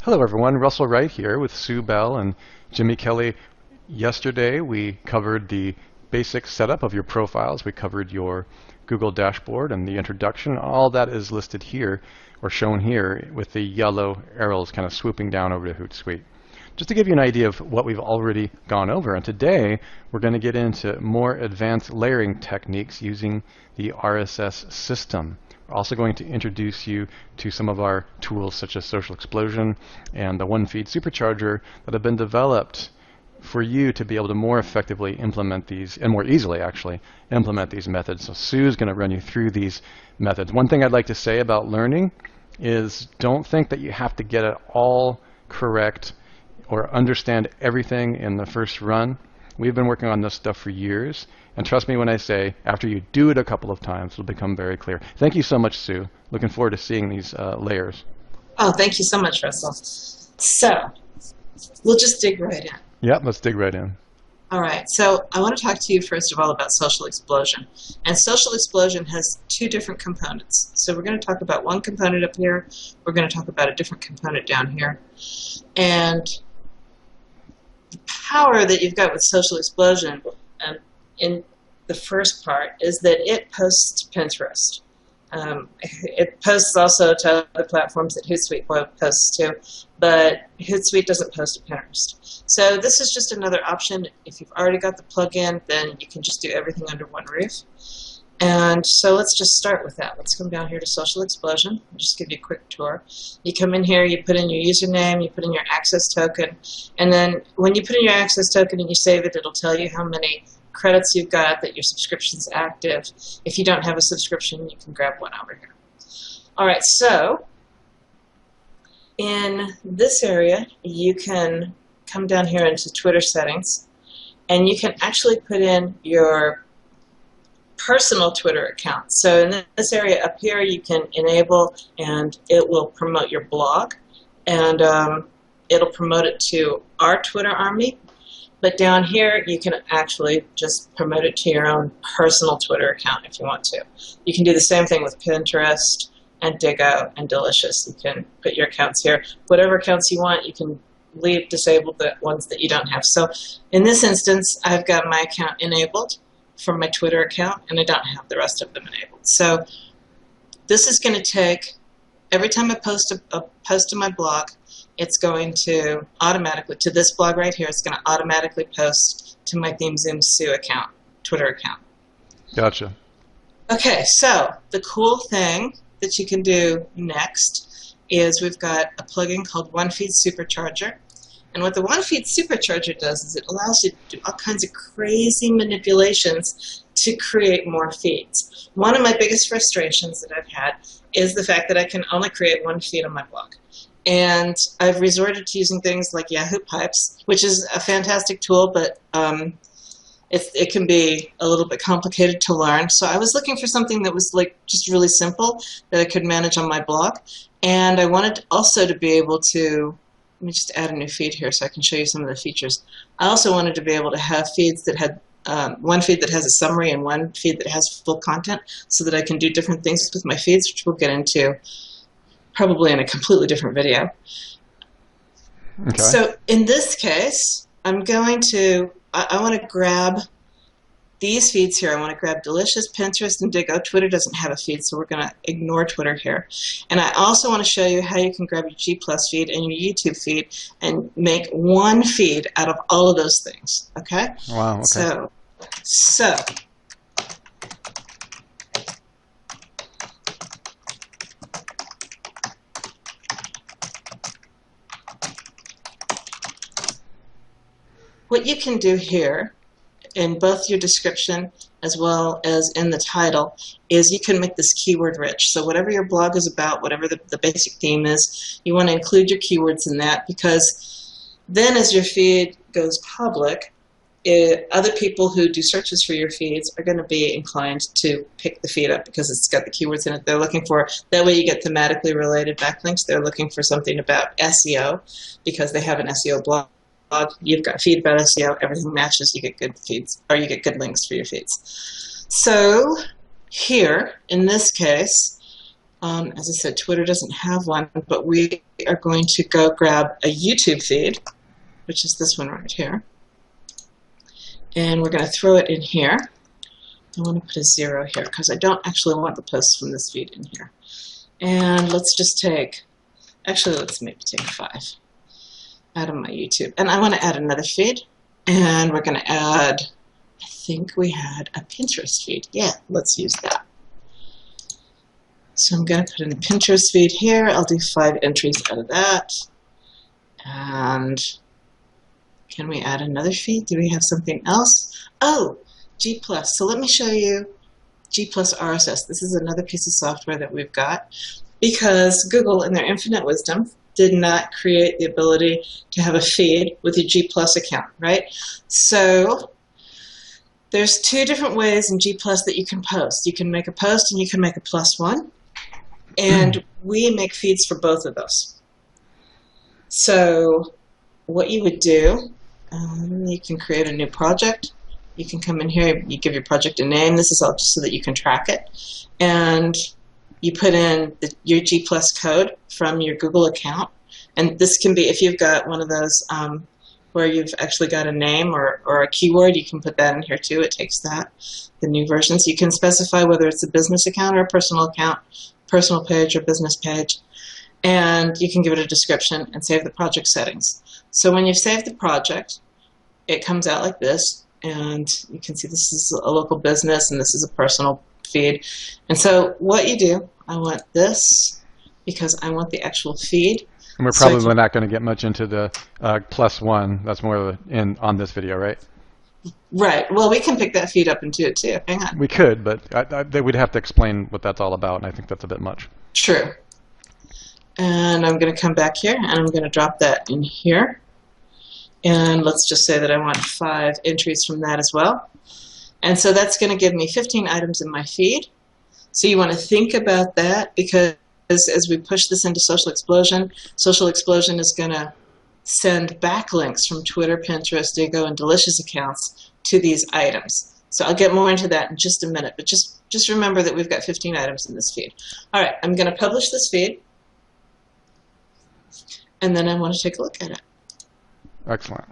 Hello everyone, Russell Wright here with Sue Bell and Jimmy Kelly. Yesterday we covered the basic setup of your profiles. We covered your Google dashboard and the introduction. All that is listed here, or shown here, with the yellow arrows kind of swooping down over to Hootsuite. Just to give you an idea of what we've already gone over, and today we're going to get into more advanced layering techniques using the RSS system. We're also going to introduce you to some of our tools such as Social Explosion and the One-Feed Supercharger that have been developed for you to be able to more effectively implement these, and more easily actually, implement these methods. So Sue's going to run you through these methods. One thing I'd like to say about learning is don't think that you have to get it all correct or understand everything in the first run. We've been working on this stuff for years, and trust me when I say, after you do it a couple of times, it'll become very clear. Thank you so much, Sue. Looking forward to seeing these layers. Oh, thank you so much, Russell. So, we'll just dig right in. Yep, let's dig right in. All right, so I want to talk to you first of all about Social Explosion. And Social Explosion has two different components. So we're going to talk about one component up here. We're going to talk about a different component down here. And the power that you've got with Social Explosion in the first part is that it posts to Pinterest. It posts also to other platforms that Hootsuite posts to, but Hootsuite doesn't post to Pinterest. So this is just another option. If you've already got the plugin, then you can just do everything under one roof. And so let's just start with that. Let's come down here to Social Explosion. I'll just give you a quick tour. You come in here, you put in your username, you put in your access token, and then when you put in your access token and you save it, it'll tell you how many credits you've got, that your subscription's active. If you don't have a subscription, you can grab one over here. All right, so in this area, you can come down here into Twitter settings, and you can actually put in your personal Twitter account. So in this area up here, you can enable, and it will promote your blog, and it'll promote it to our Twitter army. But down here, you can actually just promote it to your own personal Twitter account if you want to. You can do the same thing with Pinterest and Digo and Delicious. You can put your accounts here. Whatever accounts you want, you can leave disabled the ones that you don't have. So in this instance, I've got my account enabled from my Twitter account, and I don't have the rest of them enabled. So this is going to take, every time I post a post to my blog, it's going to automatically, to this blog right here, it's going to automatically post to my Theme Zoom Sue account, Twitter account. Gotcha. Okay, so the cool thing that you can do next is we've got a plugin called One-Feed Supercharger. And what the One-Feed Supercharger does is it allows you to do all kinds of crazy manipulations to create more feeds. One of my biggest frustrations that I've had is the fact that I can only create one feed on my blog. And I've resorted to using things like Yahoo Pipes, which is a fantastic tool, but it can be a little bit complicated to learn. So I was looking for something that was like just really simple that I could manage on my blog. And I wanted also to be able to, let me just add a new feed here so I can show you some of the features. I also wanted to be able to have feeds that had one feed that has a summary and one feed that has full content, so that I can do different things with my feeds, which we'll get into probably in a completely different video. Okay. So in this case, I'm going to, I want to grab these feeds here. I want to grab Delicious, Pinterest, and Digo. Twitter doesn't have a feed, so we're going to ignore Twitter here. And I also want to show you how you can grab your G+ feed and your YouTube feed and make one feed out of all of those things. Okay? Wow, okay. So what you can do here in both your description as well as in the title is you can make this keyword rich. So whatever your blog is about, whatever the basic theme is, you want to include your keywords in that, because then as your feed goes public, other people who do searches for your feeds are going to be inclined to pick the feed up because it's got the keywords in it they're looking for. That way you get thematically related backlinks. They're looking for something about SEO because they have an SEO blog. You've got a feed about SEO, everything matches, you get good feeds, or you get good links for your feeds. So here, in this case, As I said, Twitter doesn't have one, but we are going to go grab a YouTube feed, which is this one right here. And we're going to throw it in here. I want to put a 0 here because I don't actually want the posts from this feed in here. And let's just take, actually let's maybe take 5 out of my YouTube. And I want to add another feed. And we're going to add, I think we had a Pinterest feed. Yeah, let's use that. So I'm going to put in a Pinterest feed here. I'll do 5 entries out of that. And can we add another feed? Do we have something else? Oh, G+. So let me show you G+ RSS. This is another piece of software that we've got because Google, in their infinite wisdom, did not create the ability to have a feed with your G+ account, right? So there's 2 different ways in G+ that you can post. You can make a post and you can make a +1. And we make feeds for both of those. So what you would do, you can create a new project. You can come in here, you give your project a name. This is all just so that you can track it. And you put in your G+ code from your Google account. And this can be, if you've got one of those where you've actually got a name or a keyword, you can put that in here too. It takes that, the new versions. You can specify whether it's a business account or a personal account, personal page or business page. And you can give it a description and save the project settings. So when you've saved the project, it comes out like this. And you can see this is a local business and this is a personal feed. And so what you do, I want this because I want the actual feed. And we're probably not going to get much into the +1. That's more on this video, right? Right. Well, we can pick that feed up and do it too. Hang on. We could, but we'd have to explain what that's all about, and I think that's a bit much. True. And I'm going to come back here, and I'm going to drop that in here. And let's just say that I want 5 entries from that as well. And so that's going to give me 15 items in my feed. So you want to think about that because as we push this into Social Explosion is going to send backlinks from Twitter, Pinterest, Digo, and Delicious accounts to these items. So I'll get more into that in just a minute, but just remember that we've got 15 items in this feed. All right, I'm going to publish this feed, and then I want to take a look at it. Excellent.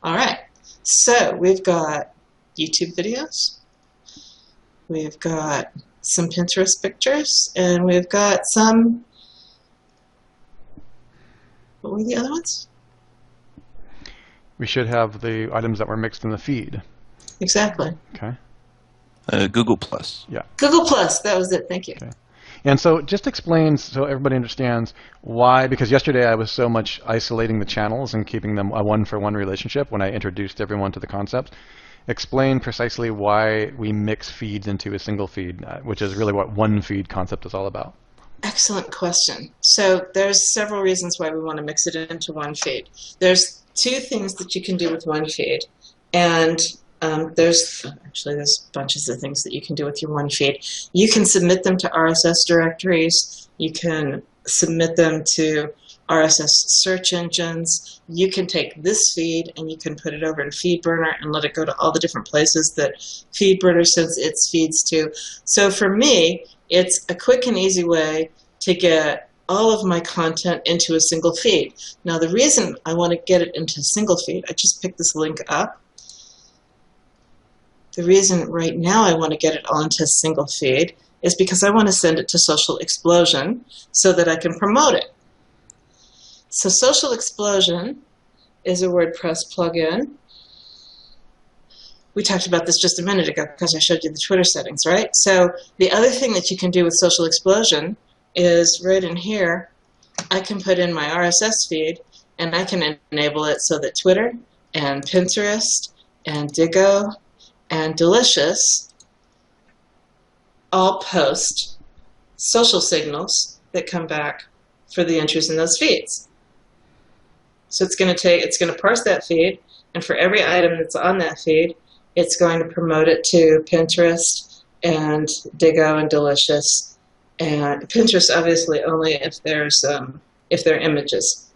All right, so we've got YouTube videos, we've got some Pinterest pictures, and we've got some, what were the other ones? We should have the items that were mixed in the feed. Exactly. Okay. Google+. Yeah. Google+, that was it, thank you. Okay. And so just explain so everybody understands why, because yesterday I was so much isolating the channels and keeping them a one-for-one relationship when I introduced everyone to the concept. Explain precisely why we mix feeds into a single feed, which is really what one feed concept is all about. Excellent question. So there's several reasons why we want to mix it into one feed. There's 2 things that you can do with one feed. And there's bunches of things that you can do with your one feed. You can submit them to RSS directories. You can submit them to RSS search engines. You can take this feed and you can put it over in FeedBurner and let it go to all the different places that FeedBurner sends its feeds to. So for me, it's a quick and easy way to get all of my content into a single feed. Now the reason I want to get it into a single feed, I just picked this link up. The reason right now I want to get it all into a single feed is because I want to send it to Social Explosion so that I can promote it. So Social Explosion is a WordPress plugin. We talked about this just a minute ago because I showed you the Twitter settings, right? So the other thing that you can do with Social Explosion is right in here, I can put in my RSS feed and I can enable it so that Twitter and Pinterest and Digo and Delicious all post social signals that come back for the entries in those feeds. So it's going to parse that feed, and for every item that's on that feed, it's going to promote it to Pinterest and Digo and Delicious, and Pinterest obviously only if there are images,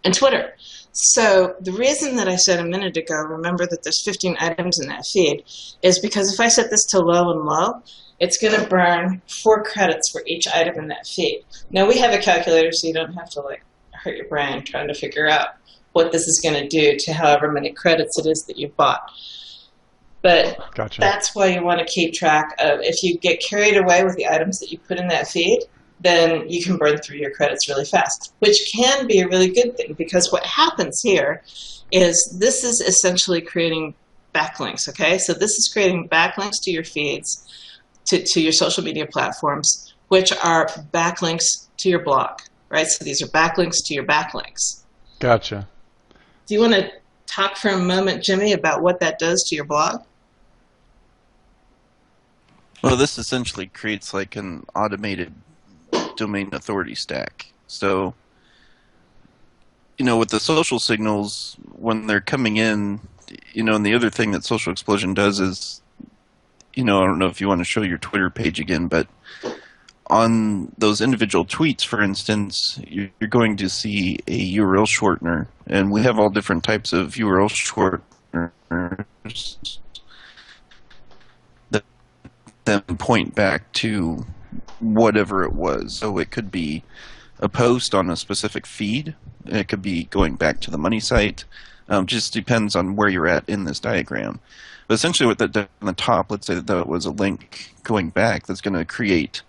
and Twitter. So the reason that I said a minute ago, remember that there's 15 items in that feed, is because if I set this to low and low, it's going to burn 4 credits for each item in that feed. Now we have a calculator, so you don't have to like hurt your brain trying to figure out what this is going to do to however many credits it is that you bought. But Gotcha. that's why you want to keep track of, if you get carried away with the items that you put in that feed, then you can burn through your credits really fast, which can be a really good thing, because what happens here is this is essentially creating backlinks, okay? So this is creating backlinks to your feeds, to your social media platforms, which are backlinks to your blog, right? So these are backlinks to your backlinks. Gotcha. Do you want to talk for a moment, Jimmy, about what that does to your blog? Well, this essentially creates like an automated domain authority stack. So, with the social signals, when they're coming in, and the other thing that Social Explosion does is, I don't know if you want to show your Twitter page again, but on those individual tweets, for instance, you're going to see a URL shortener, and we have all different types of URL shorteners that then point back to whatever it was. So it could be a post on a specific feed. It could be going back to the money site. Just depends on where you're at in this diagram. But essentially what that does on the top, let's say that was a link going back, that's going to create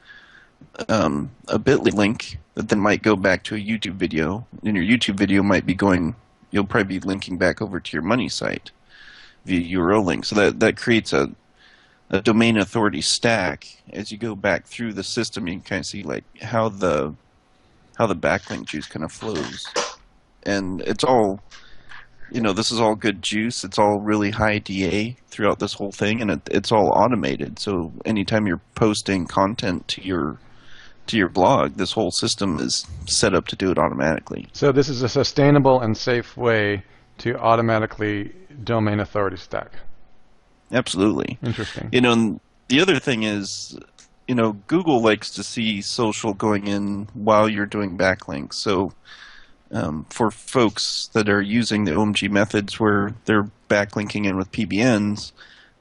a bit.ly link that then might go back to a YouTube video. And your YouTube video might be you'll probably be linking back over to your money site via URL link. So that creates a domain authority stack. As you go back through the system, you can kind of see like how the backlink juice kind of flows. And it's all, this is all good juice. It's all really high DA throughout this whole thing, and it's all automated. So anytime you're posting content to your blog, this whole system is set up to do it automatically. So this is a sustainable and safe way to automatically domain authority stack. Absolutely. Interesting. And the other thing is, Google likes to see social going in while you're doing backlinks. So for folks that are using the OMG methods where they're backlinking in with PBNs,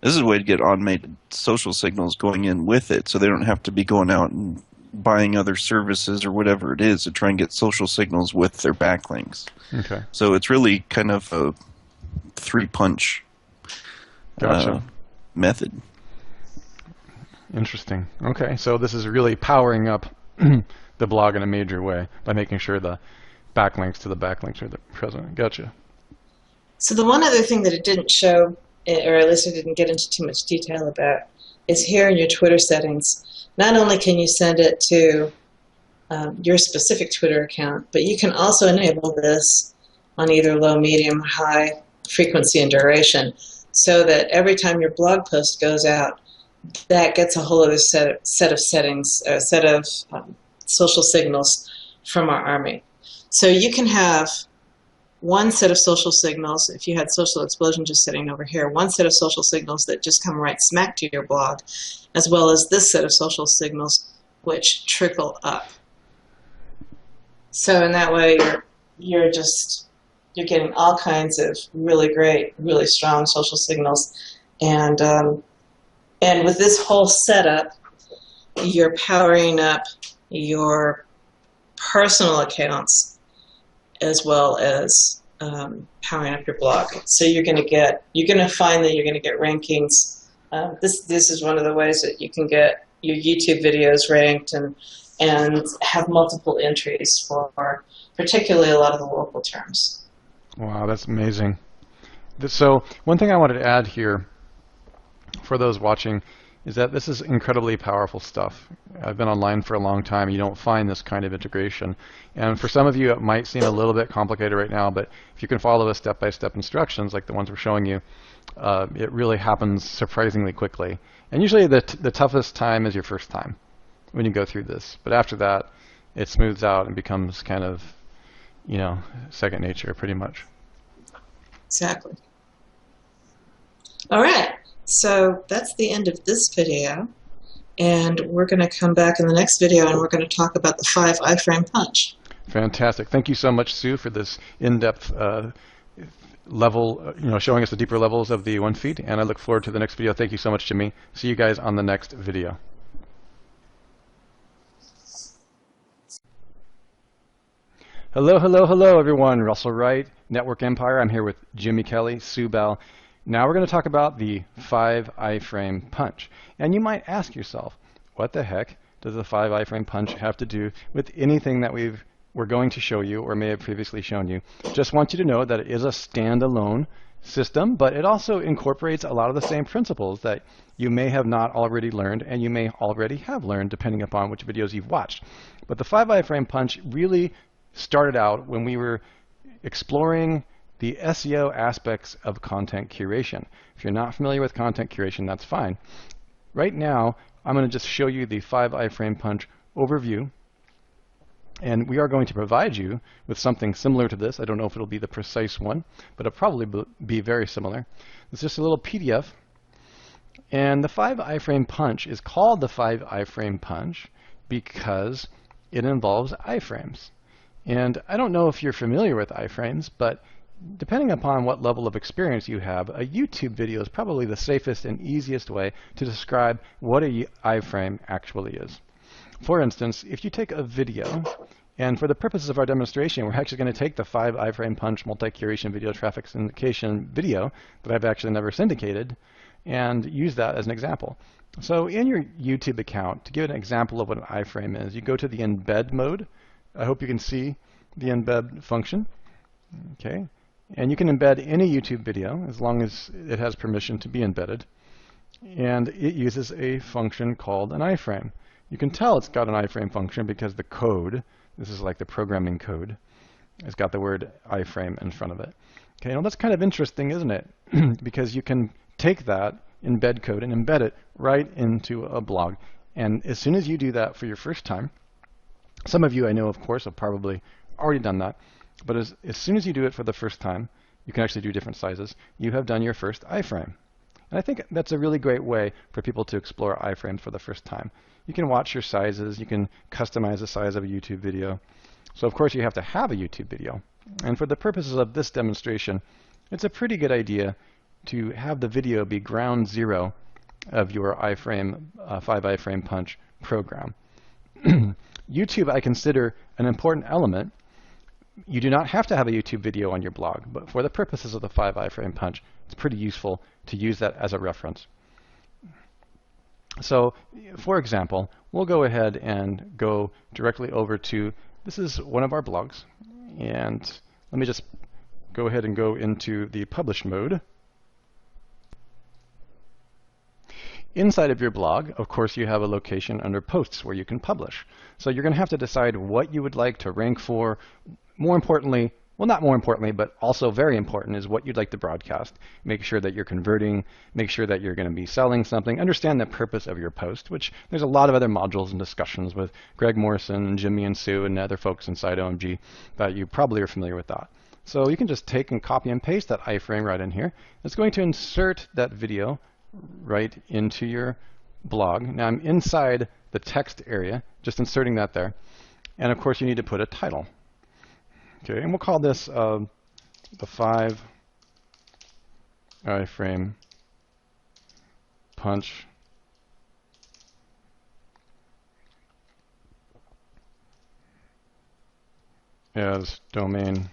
this is a way to get automated social signals going in with it, so they don't have to be going out and buying other services or whatever it is to try and get social signals with their backlinks. Okay. So it's really kind of a three-punch method. Interesting. Okay, so this is really powering up the blog in a major way by making sure the backlinks to the backlinks are present. Gotcha. So the one other thing that it didn't show, or at least it didn't get into too much detail about, is here in your Twitter settings. Not only can you send it to your specific Twitter account, but you can also enable this on either low, medium, high frequency and duration, so that every time your blog post goes out, that gets a whole other set of settings, a set of social signals from our Army. So you can have one set of social signals, if you had Social Explosion just sitting over here, one set of social signals that just come right smack to your blog, as well as this set of social signals which trickle up. So in that way, you're getting all kinds of really great, really strong social signals, and with this whole setup, you're powering up your personal accounts as well as powering up your blog. So you're going to find that you're going to get rankings. This is one of the ways that you can get your YouTube videos ranked and have multiple entries for particularly a lot of the local terms. Wow, that's amazing. So one thing I wanted to add here for those watching is that this is incredibly powerful stuff. I've been online for a long time. You don't find this kind of integration. And for some of you, it might seem a little bit complicated right now, but if you can follow the step-by-step instructions like the ones we're showing you, it really happens surprisingly quickly. And usually the toughest time is your first time when you go through this. But after that, it smooths out and becomes kind of, second nature pretty much. Exactly. All right. So that's the end of this video, and we're going to come back in the next video and we're going to talk about the 5 iframe punch. Fantastic. Thank you so much, Sue, for this in-depth level, showing us the deeper levels of the one feed, and I look forward to the next video. Thank you so much, Jimmy. See you guys on the next video. Hello, hello, hello, everyone. Russell Wright, Network Empire. I'm here with Jimmy Kelly, Sue Bell. Now we're going to talk about the 5 iframe punch. And you might ask yourself, what the heck does the 5 iframe punch have to do with anything that we're going to show you or may have previously shown you? Just want you to know that it is a standalone system, but it also incorporates a lot of the same principles that you may have not already learned and you may already have learned depending upon which videos you've watched. But the 5 iframe punch really started out when we were exploring the SEO aspects of content curation. If you're not familiar with content curation, that's fine. Right now, I'm going to just show you the 5 iframe punch overview, and we are going to provide you with something similar to this. I don't know if it'll be the precise one, but it'll probably be very similar. It's just a little PDF, and the 5 iframe punch is called the 5 iframe punch because it involves iframes. And I don't know if you're familiar with iframes, but depending upon what level of experience you have, a YouTube video is probably the safest and easiest way to describe what an iframe actually is. For instance, if you take a video, and for the purposes of our demonstration, we're actually going to take the 5 iframe punch multi-curation video traffic syndication video that I've actually never syndicated and use that as an example. So in your YouTube account, to give an example of what an iframe is, you go to the embed mode. I hope you can see the embed function. Okay, and you can embed any YouTube video as long as it has permission to be embedded. And it uses a function called an iframe. You can tell it's got an iframe function because the code, this is like the programming code, it's got the word iframe in front of it. Okay, well that's kind of interesting, isn't it? Because you can take that embed code and embed it right into a blog. And as soon as you do that for your first time, some of you I know, of course, have probably already done that, but as soon as you do it for the first time, you can actually do different sizes. You have done your first iframe. And I think that's a really great way for people to explore iframes for the first time. You can watch your sizes, you can customize the size of a YouTube video. So of course you have to have a YouTube video. And for the purposes of this demonstration, it's a pretty good idea to have the video be ground zero of your iframe, 5 iframe punch program. YouTube I consider an important element. You do not have to have a YouTube video on your blog, but for the purposes of the 5 iframe punch, it's pretty useful to use that as a reference. So, for example, we'll go ahead and go directly over to, this is one of our blogs, and let me just go ahead and go into the publish mode. Inside of your blog, of course, you have a location under posts where you can publish. So you're going to have to decide what you would like to rank for. More importantly, well, not more importantly, but also very important is what you'd like to broadcast. Make sure that you're converting, make sure that you're going to be selling something. Understand the purpose of your post, which there's a lot of other modules and discussions with Greg Morrison and Jimmy and Sue and other folks inside OMG that you probably are familiar with that. So you can just take and copy and paste that iframe right in here. It's going to insert that video right into your blog. Now I'm inside the text area, just inserting that there. And of course you need to put a title. Okay, and we'll call this the 5 iframe punch as domain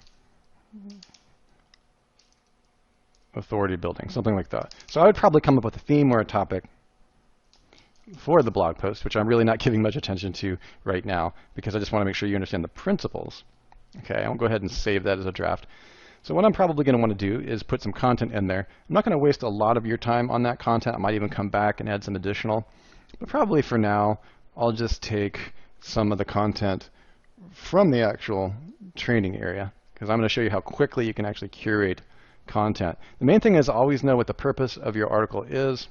authority building, something like that. So I would probably come up with a theme or a topic for the blog post, which I'm really not giving much attention to right now because I just want to make sure you understand the principles. Okay, I'll go ahead and save that as a draft. So what I'm probably going to want to do is put some content in there. I'm not going to waste a lot of your time on that content. I might even come back and add some additional. But probably for now, I'll just take some of the content from the actual training area because I'm going to show you how quickly you can actually curate content. The main thing is always know what the purpose of your article is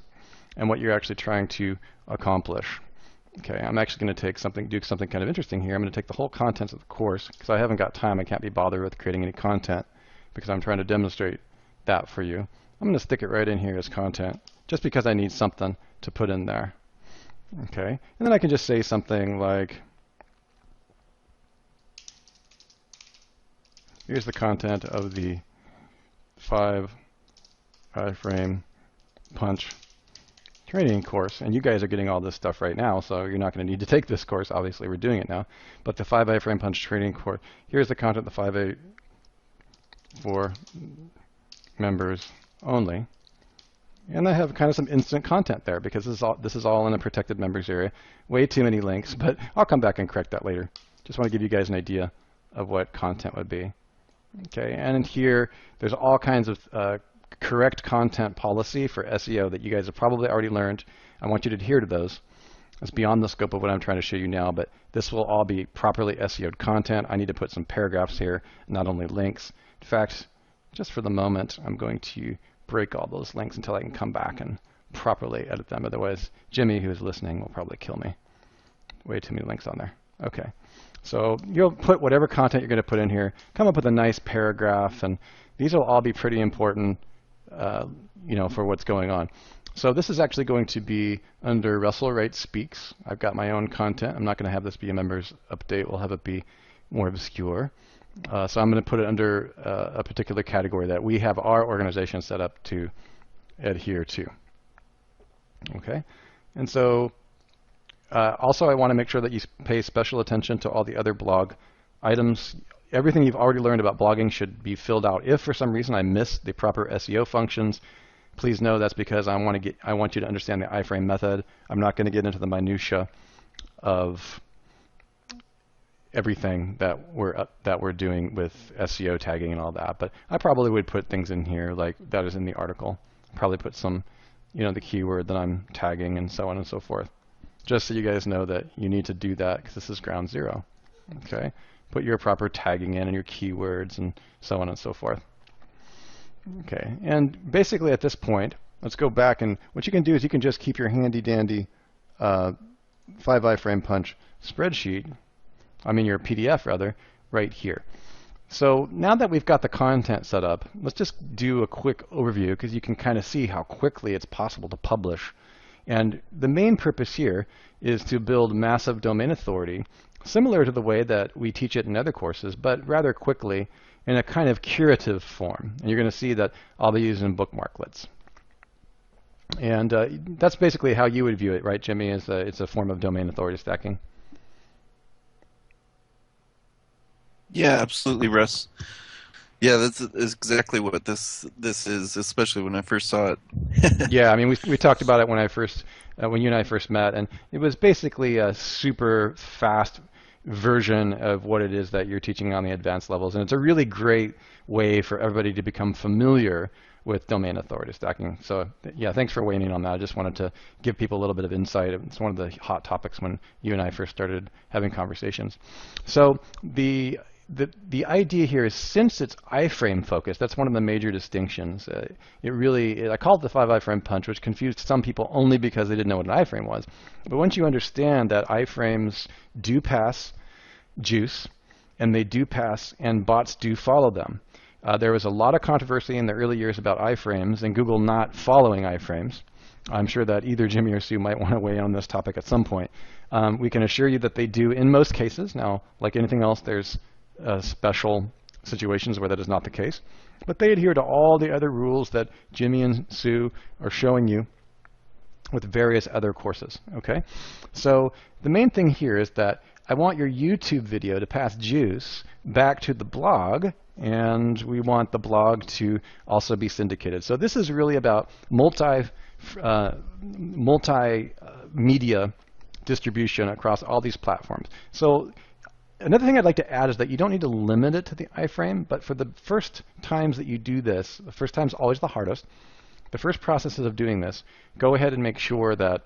and what you're actually trying to accomplish. Okay, I'm actually going to do something kind of interesting here. I'm going to take the whole contents of the course because I haven't got time. I can't be bothered with creating any content because I'm trying to demonstrate that for you. I'm going to stick it right in here as content just because I need something to put in there. Okay, and then I can just say something like here's the content of the 5 iframe punch training course, and you guys are getting all this stuff right now, so you're not going to need to take this course. Obviously, we're doing it now. But the 5 iframe punch training course, here's the content of the 5A for members only. And I have kind of some instant content there because this is all in a protected members area. Way too many links, but I'll come back and correct that later. Just want to give you guys an idea of what content would be. Okay, and in here, there's all kinds of correct content policy for SEO that you guys have probably already learned. I want you to adhere to those. It's beyond the scope of what I'm trying to show you now, but this will all be properly SEO'd content. I need to put some paragraphs here, not only links. In fact, just for the moment, I'm going to break all those links until I can come back and properly edit them. Otherwise, Jimmy, who is listening, will probably kill me. Way too many links on there. Okay. So you'll put whatever content you're going to put in here, come up with a nice paragraph, and these will all be pretty important, for what's going on. So this is actually going to be under Russell Wright Speaks. I've got my own content. I'm not going to have this be a members update. We'll have it be more obscure. So I'm going to put it under a particular category that we have our organization set up to adhere to. Okay, and so also I want to make sure that you pay special attention to all the other blog items. Everything you've already learned about blogging should be filled out. If for some reason I miss the proper SEO functions, please know that's because I want you to understand the iframe method. I'm not going to get into the minutia of everything that we're doing with SEO tagging and all that, but I probably would put things in here like that is in the article. Probably put some, the keyword that I'm tagging and so on and so forth, just so you guys know that you need to do that because this is ground zero. Okay, put your proper tagging in and your keywords and so on and so forth. Okay, and basically at this point, let's go back, and what you can do is you can just keep your handy dandy 5 iframe punch spreadsheet, your PDF rather, right here. So now that we've got the content set up, let's just do a quick overview because you can kind of see how quickly it's possible to publish. And the main purpose here is to build massive domain authority, similar to the way that we teach it in other courses, but rather quickly in a kind of curative form. And you're going to see that I'll be using bookmarklets. And that's basically how you would view it, right, Jimmy? It's a form of domain authority stacking. Yeah, absolutely, Russ. Yeah, that's exactly what this is, especially when I first saw it. Yeah, we talked about it when when you and I first met, and it was basically a super fast version of what it is that you're teaching on the advanced levels, and it's a really great way for everybody to become familiar with domain authority stacking. So yeah, thanks for weighing in on that. I just wanted to give people a little bit of insight. It's one of the hot topics when you and I first started having conversations. So the idea here is, since it's iframe focused, that's one of the major distinctions. I called it the 5 iframe punch, which confused some people only because they didn't know what an iframe was. But once you understand that iframes do pass juice, and they do pass, and bots do follow them. There was a lot of controversy in the early years about iframes and Google not following iframes. I'm sure that either Jimmy or Sue might want to weigh in on this topic at some point. We can assure you that they do in most cases. Now, like anything else, there's special situations where that is not the case, but they adhere to all the other rules that Jimmy and Sue are showing you with various other courses. Okay, so the main thing here is that I want your YouTube video to pass juice back to the blog, and we want the blog to also be syndicated. So this is really about multimedia distribution across all these platforms. So another thing I'd like to add is that you don't need to limit it to the iframe, but for the first times that you do this, the first time's always the hardest. The first processes of doing this, go ahead and make sure that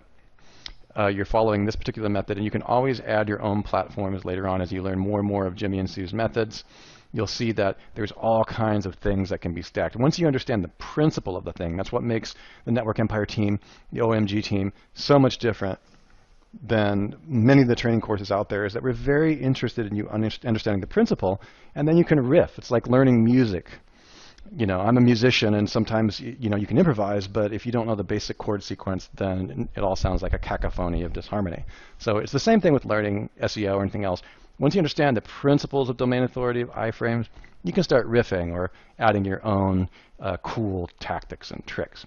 you're following this particular method, and you can always add your own platforms later on as you learn more and more of Jimmy and Sue's methods. You'll see that there's all kinds of things that can be stacked. Once you understand the principle of the thing, that's what makes the Network Empire team, the OMG team, so much different than many of the training courses out there, is that we're very interested in you understanding the principle, and then you can riff. It's like learning music. I'm a musician, and sometimes you can improvise, but if you don't know the basic chord sequence, then it all sounds like a cacophony of disharmony. So it's the same thing with learning SEO or anything else. once you understand the principles of domain authority of iframes, you can start riffing or adding your own cool tactics and tricks.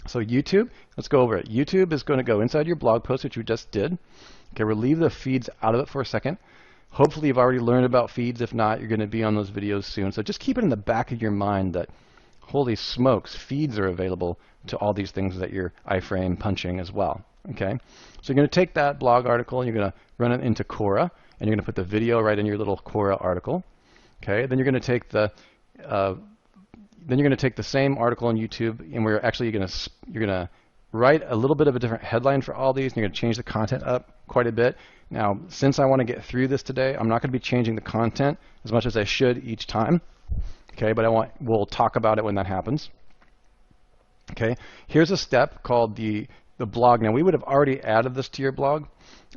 So YouTube, let's go over it. YouTube is going to go inside your blog post, which we just did. Okay, we'll leave the feeds out of it for a second. Hopefully you've already learned about feeds. If not, you're going to be on those videos soon. So just keep it in the back of your mind that, holy smokes, feeds are available to all these things that you're iframe punching as well. Okay, so you're going to take that blog article and you're going to run it into Quora, and you're going to put the video right in your little Quora article. Okay, then you're going to take the same article on YouTube, and we're actually you're going to write a little bit of a different headline for all these, and you're going to change the content up quite a bit. Now, since I want to get through this today, I'm not going to be changing the content as much as I should each time. Okay, but we'll talk about it when that happens. Okay, here's a step called the blog. Now, we would have already added this to your blog,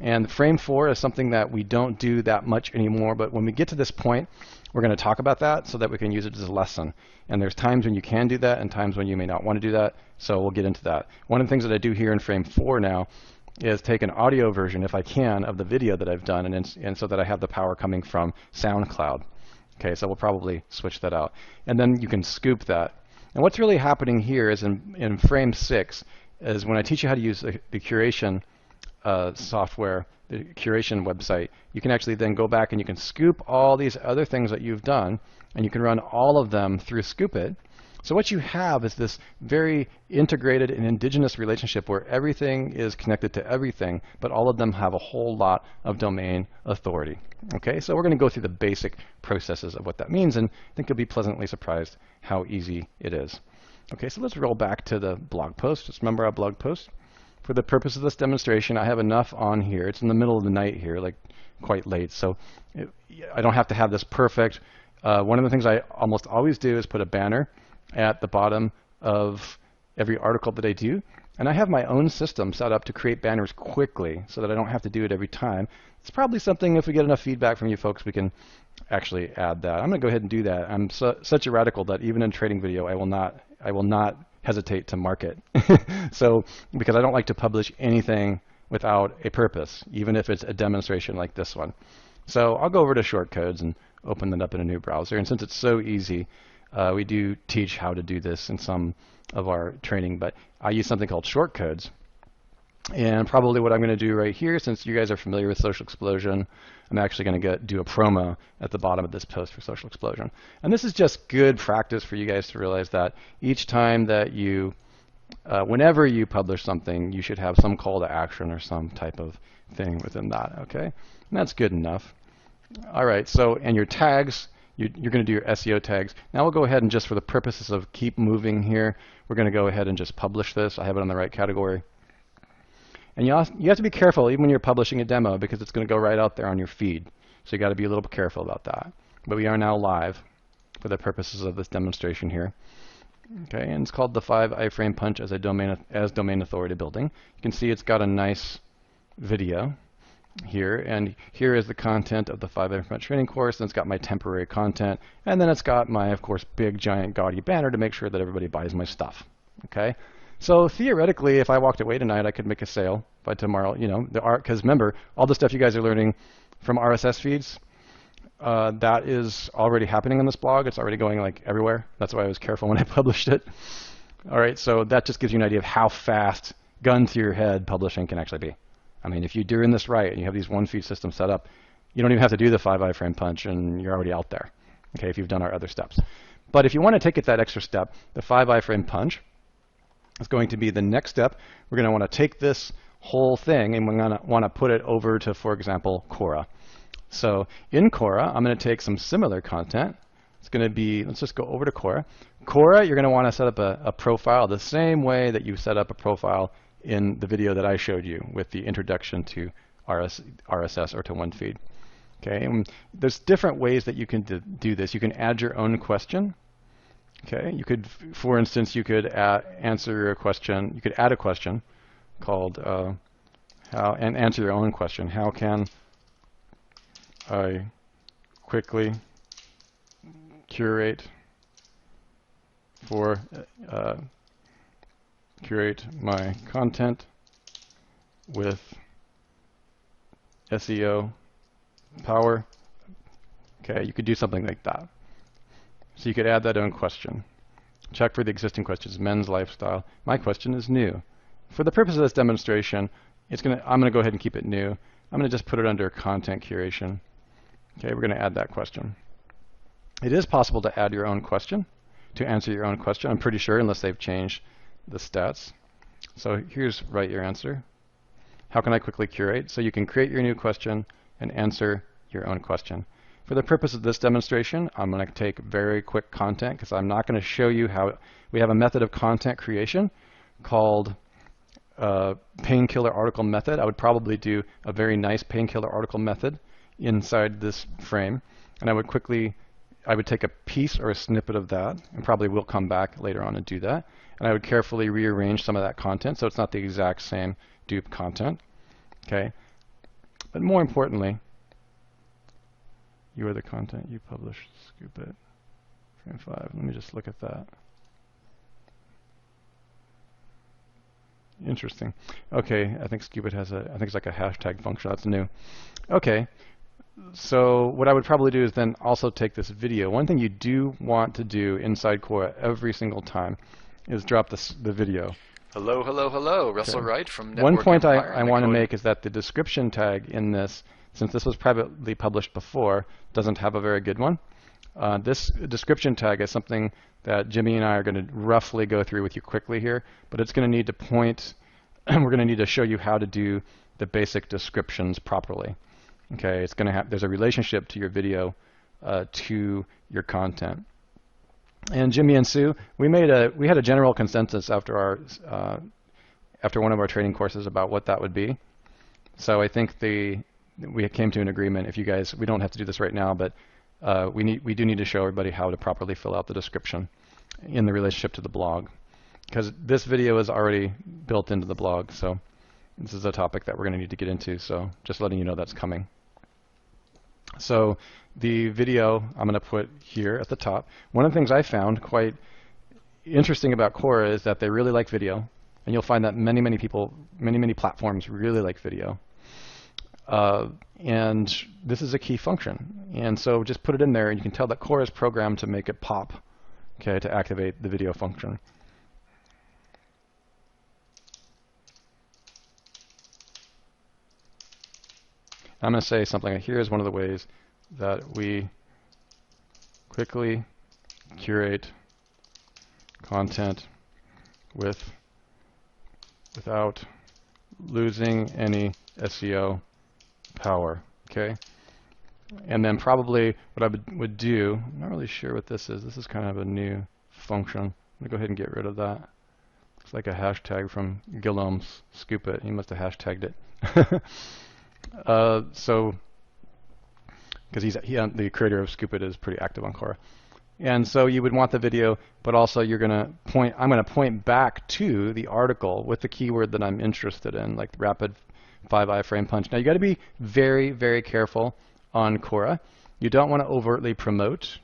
and frame 4 is something that we don't do that much anymore, but when we get to this point, we're going to talk about that so that we can use it as a lesson. And there's times when you can do that and times when you may not want to do that, so we'll get into that. One of the things that I do here in frame 4 now is take an audio version, if I can, of the video that I've done, and so that I have the power coming from SoundCloud. Okay, so we'll probably switch that out. And then you can scoop that. And what's really happening here is in frame 6 is when I teach you how to use the curation software, the curation website, you can actually then go back and you can scoop all these other things that you've done, and you can run all of them through Scoop It. So what you have is this very integrated and indigenous relationship where everything is connected to everything, but all of them have a whole lot of domain authority. Okay, so we're going to go through the basic processes of what that means, and I think you'll be pleasantly surprised how easy it is. Okay, so let's roll back to the blog post. Just remember our blog post. For the purpose of this demonstration, I have enough on here. It's in the middle of the night here, like quite late, so I don't have to have this perfect. One of the things I almost always do is put a banner at the bottom of every article that I do. And I have my own system set up to create banners quickly so that I don't have to do it every time. It's probably something, if we get enough feedback from you folks, we can actually add that. I'm going to go ahead and do that. I'm such a radical that even in trading video, I will not hesitate to mark it. So, because I don't like to publish anything without a purpose, even if it's a demonstration like this one. So I'll go over to shortcodes and open that up in a new browser. And since it's so easy, we do teach how to do this in some of our training, but I use something called shortcodes. And probably what I'm going to do right here, since you guys are familiar with Social Explosion, I'm actually going to do a promo at the bottom of this post for Social Explosion. And this is just good practice for you guys to realize that each time that you, whenever you publish something, you should have some call to action or some type of thing within that, okay? And that's good enough. All right, so, and your tags, you're going to do your SEO tags. Now we'll go ahead and just for the purposes of keep moving here, we're going to go ahead and just publish this. I have it on the right category. And you have to be careful even when you're publishing a demo because it's going to go right out there on your feed. So you got to be a little bit careful about that. But we are now live for the purposes of this demonstration here. Okay, and it's called the 5 iframe punch as domain authority building. You can see it's got a nice video here, and here is the content of the 5 iframe punch training course, and it's got my temporary content, and then it's got my, of course, big giant gaudy banner to make sure that everybody buys my stuff. Okay. So theoretically, if I walked away tonight, I could make a sale by tomorrow. You know, because remember, all the stuff you guys are learning from RSS feeds, that is already happening on this blog. It's already going like everywhere. That's why I was careful when I published it. All right, so that just gives you an idea of how fast, gun to your head, publishing can actually be. I mean, if you're doing this right and you have these one feed systems set up, you don't even have to do the 5 iframe punch, and you're already out there. Okay, if you've done our other steps. But if you want to take it that extra step, the 5 iframe punch is going to be the next step. We're going to want to take this whole thing and we're going to want to put it over to, for example, Quora. So in Quora, I'm going to take some similar content. It's going to be, let's just go over to Quora. Quora, you're going to want to set up a profile the same way that you set up a profile in the video that I showed you with the introduction to RSS or to one feed. Okay, and there's different ways that you can do this. You can add your own question. Okay, you could, for instance, you could answer a question. You could add a question called and answer your own question. How can I quickly curate my content with SEO power. Okay, you could do something like that. So you could add that own question. Check for the existing questions. Men's lifestyle. My question is new. For the purpose of this demonstration, I'm going to go ahead and keep it new. I'm going to just put it under content curation. Okay, we're going to add that question. It is possible to add your own question, to answer your own question, I'm pretty sure, unless they've changed the stats. So here's write your answer. How can I quickly curate? So you can create your new question and answer your own question. For the purpose of this demonstration, I'm going to take very quick content because I'm not going to show you how. We have a method of content creation called painkiller article method. I would probably do a very nice painkiller article method inside this frame, and I would take a piece or a snippet of that, and probably will come back later on and do that, and I would carefully rearrange some of that content so it's not the exact same dupe content. Okay, but more importantly, you are the content you publish. Scoop it. Frame 5. Let me just look at that. Interesting. Okay, I think Scoop it has I think it's like a hashtag function. That's new. Okay. So what I would probably do is then also take this video. One thing you do want to do inside Quora every single time is drop the video. Hello, hello, hello. Russell Wright from Network One point Empire. I want to make is that the description tag in this, since this was privately published before, doesn't have a very good one. This description tag is something that Jimmy and I are going to roughly go through with you quickly here, but it's going to need to point, we're going to need to show you how to do the basic descriptions properly. Okay, it's going to have, there's a relationship to your video to your content. And Jimmy and Sue, we had a general consensus after after one of our training courses about what that would be. So I think we came to an agreement. If you guys, we don't have to do this right now, but we do need to show everybody how to properly fill out the description in the relationship to the blog, because this video is already built into the blog. So this is a topic that we're going to need to get into. So just letting you know that's coming. So the video I'm going to put here at the top. One of the things I found quite interesting about Quora is that they really like video, and you'll find that many people, many platforms really like video. And this is a key function. And so just put it in there, and you can tell that Quora is programmed to make it pop, okay, to activate the video function. I'm going to say something like, here's one of the ways that we quickly curate content without losing any SEO power. Okay, and then probably what I would do, I'm not really sure what this is. This is kind of a new function. I'm going to go ahead and get rid of that. It's like a hashtag from Guillaume's Scoop It. He must have hashtagged it. So, because the creator of Scoop It is pretty active on Quora. And so you would want the video, but also you're going to point, I'm going to point back to the article with the keyword that I'm interested in, like rapid 5 iframe punch. Now you got to be very careful on Quora. You don't want to overtly promote.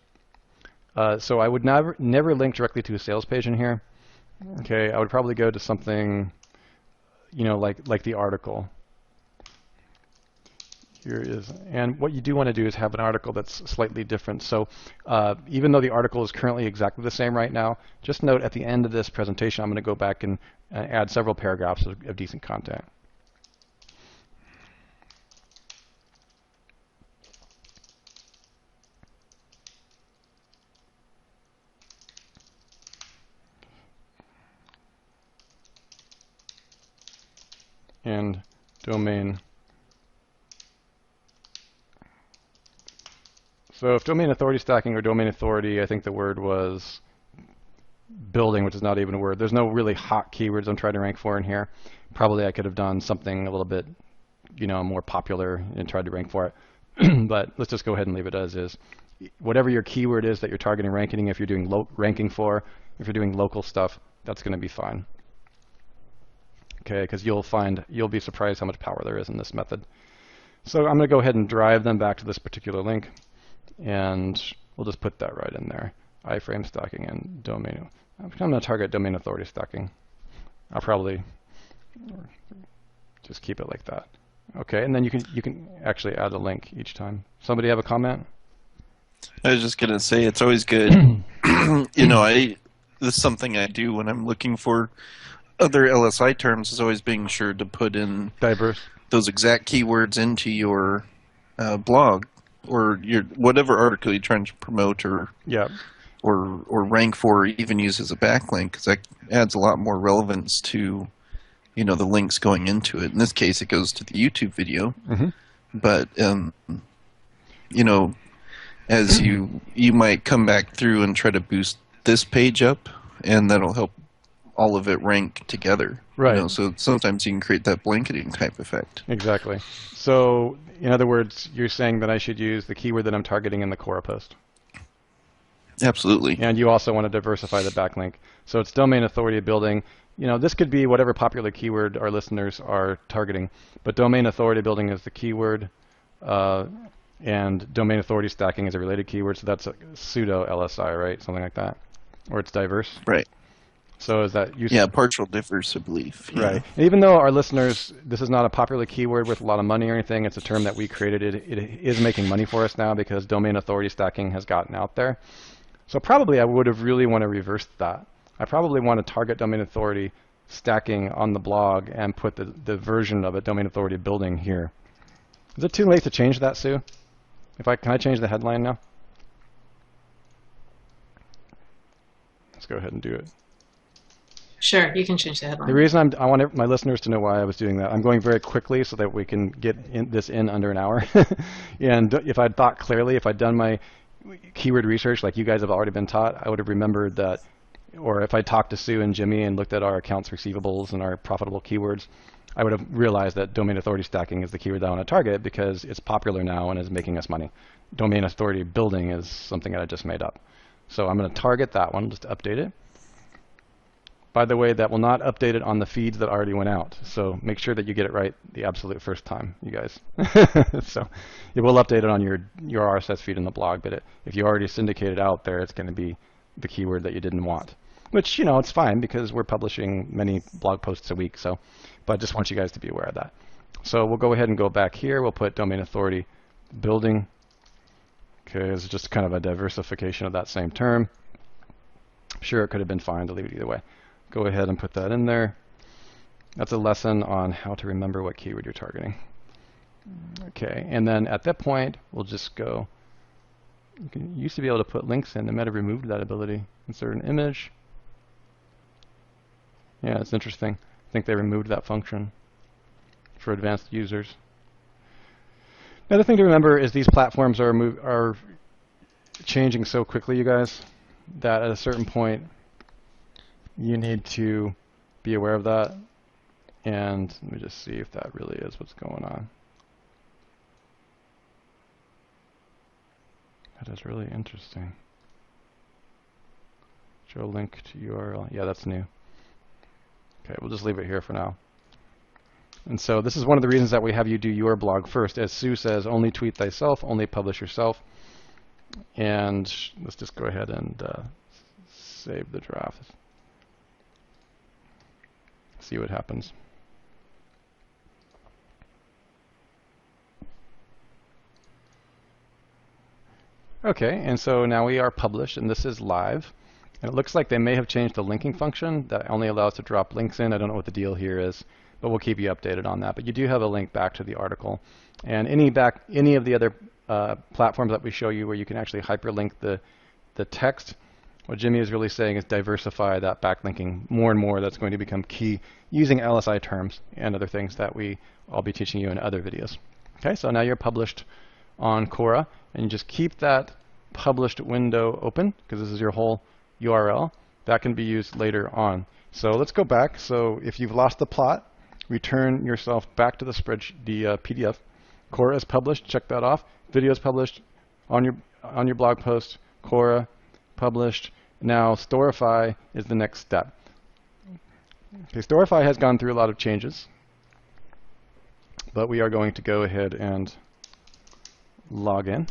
So I would never link directly to a sales page in here. Okay, I would probably go to something, like the article. Here it is. And what you do want to do is have an article that's slightly different. So even though the article is currently exactly the same right now, just note at the end of this presentation, I'm going to go back and add several paragraphs of decent content. And domain. So if domain authority stacking or domain authority, I think the word was building, which is not even a word. There's no really hot keywords I'm trying to rank for in here. Probably I could have done something a little bit, more popular and tried to rank for it. But let's just go ahead and leave it as is. Whatever your keyword is that you're targeting ranking, if you're doing ranking for, if you're doing local stuff, that's going to be fine. Okay, because you'll be surprised how much power there is in this method. So I'm going to go ahead and drive them back to this particular link. And we'll just put that right in there. Iframe stacking and domain. I'm going to target domain authority stacking. I'll probably just keep it like that. Okay, and then you can actually add a link each time. Somebody have a comment? I was just gonna say it's always good. This is something I do when I'm looking for other LSI terms. Is always being sure to put in Diverse. those exact keywords into your blog or your whatever article you're trying to promote or rank for, or even use as a backlink, because that adds a lot more relevance to the links going into it. In this case, it goes to the YouTube video, but as you might come back through and try to boost this page up, and that'll help all of it rank together. Right. So sometimes you can create that blanketing type effect. Exactly. So in other words, you're saying that I should use the keyword that I'm targeting in the Quora post. Absolutely. And you also want to diversify the backlink. So it's domain authority building. This could be whatever popular keyword our listeners are targeting, but domain authority building is the keyword, and domain authority stacking is a related keyword. So that's a pseudo LSI, right? Something like that, or it's diverse. Right. So is that useful? Yeah, partial diverse, I believe. Yeah. Right. And even though our listeners, this is not a popular keyword with a lot of money or anything, it's a term that we created. It is making money for us now because domain authority stacking has gotten out there. So probably I would have really want to reverse that. I probably want to target domain authority stacking on the blog and put the version of it, domain authority building, here. Is it too late to change that, Sue? Can I change the headline now? Let's go ahead and do it. Sure, you can change the headline. The reason I want my listeners to know why I was doing that, I'm going very quickly so that we can get this in under an hour. And if I'd thought clearly, if I'd done my keyword research like you guys have already been taught, I would have remembered that, or if I talked to Sue and Jimmy and looked at our accounts receivables and our profitable keywords, I would have realized that domain authority stacking is the keyword that I want to target because it's popular now and is making us money. Domain authority building is something that I just made up. So I'm going to target that one, just to update it. By the way, that will not update it on the feeds that already went out. So make sure that you get it right the absolute first time, you guys. So it will update it on your RSS feed in the blog, but if you already syndicated out there, it's going to be the keyword that you didn't want. Which, it's fine because we're publishing many blog posts a week. So, but I just want you guys to be aware of that. So we'll go ahead and go back here. We'll put domain authority building. Okay, it's just kind of a diversification of that same term. Sure, it could have been fine to leave it either way. Go ahead and put that in there. That's a lesson on how to remember what keyword you're targeting. Okay, and then at that point, we'll just go. You used to be able to put links in. They might have removed that ability. Insert an image. Yeah, it's interesting. I think they removed that function for advanced users. Another thing to remember is these platforms are changing so quickly, you guys, that at a certain point, you need to be aware of that. And let me just see if that really is what's going on. That is really interesting. Show link to URL. Yeah, that's new. Okay, we'll just leave it here for now. And so this is one of the reasons that we have you do your blog first. As Sue says, only tweet thyself, only publish yourself. And let's just go ahead and save the draft. See what happens. Okay, and so now we are published, and this is live. And it looks like they may have changed the linking function that only allows to drop links in. I don't know what the deal here is, but we'll keep you updated on that. But you do have a link back to the article. And any of the other platforms that we show you where you can actually hyperlink the text, what Jimmy is really saying is diversify that backlinking more and more. That's going to become key using LSI terms and other things that I'll be teaching you in other videos. Okay, so now you're published on Quora, and you just keep that published window open because this is your whole URL. That can be used later on. So let's go back. So if you've lost the plot, return yourself back to the PDF. Quora is published. Check that off. Video is published on your blog post. Quora published. Now Storify is the next step. Okay, Storify has gone through a lot of changes, but we are going to go ahead and log in.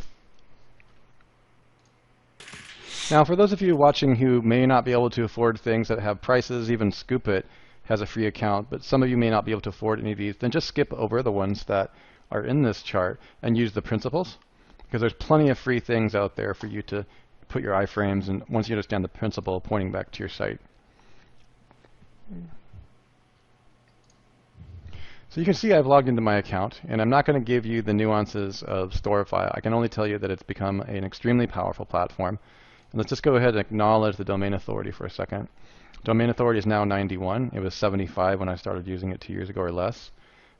Now, for those of you watching who may not be able to afford things that have prices, even Scoop It, has a free account, but some of you may not be able to afford any of these, then just skip over the ones that are in this chart and use the principles, because there's plenty of free things out there for you to put your iframes, and once you understand the principle, pointing back to your site. So you can see I've logged into my account, and I'm not going to give you the nuances of Storify. I can only tell you that it's become an extremely powerful platform. And let's just go ahead and acknowledge the domain authority for a second. Domain authority is now 91. It was 75 when I started using it 2 years ago or less.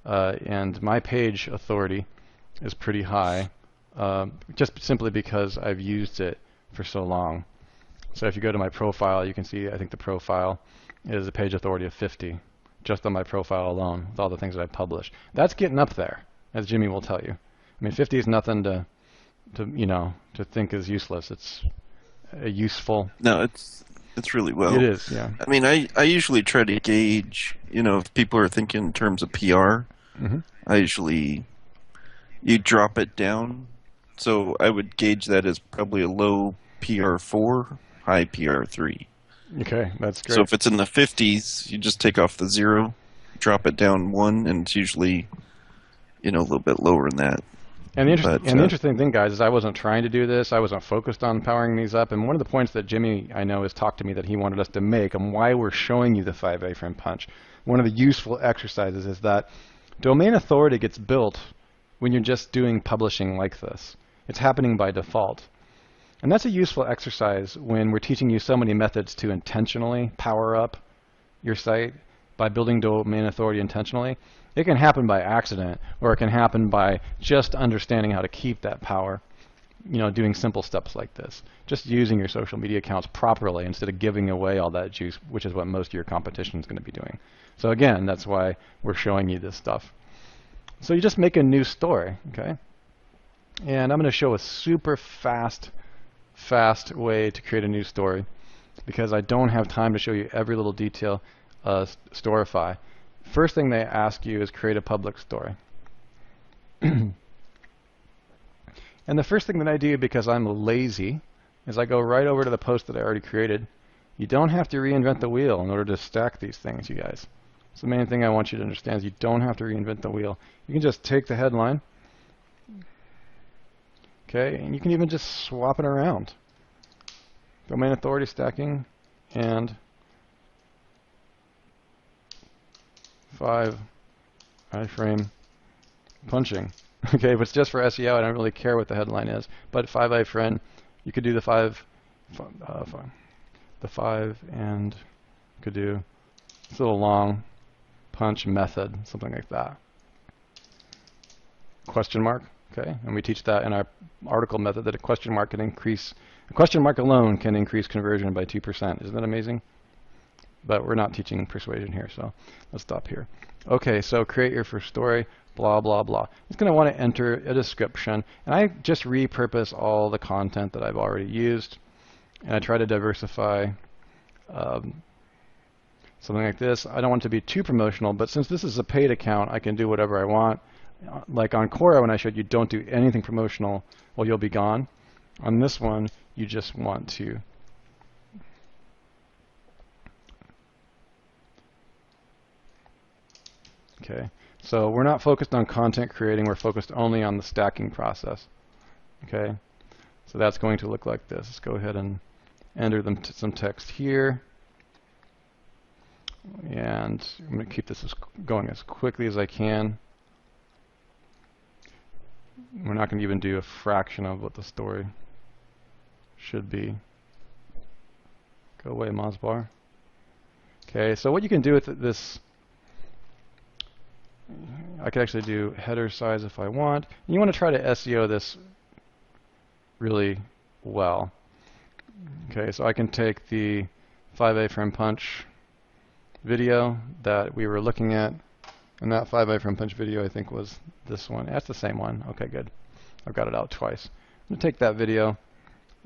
And my page authority is pretty high, just simply because I've used it for so long. So if you go to my profile, you can see I think the profile is a page authority of 50. Just on my profile alone, with all the things that I publish. That's getting up there, as Jimmy will tell you. I mean, 50 is nothing to think is useless. It's a useful. No, it's really well. It is, yeah. I mean, I usually try to gauge, if people are thinking in terms of PR. Mm-hmm. You drop it down. So I would gauge that as probably a low PR4, high PR3. Okay, that's great. So if it's in the 50s, you just take off the 0, drop it down 1, and it's usually, a little bit lower than that. And the interesting thing, guys, is I wasn't trying to do this. I wasn't focused on powering these up. And one of the points that Jimmy, I know, has talked to me that he wanted us to make, and why we're showing you the 5 A-frame punch, one of the useful exercises is that domain authority gets built when you're just doing publishing like this. It's happening by default. And that's a useful exercise when we're teaching you so many methods to intentionally power up your site by building domain authority intentionally. It can happen by accident, or it can happen by just understanding how to keep that power, doing simple steps like this. Just using your social media accounts properly instead of giving away all that juice, which is what most of your competition is going to be doing. So again, that's why we're showing you this stuff. So you just make a new story, okay? And I'm going to show a super fast way to create a new story, because I don't have time to show you every little detail of Storify. First thing they ask you is create a public story. And the first thing that I do, because I'm lazy, is I go right over to the post that I already created. You don't have to reinvent the wheel in order to stack these things, you guys. So the main thing I want you to understand is you don't have to reinvent the wheel. You can just take the headline, okay, and you can even just swap it around. Domain authority stacking and 5 iframe punching. Okay, if it's just for SEO, I don't really care what the headline is. But 5 iframe, you could do the 5, and could do it's a little long punch method, something like that. Question mark. Okay, and we teach that in our article method that a question mark alone can increase conversion by 2%. Isn't that amazing? But we're not teaching persuasion here, so let's stop here. Okay, so create your first story, blah, blah, blah. It's going to want to enter a description, and I just repurpose all the content that I've already used, and I try to diversify something like this. I don't want it to be too promotional, but since this is a paid account, I can do whatever I want. Like on Quora, when I showed you don't do anything promotional, well, you'll be gone. On this one, you just want to okay, so we're not focused on content creating, we're focused only on the stacking process. Okay, so that's going to look like this. Let's go ahead and enter some text here. And I'm going to keep this going as quickly as I can. We're not going to even do a fraction of what the story should be. Go away, Mozbar. Okay, so what you can do with this, I could actually do header size if I want. You want to try to SEO this really well. Okay, so I can take the 5 A-frame punch video that we were looking at, and that 5 A-frame punch video I think was this one. That's the same one. Okay, good. I've got it out twice. I'm going to take that video,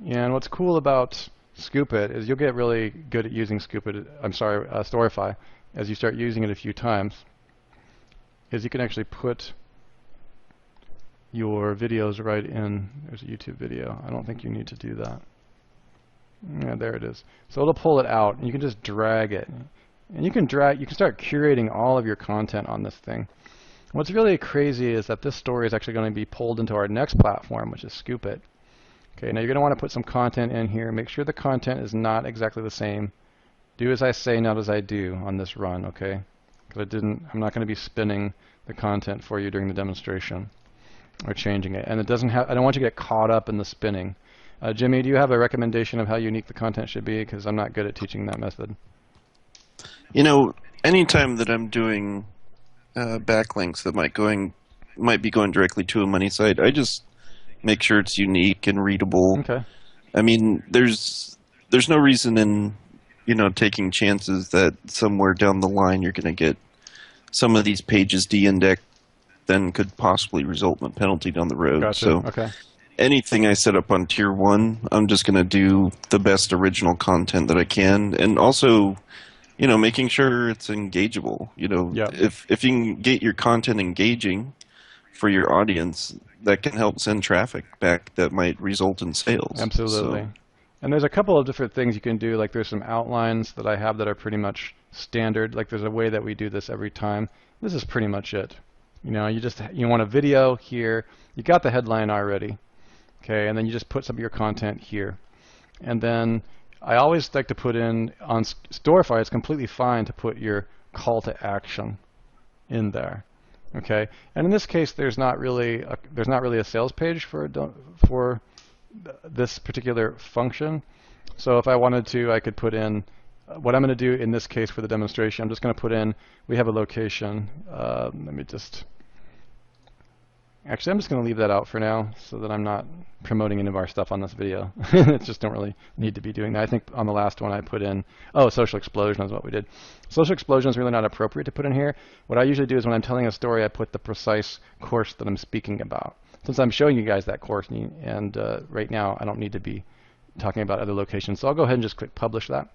and what's cool about Scoop It is you'll get really good at using Storify as you start using it a few times, is you can actually put your videos right in. There's a YouTube video. I don't think you need to do that. Yeah, there it is. So it'll pull it out, and you can just drag it. And you can start curating all of your content on this thing. What's really crazy is that this story is actually going to be pulled into our next platform, which is Scoop It. Okay, now you're going to want to put some content in here. Make sure the content is not exactly the same. Do as I say, not as I do on this run, okay? Because I'm not going to be spinning the content for you during the demonstration or changing it. And I don't want you to get caught up in the spinning. Jimmy, do you have a recommendation of how unique the content should be? Because I'm not good at teaching that method. You know, anytime that I'm doing backlinks that might be going directly to a money site, I just make sure it's unique and readable. Okay. I mean, there's no reason in taking chances that somewhere down the line you're going to get some of these pages de-indexed, then could possibly result in a penalty down the road. Gotcha. So okay. Anything I set up on tier 1, I'm just going to do the best original content that I can, and also, making sure it's engageable. Yep. If you can get your content engaging for your audience, that can help send traffic back that might result in sales. Absolutely. So, and there's a couple of different things you can do. Like there's some outlines that I have that are pretty much standard. Like there's a way that we do this every time. This is pretty much it. You want a video here. You got the headline already. Okay, and then you just put some of your content here. And then I always like to put in, on Storify, it's completely fine to put your call to action in there. Okay, and in this case, there's not really a sales page for this particular function. So if I wanted to, I could put in what I'm going to do in this case for the demonstration. I'm just going to put in, we have a location. Actually, I'm just going to leave that out for now so that I'm not promoting any of our stuff on this video. It just don't really need to be doing that. I think on the last one I put in, social explosion is what we did. Social explosion is really not appropriate to put in here. What I usually do is when I'm telling a story, I put the precise course that I'm speaking about. Since I'm showing you guys that course, and right now I don't need to be talking about other locations, so I'll go ahead and just click publish that.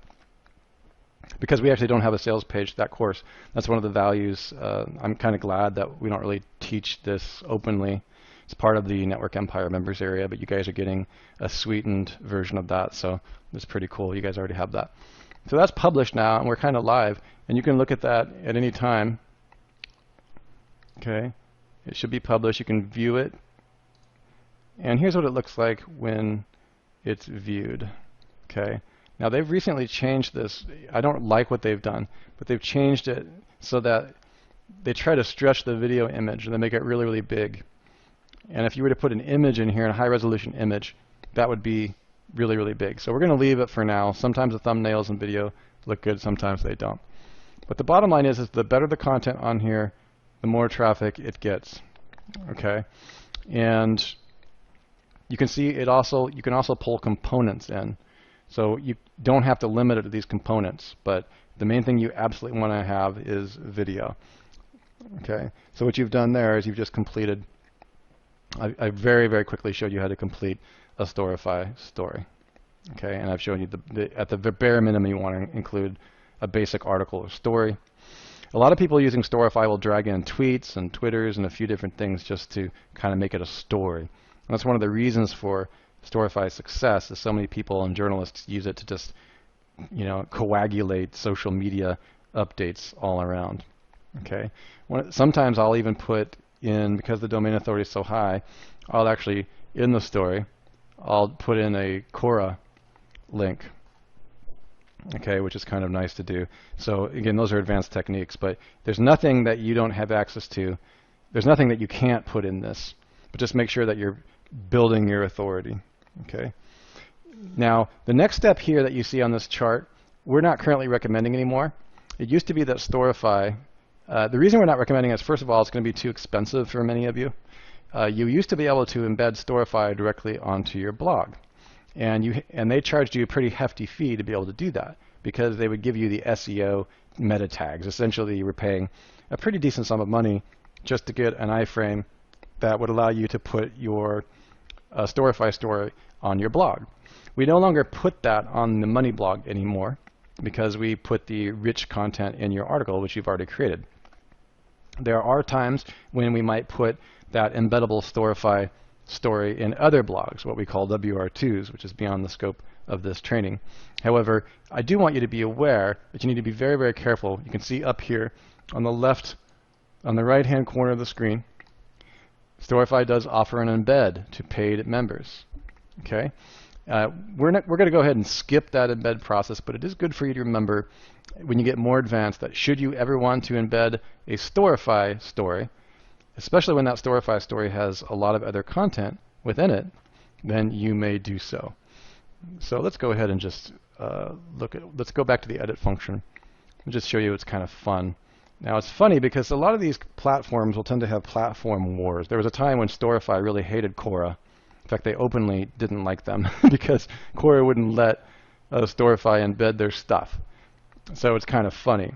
Because we actually don't have a sales page to that course. That's one of the values. I'm kind of glad that we don't really teach this openly. It's part of the Network Empire members area, but you guys are getting a sweetened version of that, so it's pretty cool. You guys already have that. So that's published now, and we're kind of live, and you can look at that at any time. Okay, it should be published. You can view it, and here's what it looks like when it's viewed. Okay. Now they've recently changed this. I don't like what they've done, but they've changed it so that they try to stretch the video image and they make it really, really big. And if you were to put an image in here, a high resolution image, that would be really, really big. So we're going to leave it for now. Sometimes the thumbnails and video look good, sometimes they don't. But the bottom line is the better the content on here, the more traffic it gets. Okay, and you can see you can also pull components in. So you don't have to limit it to these components, but the main thing you absolutely want to have is video. Okay, so what you've done there is you've just completed, I very, very quickly showed you how to complete a Storify story. Okay, and I've shown you at the bare minimum you want to include a basic article or story. A lot of people using Storify will drag in tweets and Twitters and a few different things just to kind of make it a story. And that's one of the reasons for Storify's success is so many people and journalists use it to just, coagulate social media updates all around. Okay. Sometimes I'll even put in, because the domain authority is so high, I'll actually, in the story, I'll put in a Quora link. Okay, which is kind of nice to do. So again, those are advanced techniques, but there's nothing that you don't have access to. There's nothing that you can't put in this, but just make sure that you're building your authority. Okay. Now, the next step here that you see on this chart, we're not currently recommending anymore. It used to be that Storify, the reason we're not recommending it is, first of all, it's going to be too expensive for many of you. You used to be able to embed Storify directly onto your blog. And they charged you a pretty hefty fee to be able to do that because they would give you the SEO meta tags. Essentially, you were paying a pretty decent sum of money just to get an iframe that would allow you to put your Storify story on your blog. We no longer put that on the money blog anymore because we put the rich content in your article, which you've already created. There are times when we might put that embeddable Storify story in other blogs, what we call WR2s, which is beyond the scope of this training. However, I do want you to be aware that you need to be very, very careful. You can see up here on the left, on the right-hand corner of the screen, Storify does offer an embed to paid members. Okay, we're going to go ahead and skip that embed process, but it is good for you to remember when you get more advanced that should you ever want to embed a Storify story, especially when that Storify story has a lot of other content within it, then you may do so. So let's go ahead and just let's go back to the edit function and just show you it's kind of fun. Now it's funny because a lot of these platforms will tend to have platform wars. There was a time when Storify really hated Quora. In fact, they openly didn't like them because Quora wouldn't let Storify embed their stuff. So it's kind of funny.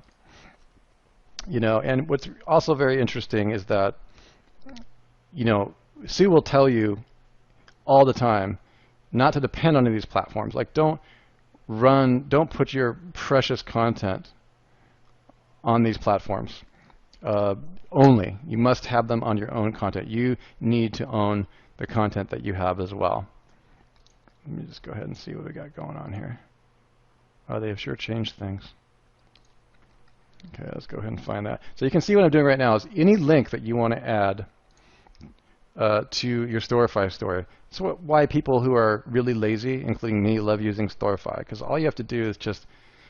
You know, and what's also very interesting is that, you know, Sue will tell you all the time not to depend on any of these platforms. Like don't put your precious content on these platforms only. You must have them on your own content. You need to own the content that you have as well. Let me just go ahead and see what we got going on here. Oh, they have sure changed things. Okay, let's go ahead and find that. So you can see what I'm doing right now is any link that you want to add to your Storify story. So why people who are really lazy, including me, love using Storify, because all you have to do is just,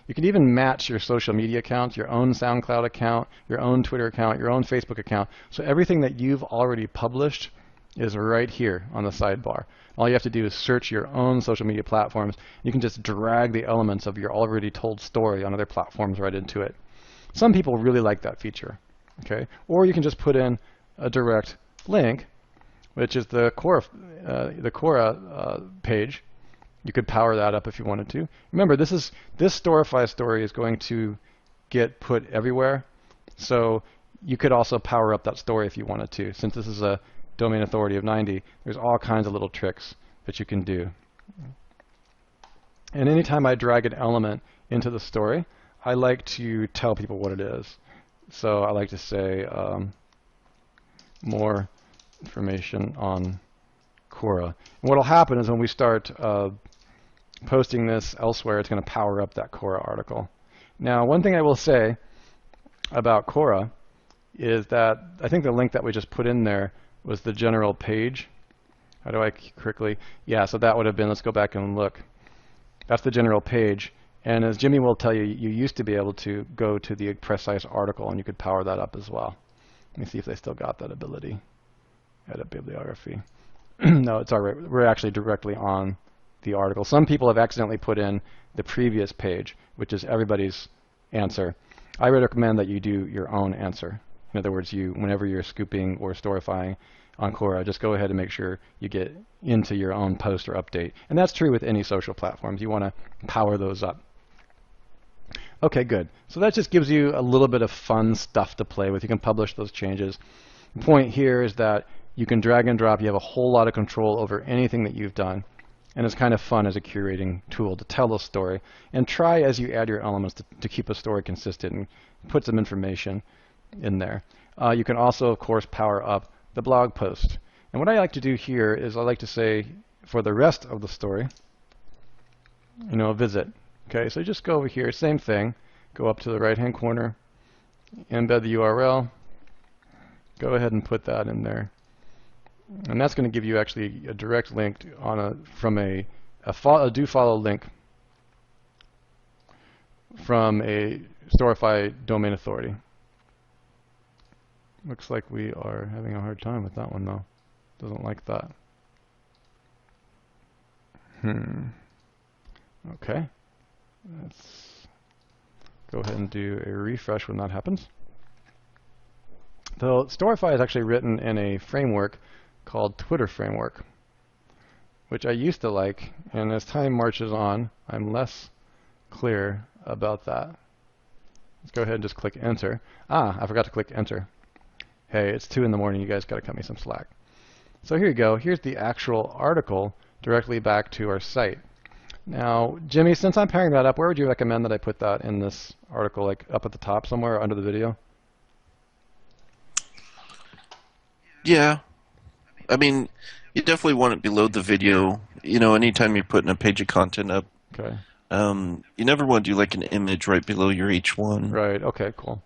you can even match your social media accounts, your own SoundCloud account, your own Twitter account, your own Facebook account. So everything that you've already published is right here on the sidebar. All you have to do is search your own social media platforms. You can just drag the elements of your already told story on other platforms right into it. Some people really like that feature, okay? Or you can just put in a direct link, which is the Quora page. You could power that up if you wanted to. Remember, this Storify story is going to get put everywhere, so you could also power up that story if you wanted to. Since this is a domain authority of 90, there's all kinds of little tricks that you can do. And anytime I drag an element into the story, I like to tell people what it is. So I like to say more information on Quora. And what will happen is when we start posting this elsewhere, it's going to power up that Quora article. Now, one thing I will say about Quora is that I think the link that we just put in there was the general page. How do I quickly? Yeah, so that would have been, let's go back and look. That's the general page. And as Jimmy will tell you, you used to be able to go to the precise article and you could power that up as well. Let me see if they still got that ability. Edit bibliography. No, it's all right. We're actually directly on the article. Some people have accidentally put in the previous page, which is everybody's answer. I would recommend that you do your own answer. In other words, whenever you're scooping or storifying on Quora, just go ahead and make sure you get into your own post or update. And that's true with any social platforms. You want to power those up. Okay, good. So that just gives you a little bit of fun stuff to play with. You can publish those changes. The point here is that you can drag and drop. You have a whole lot of control over anything that you've done. And it's kind of fun as a curating tool to tell a story. And try as you add your elements to keep a story consistent and put some information in there. You can also, of course, power up the blog post. And what I like to do here is I like to say for the rest of the story, visit. Okay, so just go over here, same thing. Go up to the right-hand corner, embed the URL. Go ahead and put that in there. And that's going to give you actually a direct link from a do follow link from a Storify domain authority. Looks like we are having a hard time with that one though. Doesn't like that. Okay. Let's go ahead and do a refresh when that happens. So Storify is actually written in a framework called Twitter Framework, which I used to like, and as time marches on, I'm less clear about that. Let's go ahead and just click enter. I forgot to click enter. Hey, it's 2 in the morning, you guys gotta cut me some slack. So here you go, here's the actual article directly back to our site. Now, Jimmy, since I'm pairing that up, where would you recommend that I put that in this article, like up at the top somewhere under the video? Yeah. I mean, You definitely want it below the video. You know, anytime you're putting a page of content up, Okay. you never want to do like an image right below your H1. Right. Okay. Cool.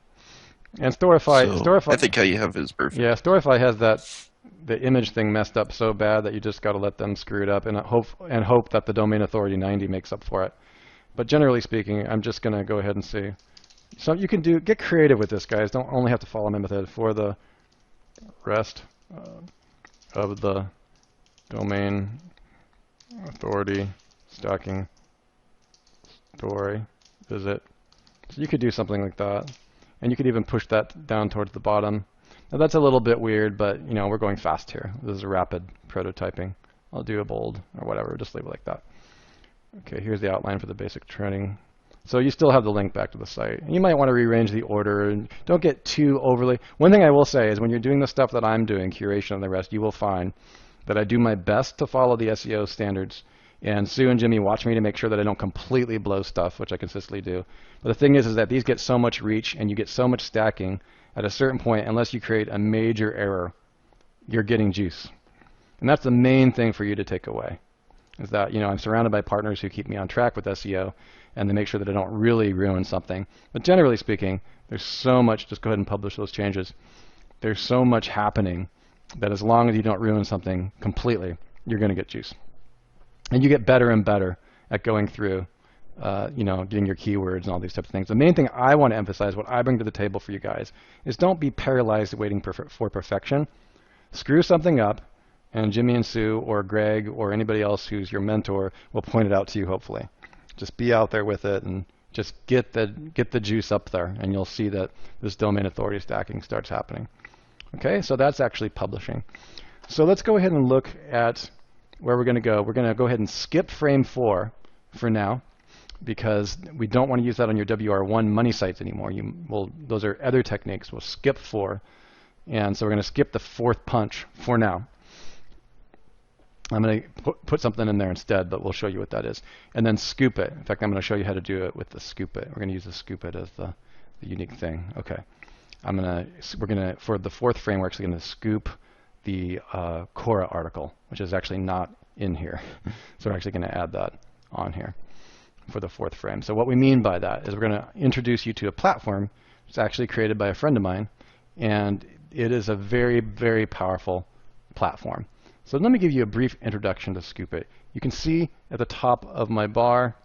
And So Storify. I think how you have it is perfect. Yeah, Storify has the image thing messed up so bad that you just got to let them screw it up and hope that the domain authority 90 makes up for it. But generally speaking, I'm just going to go ahead and see. So you can get creative with this, guys. Don't only have to follow my method for the rest of the domain authority stacking story visit. So you could do something like that. And you could even push that down towards the bottom. Now that's a little bit weird, but you know, we're going fast here. This is a rapid prototyping. I'll do a bold or whatever, just leave it like that. Okay, here's the outline for the basic training. So you still have the link back to the site. And you might want to rearrange the order and don't get too overly. One thing I will say is when you're doing the stuff that I'm doing, curation and the rest, you will find that I do my best to follow the SEO standards. And Sue and Jimmy watch me to make sure that I don't completely blow stuff, which I consistently do. But the thing is that these get so much reach and you get so much stacking at a certain point, unless you create a major error, you're getting juice. And that's the main thing for you to take away, is that, you know, I'm surrounded by partners who keep me on track with SEO and they make sure that I don't really ruin something. But generally speaking, there's so much, just go ahead and publish those changes. There's so much happening that as long as you don't ruin something completely, you're going to get juice. And you get better and better at going through, you know, getting your keywords and all these types of things. The main thing I want to emphasize, what I bring to the table for you guys, is don't be paralyzed waiting for perfection. Screw something up, and Jimmy and Sue or Greg or anybody else who's your mentor will point it out to you, hopefully. Just be out there with it and just get the juice up there, and you'll see that this domain authority stacking starts happening. Okay, so that's actually publishing. So let's go ahead and look at where we're going to go. We're going to go ahead and skip frame 4 for now, because we don't want to use that on your WR1 money sites anymore. Those are other techniques. We'll skip 4, and so we're going to skip the 4th punch for now. I'm going to put something in there instead, but we'll show you what that is. And then scoop it. In fact, I'm going to show you how to do it with the scoop it. We're going to use the scoop it as the unique thing. Okay. We're going to, for the 4th frame, we're actually going to scoop the Quora article, which is actually not in here. So we're actually going to add that on here for the 4th frame. So what we mean by that is we're going to introduce you to a platform that's actually created by a friend of mine, and it is a very, very powerful platform. So let me give you a brief introduction to Scoop It. You can see at the top of my bar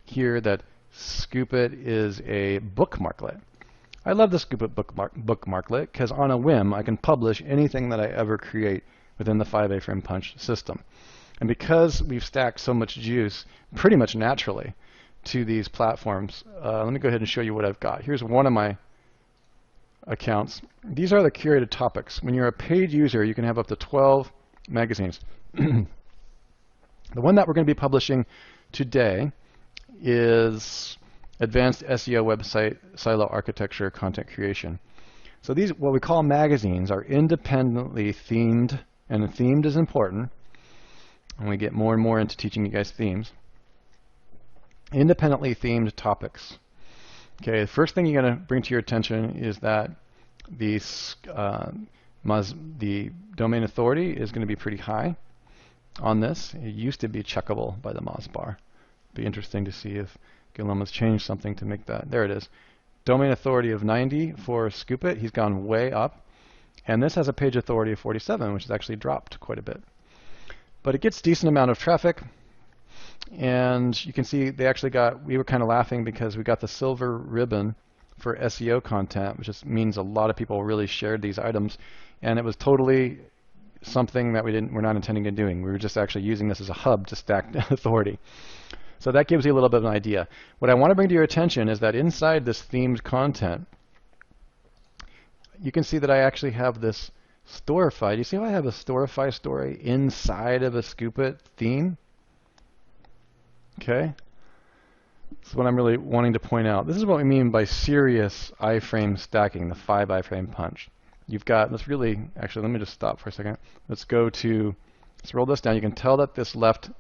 here that Scoop It is a bookmarklet. I love the Scoop It bookmarklet because on a whim I can publish anything that I ever create within the 5A frame punch system. And because we've stacked so much juice pretty much naturally to these platforms, let me go ahead and show you what I've got. Here's one of my accounts. These are the curated topics. When you're a paid user, you can have up to 12 magazines. The one that we're going to be publishing today is Advanced SEO Website Silo Architecture Content Creation. So these, what we call magazines, are independently themed, and themed is important, and we get more and more into teaching you guys themes. Independently themed topics. Okay, the first thing you're going to bring to your attention is that the domain authority is going to be pretty high on this. It used to be checkable by the Mozbar. Be interesting to see if Guillaume has changed something to make that. There it is. Domain authority of 90 for Scoop It. He's gone way up. And this has a page authority of 47, which has actually dropped quite a bit. But it gets decent amount of traffic. And you can see they actually got, we were kind of laughing because we got the silver ribbon for SEO content, which just means a lot of people really shared these items. And it was totally something that we're not intending on doing. We were just actually using this as a hub to stack authority. So that gives you a little bit of an idea. What I want to bring to your attention is that inside this themed content, you can see that I actually have this Storify. Do you see how I have a Storify story inside of a Scoop It theme? Okay. That's what I'm really wanting to point out. This is what we mean by serious iframe stacking, the 5 iframe punch. You've got, let's really, actually, let me just stop for a second. Let's roll this down. You can tell that this left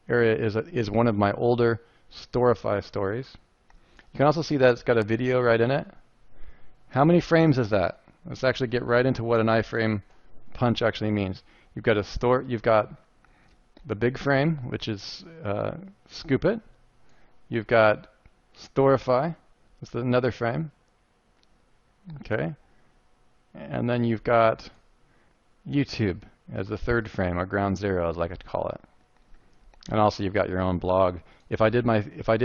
area is one of my older Storify stories. You can also see that it's got a video right in it. How many frames is that? Let's actually get right into what an iframe punch actually means. You've got you've got the big frame, which is Scoop It. You've got Storify, that's another frame. Okay. And then you've got YouTube as the third frame, or ground zero, as I like to call it. And also you've got your own blog. If I did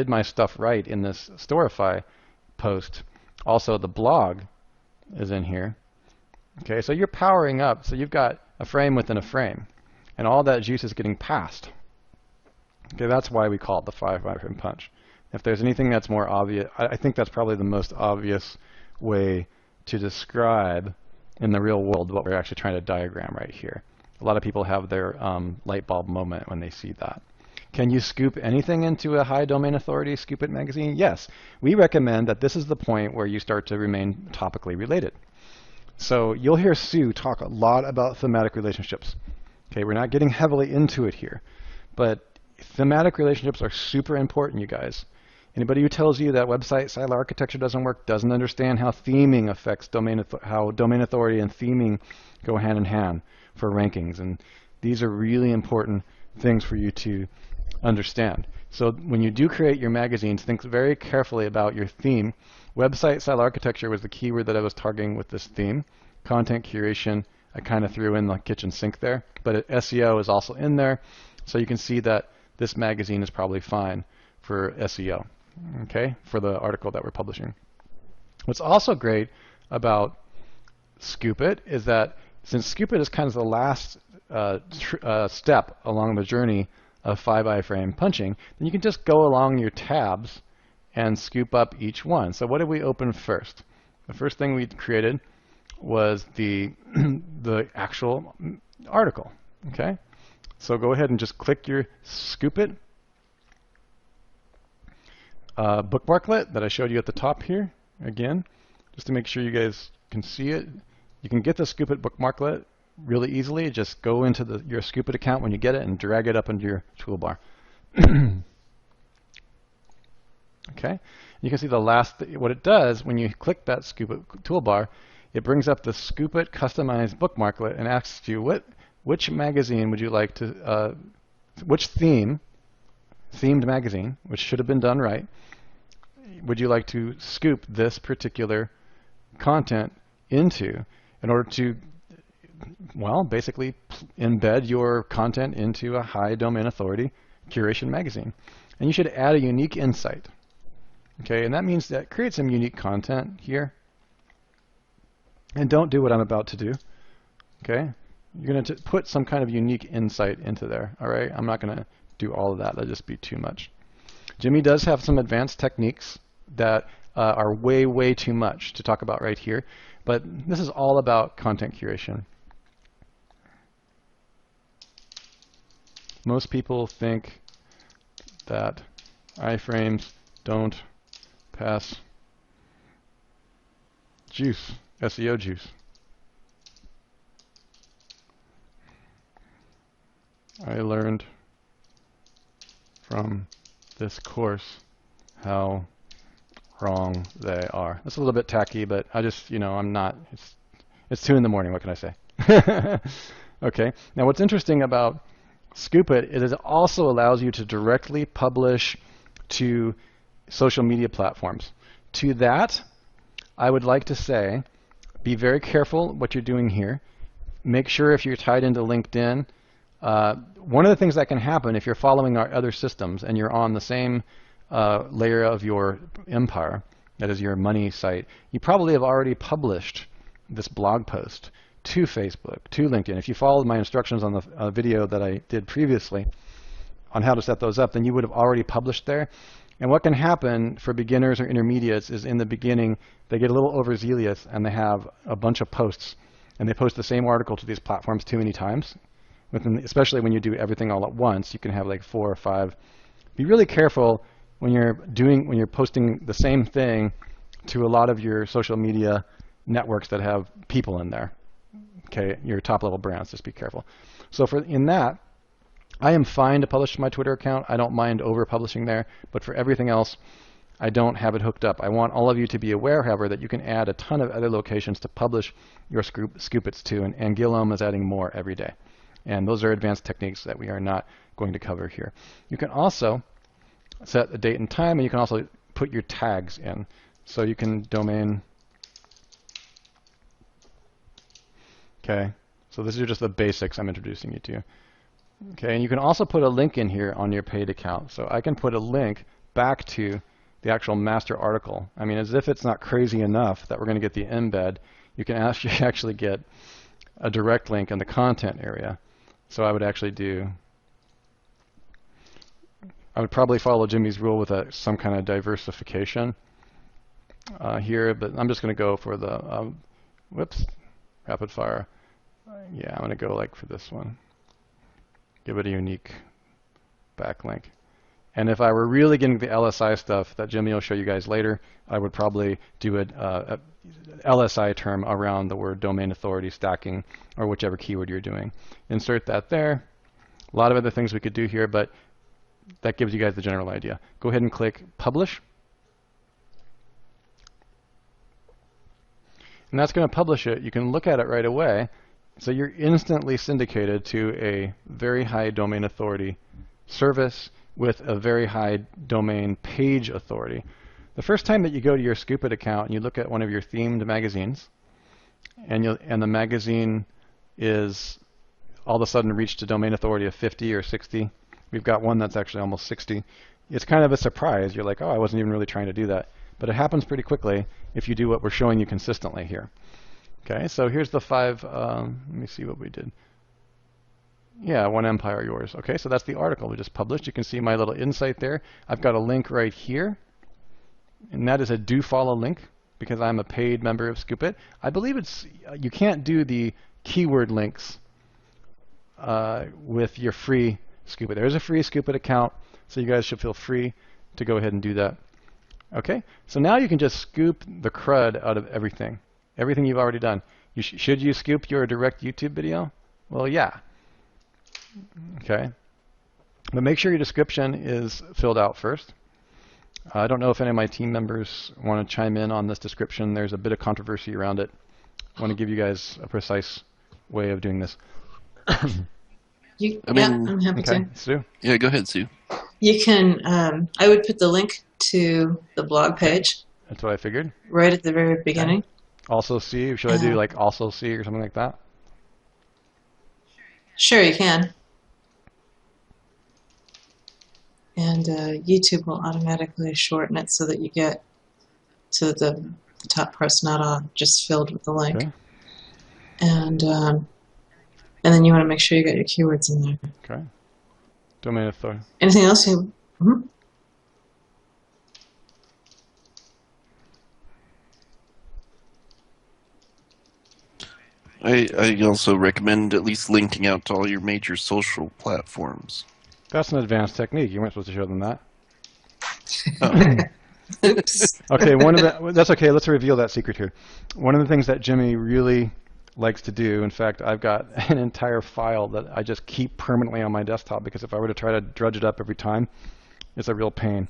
my stuff right in this Storify post, also the blog is in here. Okay, so you're powering up. So you've got a frame within a frame, and all that juice is getting passed. Okay, that's why we call it the 5-frame punch. If there's anything that's more obvious, I think that's probably the most obvious way to describe in the real world what we're actually trying to diagram right here. A lot of people have their light bulb moment when they see that. Can you scoop anything into a high domain authority Scoop It magazine? Yes. We recommend that this is the point where you start to remain topically related. So you'll hear Sue talk a lot about thematic relationships. Okay, we're not getting heavily into it here, but thematic relationships are super important, you guys. Anybody who tells you that website silo architecture doesn't work doesn't understand how theming affects how domain authority and theming go hand in hand for rankings. And these are really important things for you to understand. So when you do create your magazines, think very carefully about your theme. Website style architecture was the keyword that I was targeting with this theme. Content curation, I kind of threw in the kitchen sink there, but SEO is also in there. So you can see that this magazine is probably fine for SEO, okay, for the article that we're publishing. What's also great about Scoop It is that since Scoop It is kind of the last step along the journey of 5-frame punching, then you can just go along your tabs and scoop up each one. So what did we open first? The first thing we created was the actual article. Okay, so go ahead and just click your Scoop It bookmarklet that I showed you at the top here. Again, just to make sure you guys can see it. You can get the Scoop It bookmarklet really easily. Just go into your Scoop It account when you get it and drag it up into your toolbar. Okay, you can see the last what it does when you click that Scoop It toolbar. It brings up the Scoop It customized bookmarklet and asks you which magazine would you like to, which themed magazine, which should have been done right, would you like to scoop this particular content into in order to, well, basically embed your content into a high domain authority curation magazine. And you should add a unique insight. Okay, and that means that create some unique content here. And don't do what I'm about to do. Okay, you're going to put some kind of unique insight into there. All right, I'm not going to do all of that. That'll just be too much. Jimmy does have some advanced techniques that are way, way too much to talk about right here. But this is all about content curation. Most people think that iframes don't pass juice, SEO juice. I learned from this course how wrong they are. That's a little bit tacky, but I just, I'm not, it's 2 in the morning, what can I say? Okay, now what's interesting about Scoop It is it also allows you to directly publish to social media platforms. To that, I would like to say, be very careful what you're doing here. Make sure if you're tied into LinkedIn, one of the things that can happen if you're following our other systems and you're on the same layer of your empire, that is your money site, you probably have already published this blog post to Facebook, to LinkedIn. If you followed my instructions on the video that I did previously on how to set those up, then you would have already published there. And what can happen for beginners or intermediates is in the beginning they get a little overzealous and they have a bunch of posts and they post the same article to these platforms too many times. Especially when you do everything all at once, you can have like 4 or 5. Be really careful when you're posting the same thing to a lot of your social media networks that have people in there. Okay, your top level brands, just be careful. So in that, I am fine to publish to my Twitter account. I don't mind over publishing there, but for everything else, I don't have it hooked up. I want all of you to be aware, however, that you can add a ton of other locations to publish your Scoop Its to, and Guillaume is adding more every day. And those are advanced techniques that we are not going to cover here. You can also set a date and time, and you can also put your tags in. So you can domain. Okay, so this is just the basics I'm introducing you to. Okay, and you can also put a link in here on your paid account. So I can put a link back to the actual master article. I mean, as if it's not crazy enough that we're going to get the embed, you can actually get a direct link in the content area. So I would actually I would probably follow Jimmy's rule with some kind of diversification here, but I'm just going to go for the, rapid fire. Yeah, I'm going to go like for this one. Give it a unique backlink. And if I were really getting the LSI stuff that Jimmy will show you guys later, I would probably do a LSI term around the word domain authority stacking or whichever keyword you're doing. Insert that there. A lot of other things we could do here, but that gives you guys the general idea. Go ahead and click Publish. And that's going to publish it. You can look at it right away. So you're instantly syndicated to a very high domain authority service with a very high domain page authority. The first time that you go to your Scoopit account and you look at one of your themed magazines, and the magazine is all of a sudden reached a domain authority of 50 or 60. We've got one that's actually almost 60. It's kind of a surprise. You're like, oh, I wasn't even really trying to do that. But it happens pretty quickly if you do what we're showing you consistently here. Okay, so here's the 5, let me see what we did. Yeah, One Empire Yours. Okay, so that's the article we just published. You can see my little insight there. I've got a link right here, and that is a do follow link because I'm a paid member of Scoopit. I believe you can't do the keyword links with your free Scoopit. There's a free Scoopit account, so you guys should feel free to go ahead and do that. Okay, so now you can just scoop the crud out of everything. Everything you've already done. Should you scoop your direct YouTube video? Well, yeah. Okay. But make sure your description is filled out first. I don't know if any of my team members want to chime in on this description. There's a bit of controversy around it. I want to give you guys a precise way of doing this. I'm happy to. Sue? Yeah, go ahead, Sue. You can, I would put the link to the blog page. That's what I figured. Right at the very beginning. Okay. Also see, should I do like also see or something like that? Sure, you can. And YouTube will automatically shorten it so that you get to the top part's not just filled with the link. Okay. And then you want to make sure you got your keywords in there. Okay. Domain authority. Anything else you? Mm-hmm. I also recommend at least linking out to all your major social platforms. That's an advanced technique. You weren't supposed to show them that. Oops. Okay, that's okay. Let's reveal that secret here. One of the things that Jimmy really likes to do, in fact, I've got an entire file that I just keep permanently on my desktop because if I were to try to drudge it up every time, it's a real pain.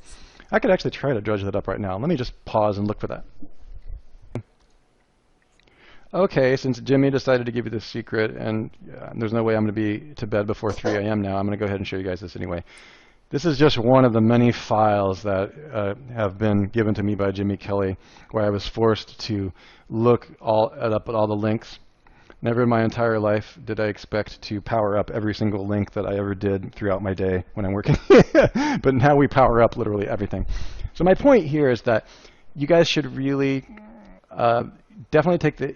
I could actually try to drudge that up right now. Let me just pause and look for that. Okay, since Jimmy decided to give you this secret, and there's no way I'm going to be to bed before 3 a.m. now, I'm going to go ahead and show you guys this anyway. This is just one of the many files that have been given to me by Jimmy Kelly, where I was forced to look up at all the links. Never in my entire life did I expect to power up every single link that I ever did throughout my day when I'm working. But now we power up literally everything. So my point here is that you guys should really definitely take the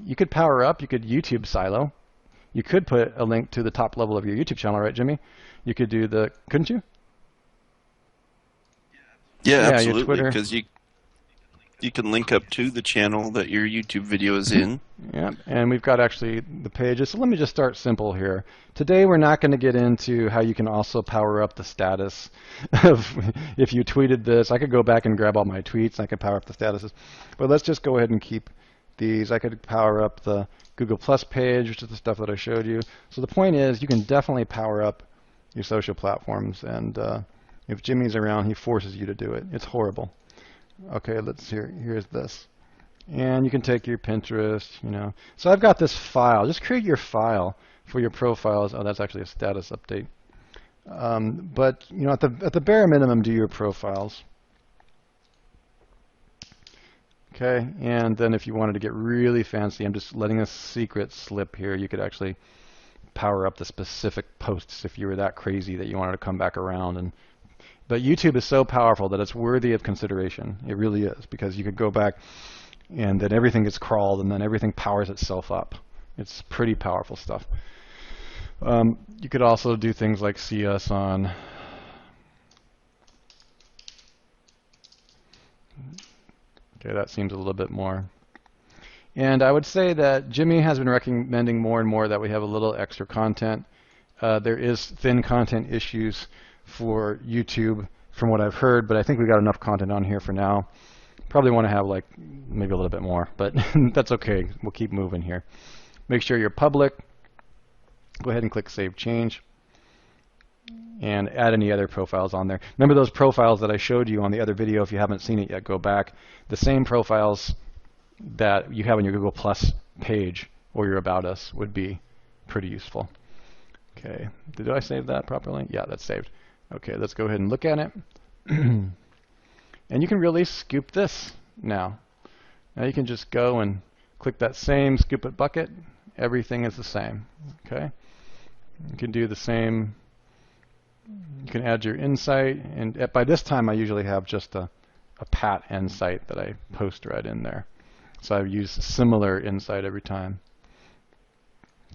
you could power up, you could YouTube silo. You could put a link to the top level of your YouTube channel, right, Jimmy? You could do couldn't you? Yeah, absolutely, because you can link up to the channel that your YouTube video is in. Yeah, and we've got actually the pages. So let me just start simple here. Today we're not going to get into how you can also power up the status of if you tweeted this. I could go back and grab all my tweets and I could power up the statuses. But let's just go ahead and keep these. I could power up the Google Plus page, which is the stuff that I showed you. So the point is you can definitely power up your social platforms, and if Jimmy's around, he forces you to do it. It's horrible. Okay, here's this. And you can take your Pinterest, So I've got this file. Just create your file for your profiles. Oh, that's actually a status update. But you know, at the bare minimum, do your profiles. Okay, and then if you wanted to get really fancy, I'm just letting a secret slip here. You could actually power up the specific posts if you were that crazy that you wanted to come back around. But YouTube is so powerful that it's worthy of consideration. It really is, because you could go back and then everything gets crawled and then everything powers itself up. It's pretty powerful stuff. You could also do things like see us on okay, that seems a little bit more. And I would say that Jimmy has been recommending more and more that we have a little extra content. There is thin content issues for YouTube from what I've heard, but I think we got enough content on here for now. Probably want to have like maybe a little bit more, but that's okay. We'll keep moving here. Make sure you're public. Go ahead and click Save Change and add any other profiles on there. Remember those profiles that I showed you on the other video? If you haven't seen it yet, go back. The same profiles that you have on your Google Plus page or your About Us would be pretty useful. Okay, did I save that properly? Yeah, that's saved. Okay, let's go ahead and look at it. And you can really scoop this now. Now you can just go and click that same scoop it bucket. Everything is the same. Okay, you can do the same. You can add your insight, and by this time I usually have just a pat insight that I post right in there. So I use similar insight every time.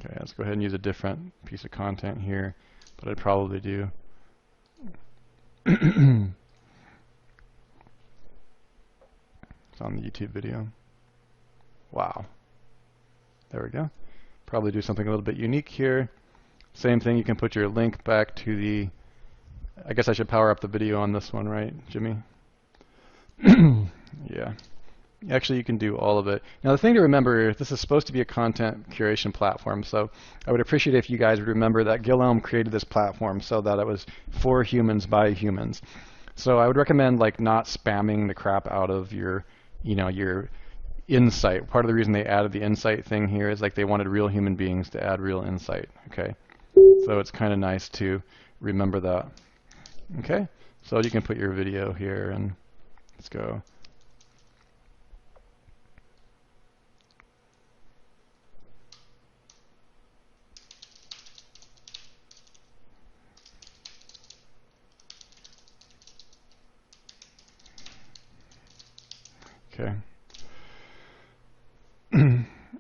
Okay, let's go ahead and use a different piece of content here, but I'd probably do it's on the YouTube video. Wow. There we go. Probably do something a little bit unique here. Same thing, you can put your link back to the, I guess I should power up the video on this one, right, Jimmy? Yeah. Actually, you can do all of it. Now, the thing to remember, this is supposed to be a content curation platform, so I would appreciate if you guys would remember that Guillaume created this platform so that it was for humans by humans. So I would recommend like not spamming the crap out of your, you know, your insight. Part of the reason they added the insight thing here is like they wanted real human beings to add real insight. Okay, so it's kind of nice to remember that. Okay, so you can put your video here and let's go. Okay.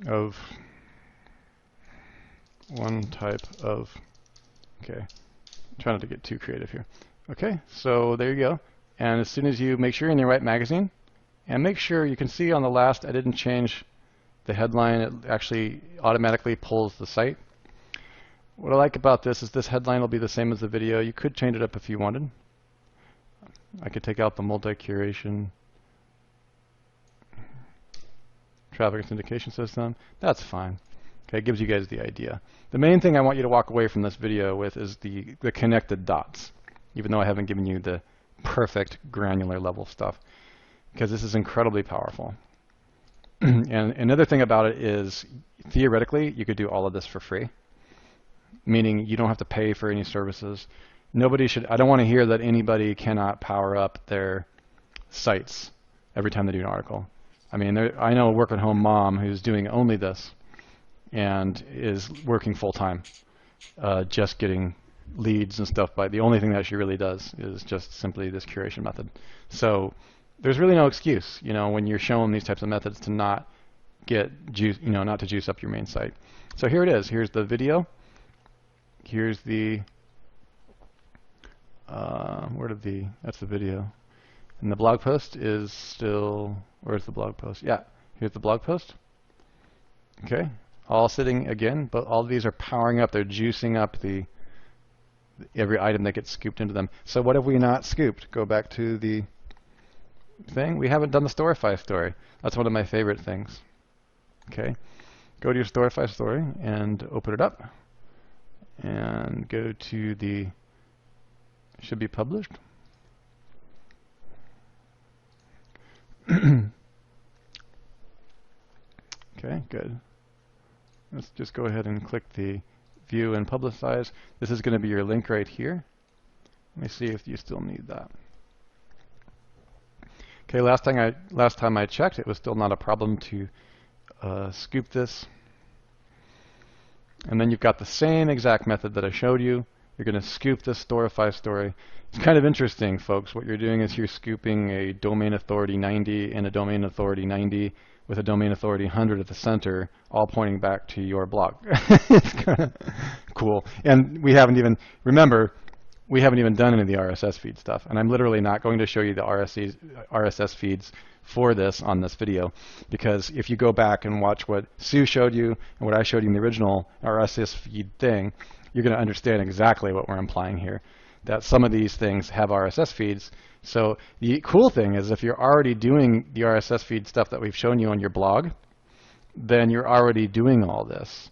Of one type of, okay, try not to get too creative here. Okay, so there you go. And as soon as you make sure you're in the right magazine, and make sure you can see on the last, I didn't change the headline. It actually automatically pulls the site. What I like about this is this headline will be the same as the video. You could change it up if you wanted. I could take out the multi-curation traffic syndication system. That's fine. Okay, it gives you guys the idea. The main thing I want you to walk away from this video with is the connected dots, even though I haven't given you the perfect granular level stuff, because this is incredibly powerful. And another thing about it is, theoretically, you could do all of this for free, meaning you don't have to pay for any services. Nobody should, I don't want to hear that anybody cannot power up their sites every time they do an article. I mean, I know a work-at-home mom who's doing only this and is working full-time, just getting leads and stuff. But the only thing that she really does is just simply this curation method. So there's really no excuse, you know, when you're showing these types of methods to not get juice, you know, not to juice up your main site. So here it is. Here's the video. Here's the that's the video. And the blog post is still, where's the blog post? Yeah, here's the blog post. Okay, all sitting again, but all of these are powering up. They're juicing up every item that gets scooped into them. So what have we not scooped? Go back to the thing. We haven't done the Storify story. That's one of my favorite things. Okay, go to your Storify story and open it up. And go to the, should be published. Okay, good. Let's just go ahead and click the view and publicize. This is going to be your link right here. Let me see if you still need that. Okay, last time I checked, it was still not a problem to scoop this. And then you've got the same exact method that I showed you. You're going to scoop this Storify story. It's kind of interesting, folks. What you're doing is you're scooping a domain authority 90 and a domain authority 90 with a domain authority 100 at the center, all pointing back to your blog. It's kind of cool. And we haven't even, remember, we haven't even done any of the RSS feed stuff. And I'm literally not going to show you the RSS feeds for this on this video, because if you go back and watch what Sue showed you and what I showed you in the original RSS feed thing, you're going to understand exactly what we're implying here, that some of these things have RSS feeds. So the cool thing is if you're already doing the RSS feed stuff that we've shown you on your blog, then you're already doing all this.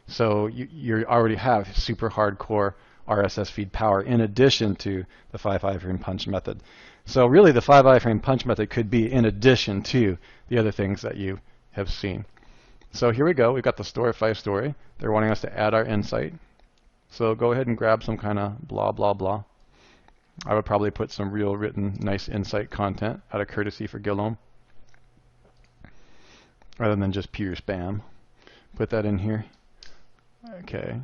So you already have super hardcore RSS feed power in addition to the 5 iframe punch method. So really the 5 iframe punch method could be in addition to the other things that you have seen. So here we go. We've got the Storify story. They're wanting us to add our insight. So go ahead and grab some kind of blah, blah, blah. I would probably put some real written, nice insight content out of courtesy for Guillaume, rather than just pure spam. Put that in here. Okay.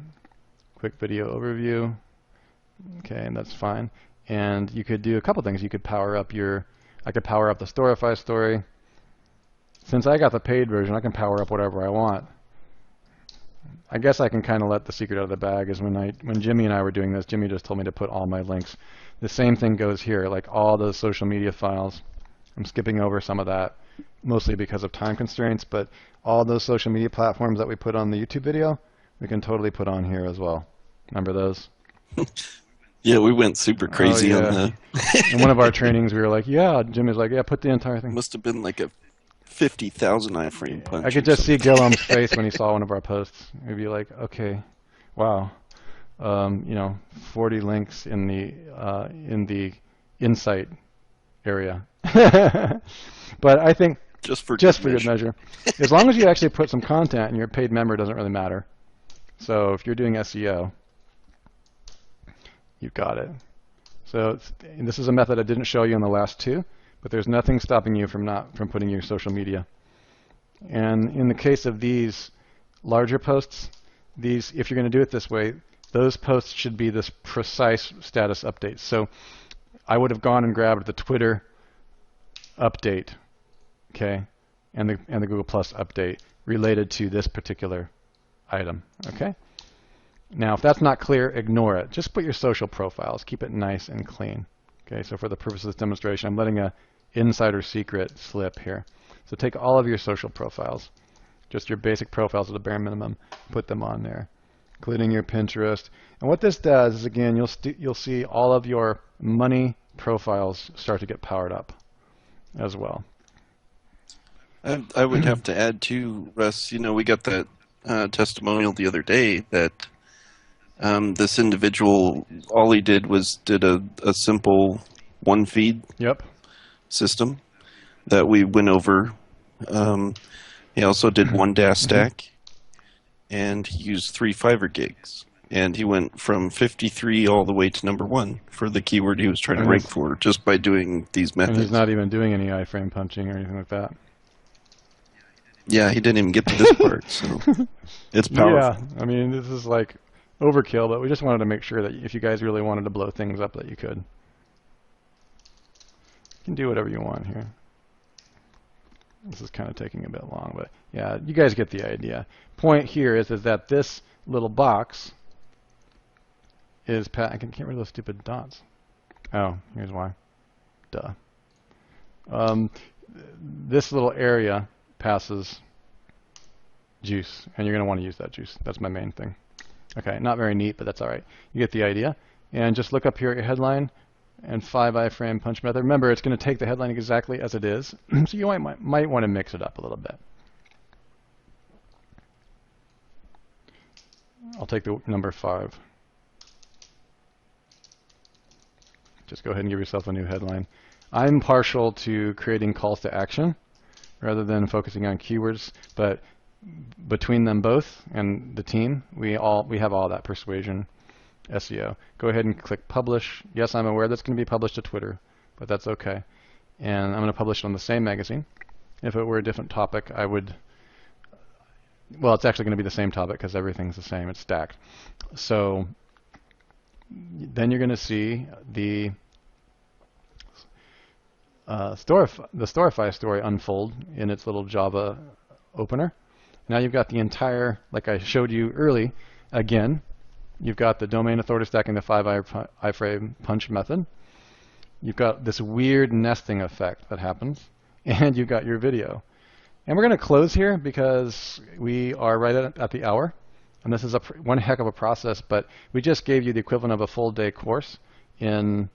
Quick video overview. Okay, and that's fine. And you could do a couple things. You could power up I could power up the Storify story. Since I got the paid version, I can power up whatever I want. I guess I can kind of let the secret out of the bag is when Jimmy and I were doing this, Jimmy just told me to put all my links. The same thing goes here, like all those social media files. I'm skipping over some of that, mostly because of time constraints, but all those social media platforms that we put on the YouTube video, we can totally put on here as well. Remember those? Yeah, we went super crazy on the... In one of our trainings, we were like, yeah, Jimmy's like, yeah, put the entire thing. Must have been like a 50,000 iframe punch. I could just see Guillaume's face when he saw one of our posts. He'd be like, okay, wow. 40 links in the insight area. But I think just for good measure, as long as you actually put some content and your paid member, doesn't really matter. So if you're doing SEO, you've got it. So this is a method I didn't show you in the last two, but there's nothing stopping you from putting your social media. And in the case of these larger posts, if you're going to do it this way, those posts should be this precise status update. So I would have gone and grabbed the Twitter update, okay, and the Google Plus update related to this particular item, okay? Now, if that's not clear, ignore it. Just put your social profiles. Keep it nice and clean. Okay, so for the purpose of this demonstration, I'm letting a insider secret slip here. So take all of your social profiles, just your basic profiles at a bare minimum, put them on there, including your Pinterest. And what this does is, again, you'll see all of your money profiles start to get powered up as well. I would have to add too, Russ, we got that testimonial the other day that this individual, all he did was a simple one feed system that we went over. He also did one DAS stack, and he used 3 Fiverr gigs. And he went from 53 all the way to #1 for the keyword he was trying to rank for, just by doing these methods. And he's not even doing any iframe punching or anything like that. Yeah, he didn't even get to this part, so it's powerful. Yeah, I mean, this is like overkill, but we just wanted to make sure that if you guys really wanted to blow things up, that you could. You can do whatever you want here. This is kind of taking a bit long, but yeah, you guys get the idea. Point here is that this little box is I can't get rid of those stupid dots. Oh, here's why. Duh. This little area passes juice, and you're going to want to use that juice. That's my main thing. Okay, not very neat, but that's all right. You get the idea. And just look up here at your headline and 5 iframe punch method. Remember, it's going to take the headline exactly as it is, so you might want to mix it up a little bit. I'll take the number 5. Just go ahead and give yourself a new headline. I'm partial to creating calls to action rather than focusing on keywords, but between them both and the team, we have all that persuasion SEO. Go ahead and click publish. Yes, I'm aware that's going to be published to Twitter, but that's okay. And I'm going to publish it on the same magazine. If it were a different topic, I would, well, it's actually going to be the same topic because everything's the same. It's stacked. So then you're going to see the Storify story unfold in its little Java opener. Now you've got the entire, like I showed you early, again, you've got the domain authority stacking the 5 iframe punch method. You've got this weird nesting effect that happens, and you've got your video. And we're going to close here because we are right at the hour, and this is one heck of a process, but we just gave you the equivalent of a full day course in,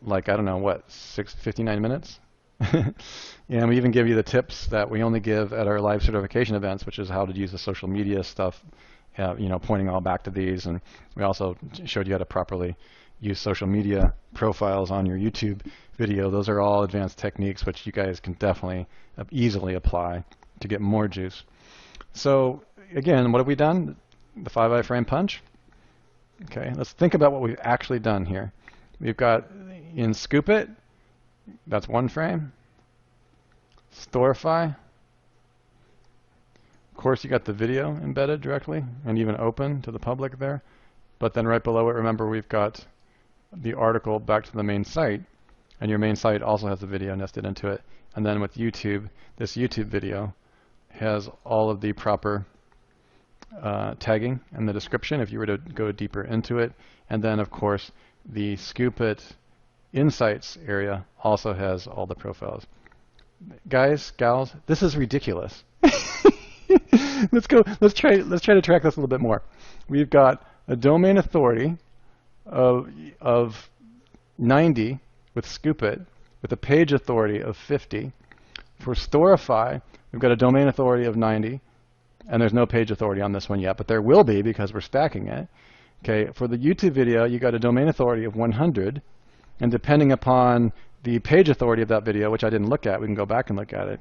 like, I don't know, what, 59 minutes? And we even give you the tips that we only give at our live certification events, which is how to use the social media stuff, pointing all back to these. And we also showed you how to properly use social media profiles on your YouTube video. Those are all advanced techniques which you guys can definitely easily apply to get more juice. So again, what have we done? The 5 iframe punch. Okay, let's think about what we've actually done here. We've got in Scoop It, that's 1 frame. Storify. Of course, you got the video embedded directly and even open to the public there. But then right below it, remember, we've got the article back to the main site, and your main site also has the video nested into it. And then with YouTube, this YouTube video has all of the proper tagging and the description if you were to go deeper into it. And then, of course, the Scoop It Insights area also has all the profiles. Guys, gals, this is ridiculous. Let's try to track this a little bit more. We've got a domain authority of 90 with Scoop It, with a page authority of 50. For Storify, we've got a domain authority of 90, and there's no page authority on this one yet, but there will be because we're stacking it. Okay, for the YouTube video, you got a domain authority of 100, and depending upon the page authority of that video, which I didn't look at, we can go back and look at it.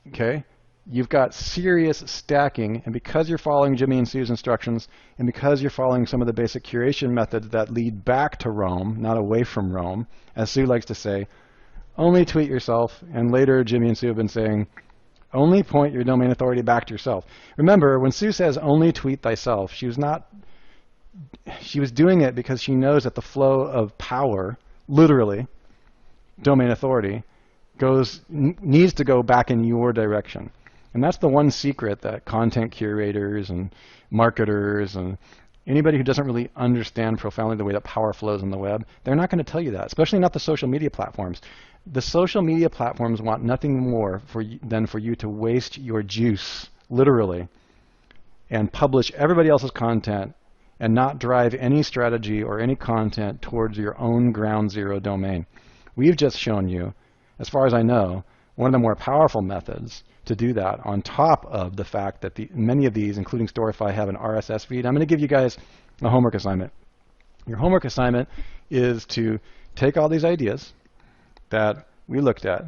Okay, you've got serious stacking, and because you're following Jimmy and Sue's instructions, and because you're following some of the basic curation methods that lead back to Rome, not away from Rome, as Sue likes to say, only tweet yourself, and later Jimmy and Sue have been saying, only point your domain authority back to yourself. Remember, when Sue says only tweet thyself, she was doing it because she knows that the flow of power, literally, domain authority, needs to go back in your direction. And that's the one secret that content curators and marketers and anybody who doesn't really understand profoundly the way that power flows on the web, they're not going to tell you that, especially not the social media platforms. The social media platforms want nothing more than for you to waste your juice, literally, and publish everybody else's content and not drive any strategy or any content towards your own ground zero domain. We've just shown you, as far as I know, one of the more powerful methods to do that, on top of the fact that many of these, including Storify, have an RSS feed. I'm going to give you guys a homework assignment. Your homework assignment is to take all these ideas that we looked at,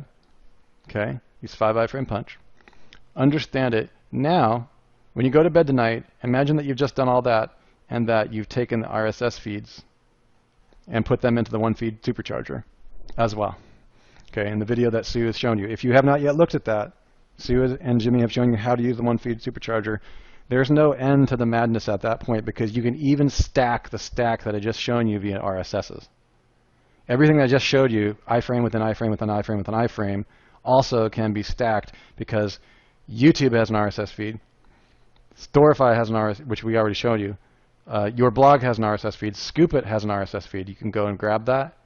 okay, these 5 iframe punch, understand it. Now, when you go to bed tonight, imagine that you've just done all that and that you've taken the RSS feeds and put them into the one feed supercharger as well. Okay, in the video that Sue has shown you. If you have not yet looked at that, Sue and Jimmy have shown you how to use the one feed supercharger. There's no end to the madness at that point because you can even stack the stack that I just shown you via RSSs. Everything I just showed you, iframe within iframe within iframe within iframe, also can be stacked because YouTube has an RSS feed, Storify has an RSS, which we already showed you. Your blog has an RSS feed. Scoop It has an RSS feed. You can go and grab that.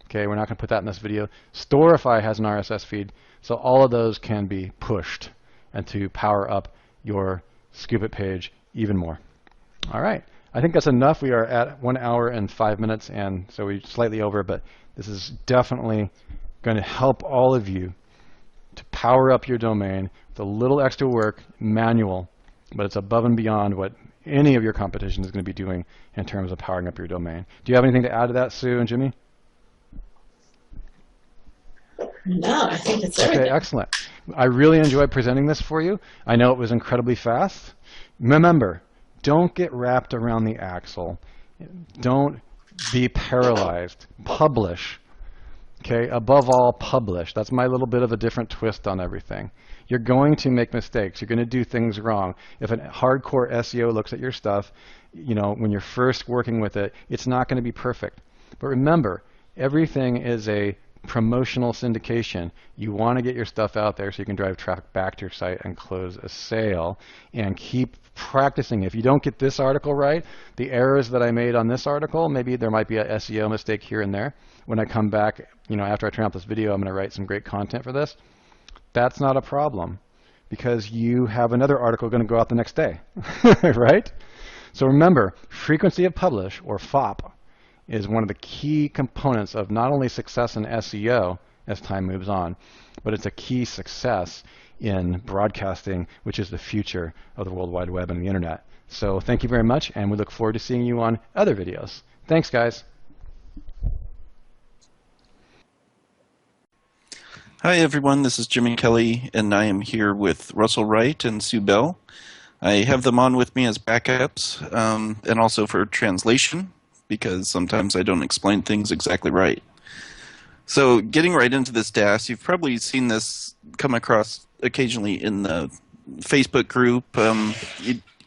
Okay, we're not going to put that in this video. Storify has an RSS feed. So all of those can be pushed and to power up your Scoop It page even more. All right. I think that's enough. We are at 1 hour and 5 minutes, and so we're slightly over, but this is definitely going to help all of you to power up your domain with a little extra work, manual, but it's above and beyond what any of your competition is going to be doing in terms of powering up your domain. Do you have anything to add to that, Sue and Jimmy? No, I think it's okay, everything. Excellent. I really enjoyed presenting this for you. I know it was incredibly fast. Remember, don't get wrapped around the axle. Don't be paralyzed. Publish. Okay, above all, publish. That's my little bit of a different twist on everything. You're going to make mistakes. You're going to do things wrong. If a hardcore SEO looks at your stuff, you know, when you're first working with it, it's not going to be perfect. But remember, everything is a promotional syndication. You want to get your stuff out there so you can drive traffic back to your site and close a sale, and keep practicing. If you don't get this article right, the errors that I made on this article, maybe there might be a SEO mistake here and there. When I come back, you know, after I turn off this video, I'm going to write some great content for this. That's not a problem, because you have another article going to go out the next day, right? So remember, frequency of publish, or FOP, is one of the key components of not only success in SEO as time moves on, but it's a key success in broadcasting, which is the future of the World Wide Web and the Internet. So thank you very much, and we look forward to seeing you on other videos. Thanks, guys. Hi everyone, this is Jimmy Kelly, and I am here with Russell Wright and Sue Bell. I have them on with me as backups, and also for translation, because sometimes I don't explain things exactly right. So getting right into this DAS, you've probably seen this come across occasionally in the Facebook group.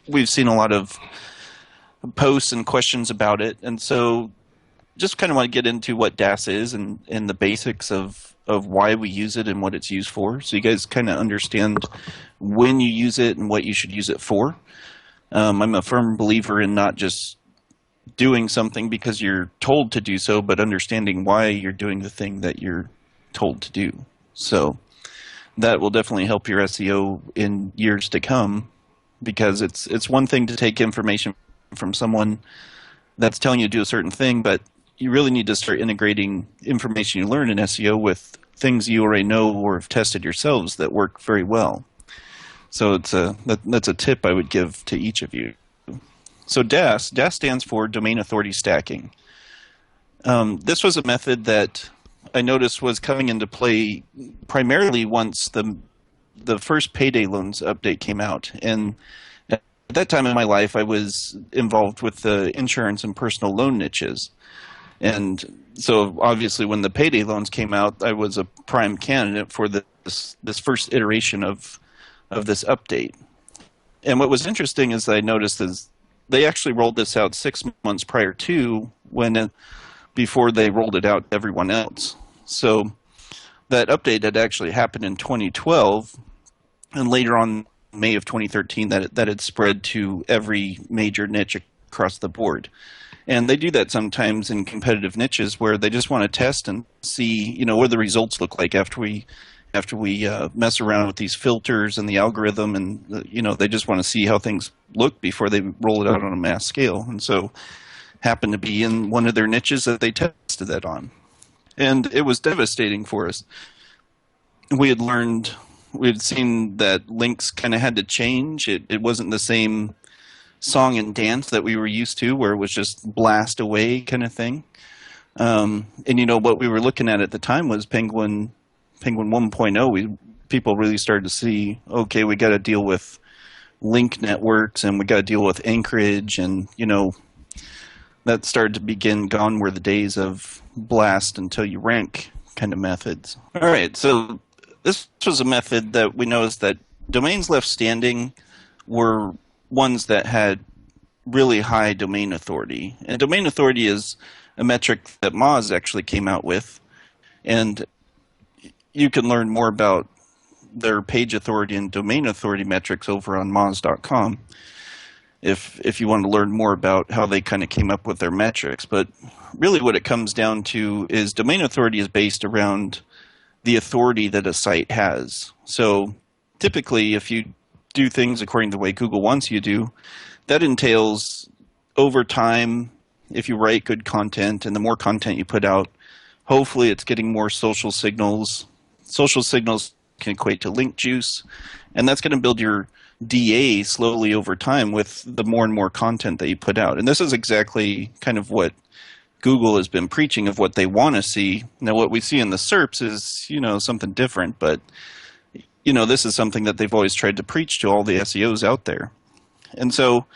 We've seen a lot of posts and questions about it, and so just kind of want to get into what DAS is and the basics of why we use it and what it's used for, so you guys kind of understand when you use it and what you should use it for. I'm a firm believer in not just doing something because you're told to do so, but understanding why you're doing the thing that you're told to do. So that will definitely help your SEO in years to come, because it's one thing to take information from someone that's telling you to do a certain thing, but you really need to start integrating information you learn in SEO with things you already know or have tested yourselves that work very well. So that's a tip I would give to each of you. So DAS stands for Domain Authority Stacking. This was a method that I noticed was coming into play primarily once the first payday loans update came out. And at that time in my life, I was involved with the insurance and personal loan niches. And so obviously when the payday loans came out, I was a prime candidate for this first iteration of this update. And what was interesting is I noticed is they actually rolled this out 6 months prior to before they rolled it out to everyone else. So that update had actually happened in 2012, and later on May of 2013 that had spread to every major niche across the board. And they do that sometimes in competitive niches where they just want to test and see, you know, what the results look like after we mess around with these filters and the algorithm, and you know, they just want to see how things look before they roll it out on a mass scale. And so happened to be in one of their niches that they tested that on, and it was devastating for us. We had seen that links kind of had to change. It wasn't the same song and dance that we were used to, where it was just blast away kind of thing. And you know, what we were looking at the time was Penguin 1.0. People really started to see, okay, we got to deal with link networks, and we got to deal with anchorage, and you know, that started to begin. Gone were the days of blast until you rank kind of methods. All right, so this was a method that we noticed that domains left standing were ones that had really high domain authority. And domain authority is a metric that Moz actually came out with, and you can learn more about their page authority and domain authority metrics over on Moz.com if you want to learn more about how they kind of came up with their metrics. But really what it comes down to is domain authority is based around the authority that a site has. So typically, if you do things according to the way Google wants you to, that entails over time, if you write good content and the more content you put out, hopefully it's getting more social signals. Social signals can equate to link juice, and that's going to build your DA slowly over time with the more and more content that you put out. And this is exactly kind of what Google has been preaching of what they want to see. Now, what we see in the SERPs is, you know, something different, but this is something that they've always tried to preach to all the SEOs out there. And so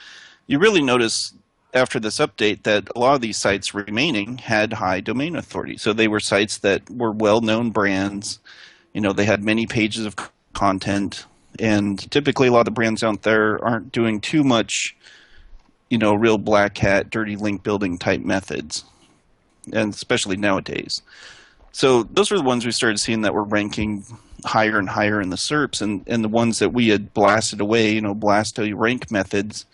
you really notice after this update that a lot of these sites remaining had high domain authority. So they were sites that were well-known brands. They had many pages of content. And typically a lot of the brands out there aren't doing too much, real black hat, dirty link building type methods, and especially nowadays. So those were the ones we started seeing that were ranking higher and higher in the SERPs, and the ones that we had blasted away, blast till you rank methods,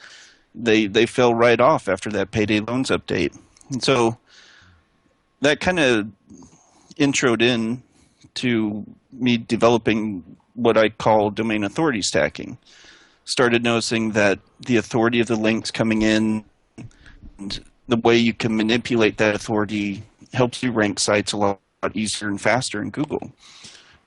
they fell right off after that payday loans update. And so that kind of introed in to me developing what I call domain authority stacking. Started noticing that the authority of the links coming in and the way you can manipulate that authority helps you rank sites a lot easier and faster in Google.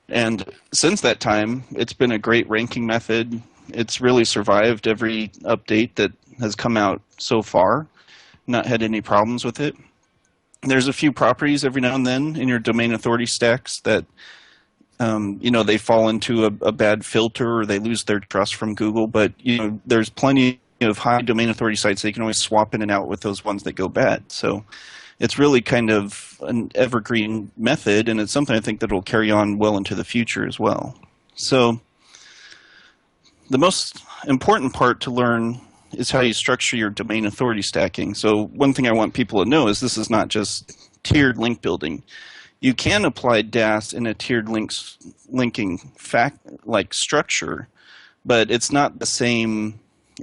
And since that time, it's been a great ranking method. It's really survived every update that has come out so far, not had any problems with it. There's a few properties every now and then in your domain authority stacks that they fall into a bad filter or they lose their trust from Google, but there's plenty of high domain authority sites they can always swap in and out with those ones that go bad. So it's really kind of an evergreen method, and it's something I think that will carry on well into the future as well. So the most important part to learn is how you structure your domain authority stacking. So one thing I want people to know is this is not just tiered link building. You can apply DAS in a tiered linking structure, but it's not the same.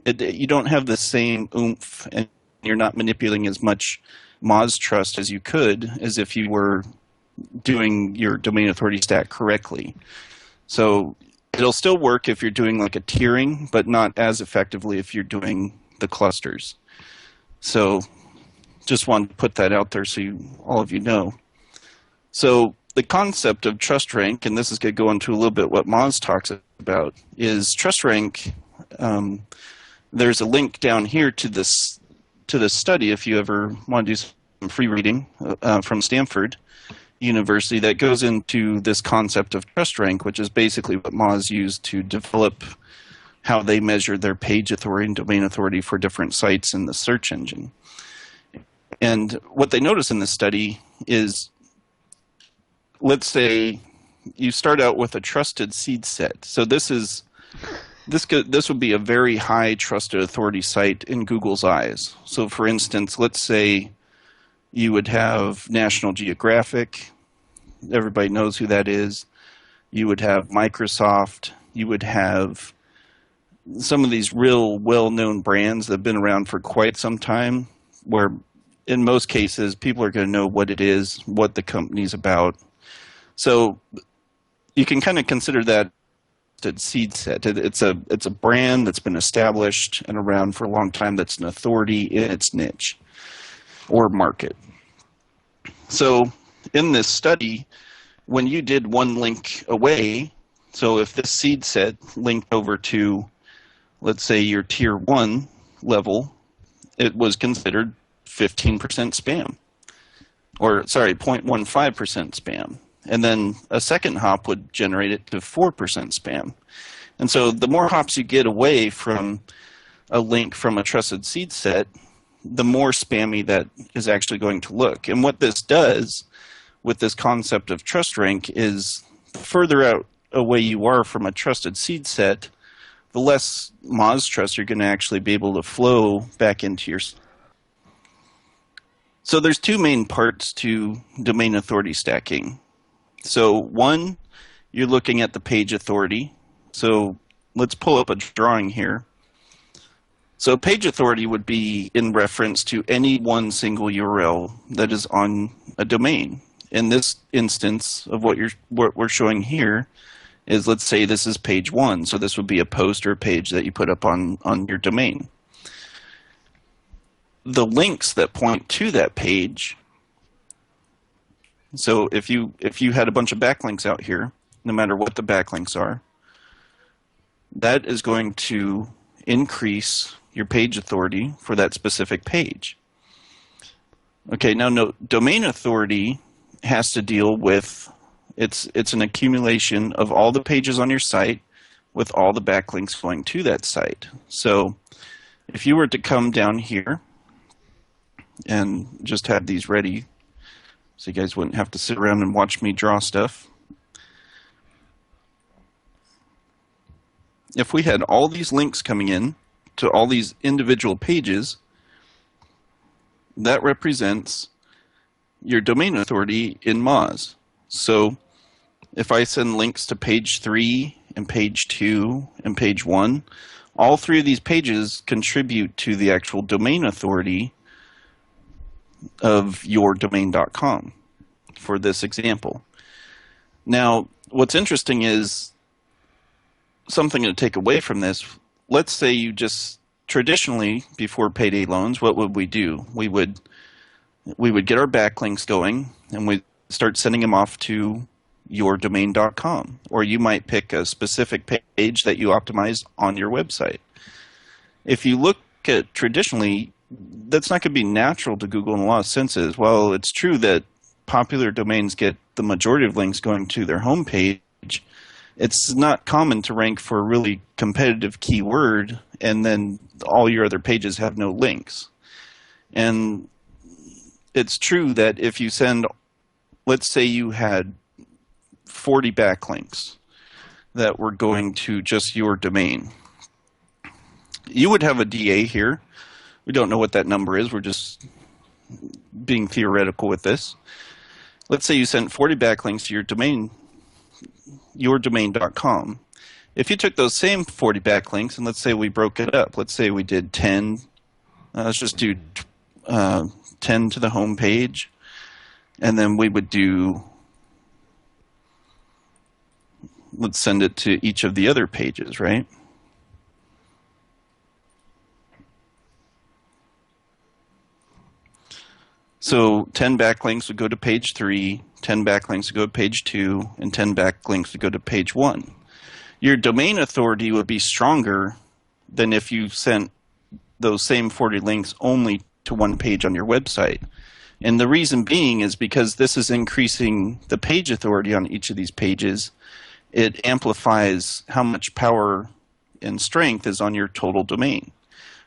You don't have the same oomph, and you're not manipulating as much Moz trust as you could as if you were doing your domain authority stack correctly. So it'll still work if you're doing like a tiering, but not as effectively if you're doing the clusters. So just wanted to put that out there so all of you know. So the concept of trust rank, and this is going to go into a little bit what Moz talks about, is trust rank. There's a link down here to this study if you ever want to do some free reading from Stanford University that goes into this concept of trust rank, which is basically what Moz used to develop how they measure their page authority and domain authority for different sites in the search engine. And what they notice in this study is, let's say you start out with a trusted seed set. So this would be a very high trusted authority site in Google's eyes. So for instance, let's say you would have National Geographic. Everybody knows who that is. You would have Microsoft. You would have some of these real well-known brands that have been around for quite some time, where in most cases people are going to know what it is, what the company's about. So you can kind of consider that a seed set. It's a brand that's been established and around for a long time that's an authority in its niche or market. So in this study, when you did one link away, so if this seed set linked over to, let's say, your tier 1 level, it was considered 15% spam. Or, sorry, 0.15% spam. And then a second hop would generate it to 4% spam. And so the more hops you get away from a link from a trusted seed set, the more spammy that is actually going to look. And what this does with this concept of trust rank is the further out away you are from a trusted seed set, the less Moz trust you're going to actually be able to flow back into your. So there's two main parts to domain authority stacking. So one, you're looking at the page authority. So let's pull up a drawing here. So page authority would be in reference to any one single URL that is on a domain. In this instance of what we're showing here is, let's say this is page 1. So this would be a post or a page that you put up on your domain. The links that point to that page, so if you had a bunch of backlinks out here, no matter what the backlinks are, that is going to increase your page authority for that specific page. Okay, now no, domain authority has to deal with It's an accumulation of all the pages on your site with all the backlinks going to that site. So if you were to come down here and just have these ready so you guys wouldn't have to sit around and watch me draw stuff. If we had all these links coming in to all these individual pages, that represents your domain authority in Moz. So if I send links to page 3 and page 2 and page 1, all three of these pages contribute to the actual domain authority of yourdomain.com for this example. Now, what's interesting is something to take away from this. Let's say you just traditionally, before payday loans, what would we do? We would get our backlinks going and we'd start sending them off to yourdomain.com, or you might pick a specific page that you optimize on your website. If you look at traditionally, that's not going to be natural to Google in a lot of senses. Well, it's true that popular domains get the majority of links going to their homepage. It's not common to rank for a really competitive keyword and then all your other pages have no links. And it's true that if you send, let's say you had 40 backlinks that were going to just your domain, you would have a DA here. We don't know what that number is. We're just being theoretical with this. Let's say you sent 40 backlinks to your domain, yourdomain.com. If you took those same 40 backlinks and let's say we broke it up, let's say we did 10, let's just do 10 to the home page, and then we would do, let's send it to each of the other pages, right? So 10 backlinks would go to page 3, 10 backlinks would go to page 2, and 10 backlinks would go to page 1. Your domain authority would be stronger than if you sent those same 40 links only to one page on your website. And the reason being is because this is increasing the page authority on each of these pages. It amplifies how much power and strength is on your total domain.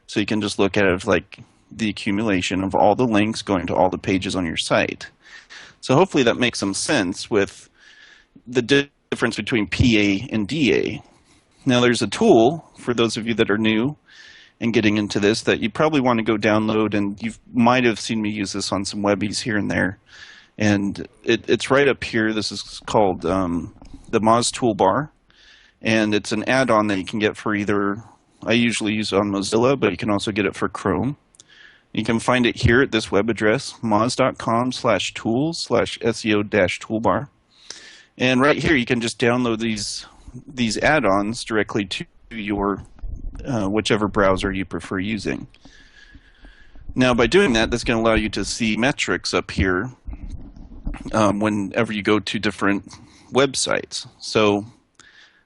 So you can just look at it as like the accumulation of all the links going to all the pages on your site. So hopefully that makes some sense with the difference between PA and DA. Now there's a tool for those of you that are new and getting into this that you probably want to go download, and you might have seen me use this on some webbies here and there. And it's right up here. This is called the Moz Toolbar, and it's an add-on that you can get for either, I usually use it on Mozilla, but you can also get it for Chrome. You can find it here at this web address, moz.com/tools/SEO-toolbar. And right here you can just download these add-ons directly to your whichever browser you prefer using. Now by doing that, that's going to allow you to see metrics up here whenever you go to different websites. So I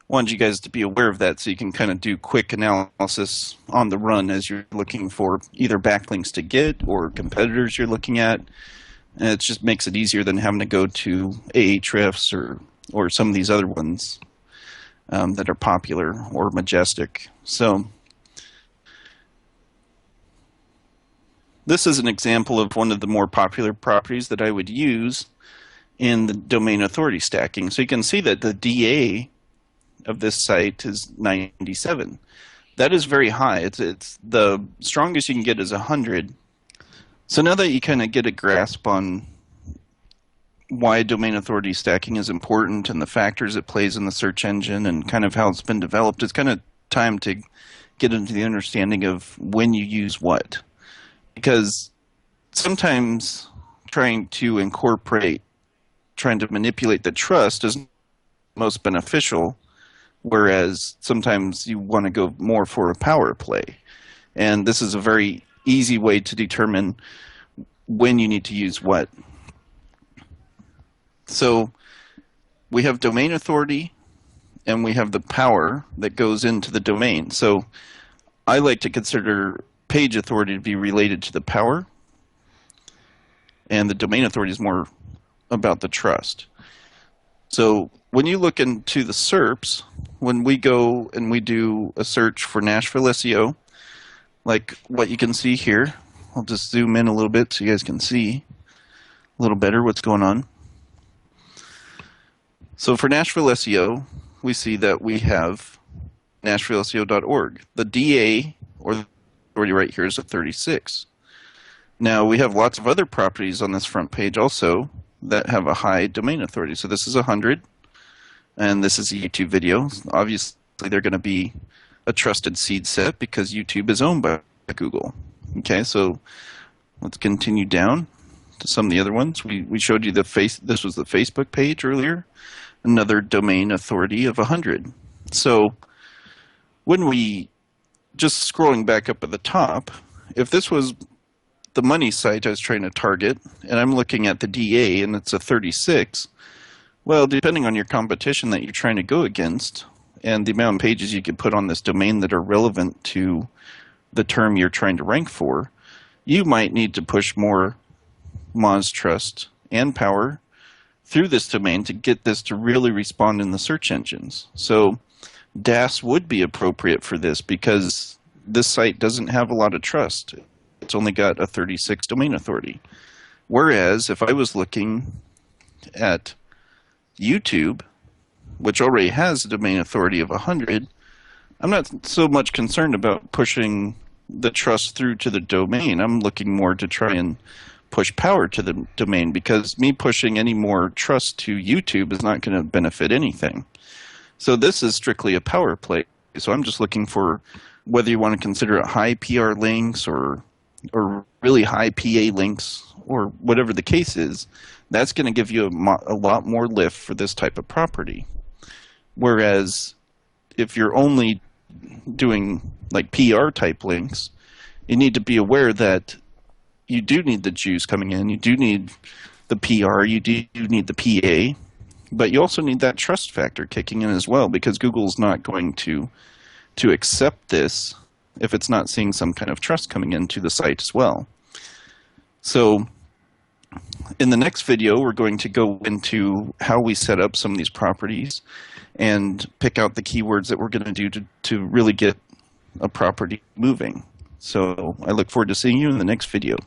wanted you guys to be aware of that so you can kind of do quick analysis on the run as you're looking for either backlinks to get or competitors you're looking at. And it just makes it easier than having to go to Ahrefs or some of these other ones that are popular, or Majestic. So this is an example of one of the more popular properties that I would use in the domain authority stacking. So you can see that the DA of this site is 97. That is very high. It's the strongest you can get is 100. So now that you kind of get a grasp on why domain authority stacking is important and the factors it plays in the search engine and kind of how it's been developed, it's kind of time to get into the understanding of when you use what. Because sometimes trying to manipulate the trust is most beneficial, whereas sometimes you want to go more for a power play. And this is a very easy way to determine when you need to use what. So we have domain authority and we have the power that goes into the domain. So I like to consider page authority to be related to the power, and the domain authority is more about the trust. So when you look into the SERPs, when we go and we do a search for Nashville SEO, like what you can see here, I'll just zoom in a little bit so you guys can see a little better what's going on. So for Nashville SEO, we see that we have NashvilleSEO.org. The DA, or the authority right here, is a 36. Now, we have lots of other properties on this front page also that have a high domain authority. So this is 100, and this is a YouTube video. Obviously, they're going to be a trusted seed set because YouTube is owned by Google. Okay, so let's continue down to some of the other ones. We showed you this was the Facebook page earlier, another domain authority of 100. So when we, just scrolling back up at the top, if this was the money site I was trying to target, and I'm looking at the DA and it's a 36, well, depending on your competition that you're trying to go against and the amount of pages you can put on this domain that are relevant to the term you're trying to rank for, you might need to push more Moz trust and power through this domain to get this to really respond in the search engines. So DAS would be appropriate for this because this site doesn't have a lot of trust. It's only got a 36 domain authority. Whereas if I was looking at YouTube, which already has a domain authority of 100, I'm not so much concerned about pushing the trust through to the domain. I'm looking more to try and push power to the domain because me pushing any more trust to YouTube is not going to benefit anything. So this is strictly a power play. So I'm just looking for whether you want to consider it high PR links or really high PA links or whatever the case is. That's going to give you a lot more lift for this type of property. Whereas if you're only doing like PR type links, you need to be aware that you do need the juice coming in, you do need the PR, you do need the PA, but you also need that trust factor kicking in as well because Google's not going to accept this if it's not seeing some kind of trust coming into the site as well. So in the next video, we're going to go into how we set up some of these properties and pick out the keywords that we're going to do to really get a property moving. So I look forward to seeing you in the next video.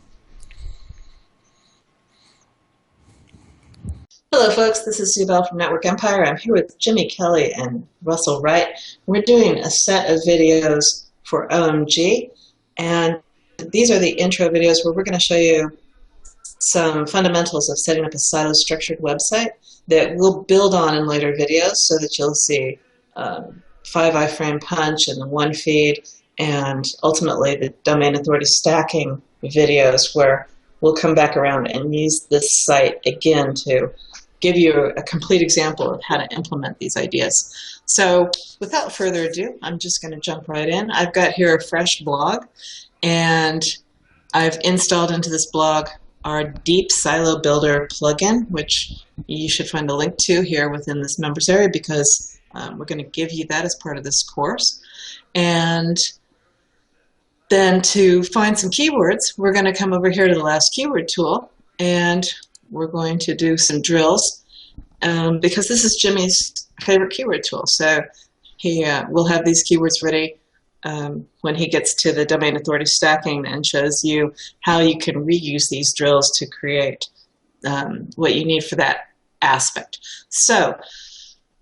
Hello folks, this is Sue Bell from Network Empire. I'm here with Jimmy Kelly and Russell Wright. We're doing a set of videos for OMG, and these are the intro videos where we're going to show you some fundamentals of setting up a silo-structured website that we'll build on in later videos so that you'll see 5 iframe punch and the one feed and ultimately the domain authority stacking videos where we'll come back around and use this site again to give you a complete example of how to implement these ideas. So without further ado, I'm just going to jump right in. I've got here a fresh blog, and I've installed into this blog our Deep Silo Builder plugin, which you should find a link to here within this members area because we're going to give you that as part of this course. And then to find some keywords, we're going to come over here to the last keyword tool, and we're going to do some drills because this is Jimmy's favorite keyword tool. So he will have these keywords ready when he gets to the domain authority stacking and shows you how you can reuse these drills to create what you need for that aspect. So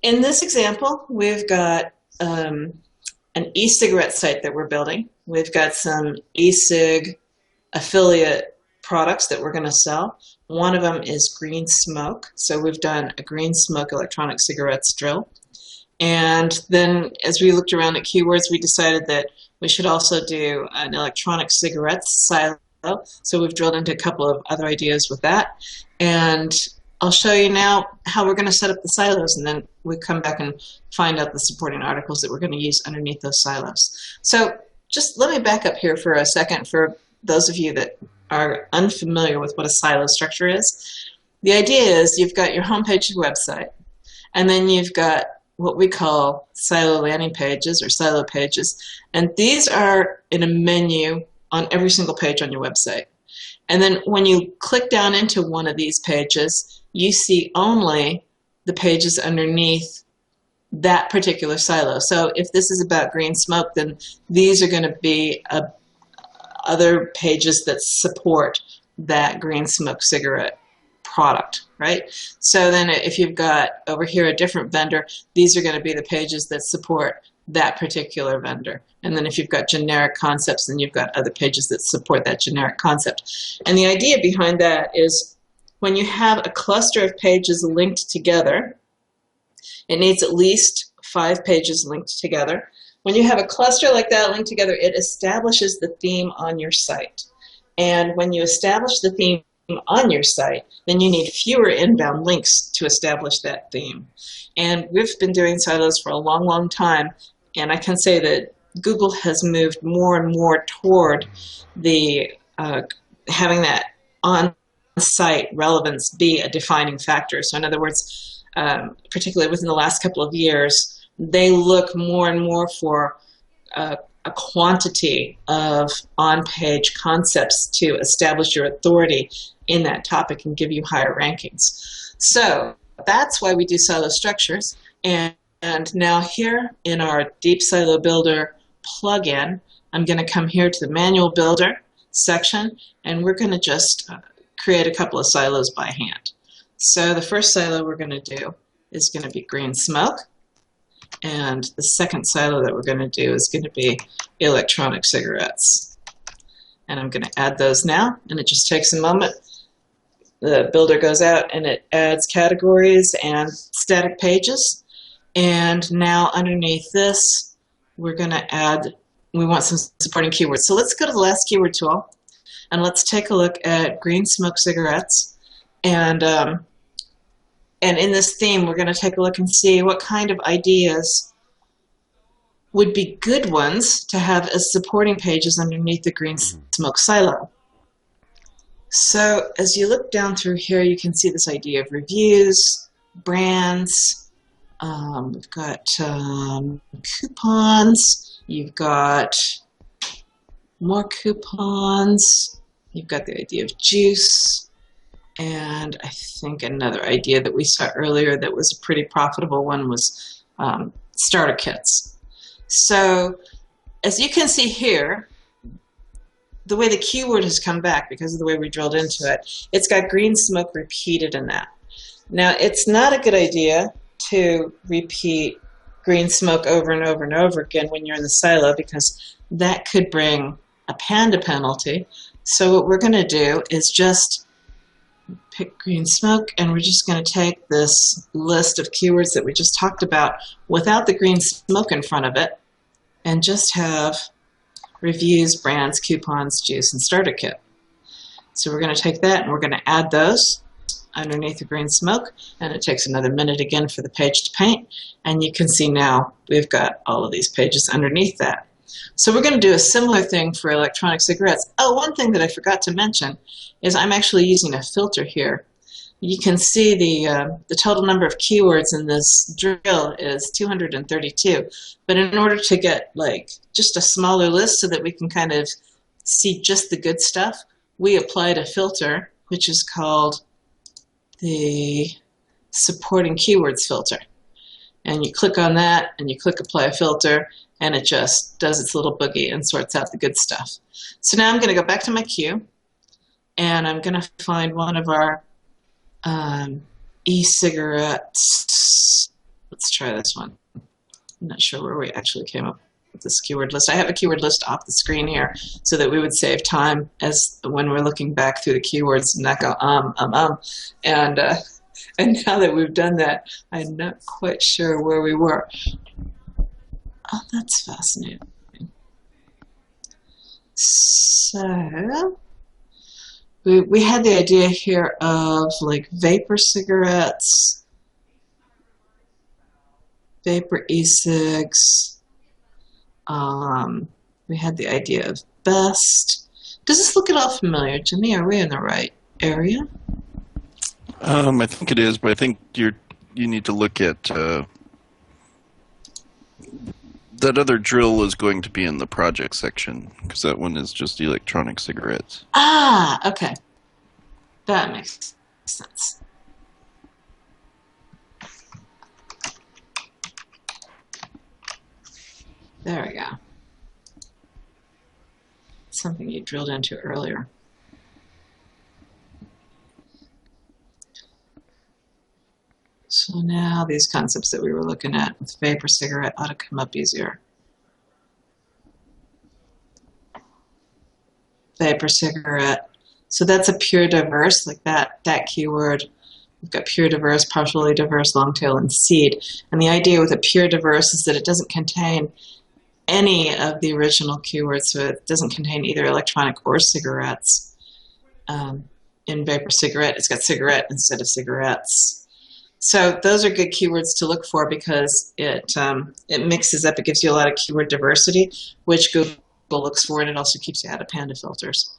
in this example, we've got an e-cigarette site that we're building. We've got some e-cig affiliate products that we're going to sell. One of them is green smoke. So we've done a green smoke electronic cigarettes drill. And then as we looked around at keywords, we decided that we should also do an electronic cigarettes silo. So we've drilled into a couple of other ideas with that. And I'll show you now how we're going to set up the silos, and then we come back and find out the supporting articles that we're going to use underneath those silos. So just let me back up here for a second for those of you that are unfamiliar with what a silo structure is. The idea is you've got your homepage of your website, and then you've got what we call silo landing pages or silo pages, and these are in a menu on every single page on your website. And then when you click down into one of these pages, you see only the pages underneath that particular silo. So if this is about green smoke, then these are going to be other pages that support that green smoke cigarette product, right? So then if you've got over here a different vendor, these are going to be the pages that support that particular vendor. And then if you've got generic concepts, then you've got other pages that support that generic concept. And the idea behind that is when you have a cluster of pages linked together, it needs at least 5 pages linked together. When you have a cluster like that linked together, it establishes the theme on your site. And when you establish the theme on your site, then you need fewer inbound links to establish that theme. And we've been doing silos for a long, long time, and I can say that Google has moved more and more toward the having that on-site relevance be a defining factor. So in other words, particularly within the last couple of years, they look more and more for a quantity of on-page concepts to establish your authority in that topic and give you higher rankings. So that's why we do silo structures. And now here in our Deep Silo Builder plugin, I'm going to come here to the Manual Builder section, and we're going to just create a couple of silos by hand. So the first silo we're going to do is going to be green smoke. And the second silo that we're going to do is going to be electronic cigarettes. And I'm going to add those now, and it just takes a moment. The builder goes out and it adds categories and static pages. And now underneath this, we're going to add, we want some supporting keywords. So let's go to the last keyword tool, and let's take a look at green smoke cigarettes. And in this theme, we're going to take a look and see what kind of ideas would be good ones to have as supporting pages underneath the green smoke silo. So as you look down through here, you can see this idea of reviews, brands, we've got coupons, you've got more coupons, you've got the idea of juice, and I think another idea that we saw earlier that was a pretty profitable one was starter kits. So as you can see here, the way the keyword has come back because of the way we drilled into it, it's got green smoke repeated in that. Now, it's not a good idea to repeat green smoke over and over and over again when you're in the silo, because that could bring a panda penalty. So what we're going to do is just pick green smoke, and we're just going to take this list of keywords that we just talked about without the green smoke in front of it, and just have reviews, brands, coupons, juice, and starter kit. So we're going to take that and we're going to add those underneath the green smoke, and it takes another minute again for the page to paint, and you can see now we've got all of these pages underneath that. So we're going to do a similar thing for electronic cigarettes. Oh, one thing that I forgot to mention is I'm actually using a filter here. You can see the total number of keywords in this drill is 232. But in order to get like just a smaller list so that we can kind of see just the good stuff, we applied a filter which is called the supporting keywords filter. And you click on that and you click apply a filter, and it just does its little boogie and sorts out the good stuff. So now I'm going to go back to my queue, and I'm going to find one of our e-cigarettes. Let's try this one. I'm not sure where we actually came up with this keyword list. I have a keyword list off the screen here so that we would save time as when we're looking back through the keywords and not go and now that we've done that, I'm not quite sure where we were. Oh, that's fascinating. So we had the idea here of like vapor cigarettes, vapor e-cigs. We had the idea of best. Does this look at all familiar, Jimmy? Are we in the right area? I think it is, but I think you need to look at that other drill is going to be in the project section, because that one is just electronic cigarettes. Ah, okay. That makes sense. There we go. Something you drilled into earlier. So now these concepts that we were looking at with vapor cigarette ought to come up easier. Vapor cigarette. So that's a pure diverse, like that keyword. We've got pure diverse, partially diverse, long tail, and seed. And the idea with a pure diverse is that it doesn't contain any of the original keywords, so it doesn't contain either electronic or cigarettes. In vapor cigarette, it's got cigarette instead of cigarettes. So those are good keywords to look for because it mixes up, it gives you a lot of keyword diversity, which Google looks for, and it also keeps you out of panda filters.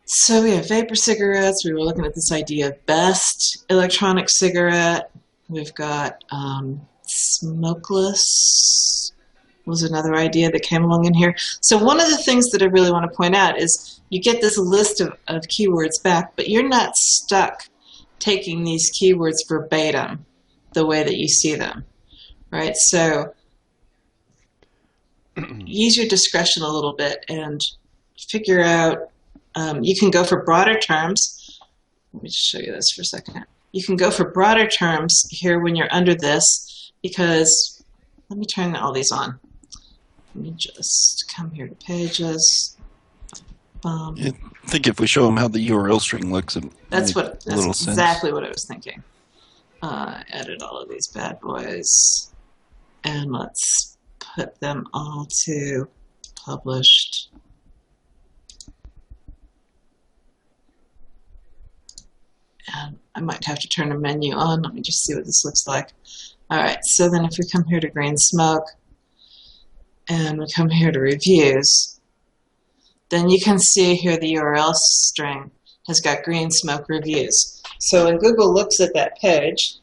So we have vapor cigarettes. We were looking at this idea of best electronic cigarette. We've got smokeless was another idea that came along in here. So one of the things that I really want to point out is you get this list of keywords back, but you're not stuck taking these keywords verbatim the way that you see them, right? So use your discretion a little bit and figure out, you can go for broader terms. Let me just show you this for a second. You can go for broader terms here when you're under this because, let me turn all these on. Let me just come here to pages. I think if we show them how the URL string looks, that's exactly what I was thinking. Edit all of these bad boys, and let's put them all to published. And I might have to turn a menu on. Let me just see what this looks like. All right, so then if we come here to green smoke, and we come here to reviews, then you can see here the URL string has got green smoke reviews. So when Google looks at that page,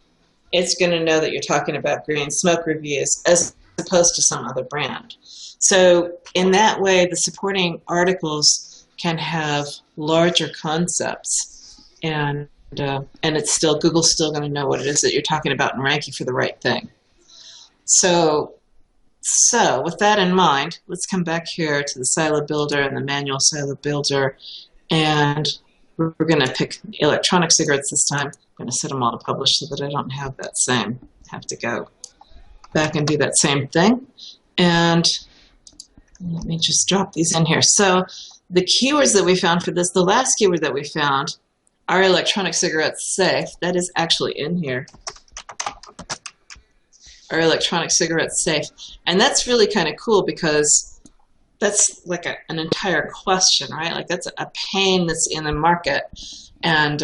it's going to know that you're talking about green smoke reviews as opposed to some other brand. So in that way, the supporting articles can have larger concepts, and it's still, Google's still going to know what it is that you're talking about and rank you for the right thing. So with that in mind, let's come back here to the silo builder and the manual silo builder, and we're going to pick electronic cigarettes this time. I'm going to set them all to publish so that I don't have that same, have to go back and do that same thing. And let me just drop these in here. So the keywords that we found for this, the last keyword that we found, are electronic cigarettes safe. That is actually in here. Are electronic cigarettes safe? And that's really kind of cool because that's like an entire question, right? Like that's a pain that's in the market, and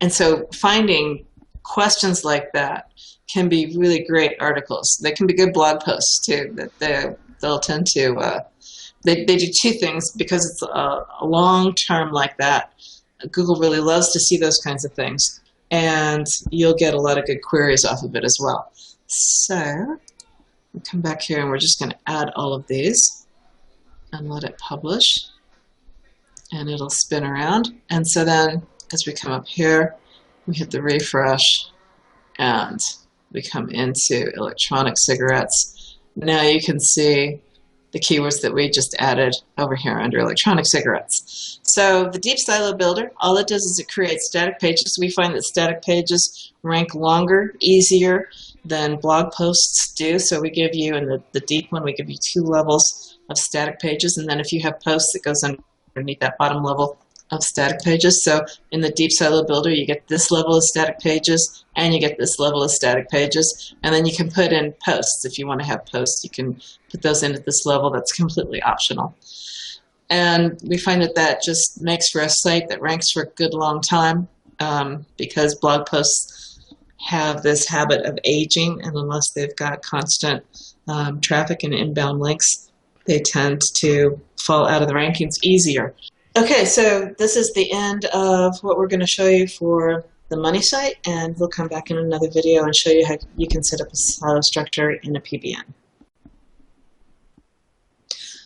so finding questions like that can be really great articles. They can be good blog posts too. That they'll tend to they do two things because it's a long term like that. Google really loves to see those kinds of things, and you'll get a lot of good queries off of it as well. So we'll come back here and we're just going to add all of these and let it publish, and it'll spin around. And so then as we come up here, we hit the refresh and we come into electronic cigarettes. Now you can see the keywords that we just added over here under electronic cigarettes. So the deep silo builder, all it does is it creates static pages. We find that static pages rank longer, easier than blog posts do. So we give you, in the deep one, we give you 2 levels of static pages. And then if you have posts, it goes underneath that bottom level of static pages. So in the deep silo builder, you get this level of static pages and you get this level of static pages. And then you can put in posts. If you want to have posts, you can put those in at this level. That's completely optional. And we find that that just makes for a site that ranks for a good long time, because blog posts have this habit of aging, and unless they've got constant traffic and inbound links, they tend to fall out of the rankings easier. Okay, so this is the end of what we're going to show you for the money site, and we'll come back in another video and show you how you can set up a silo structure in a PBN.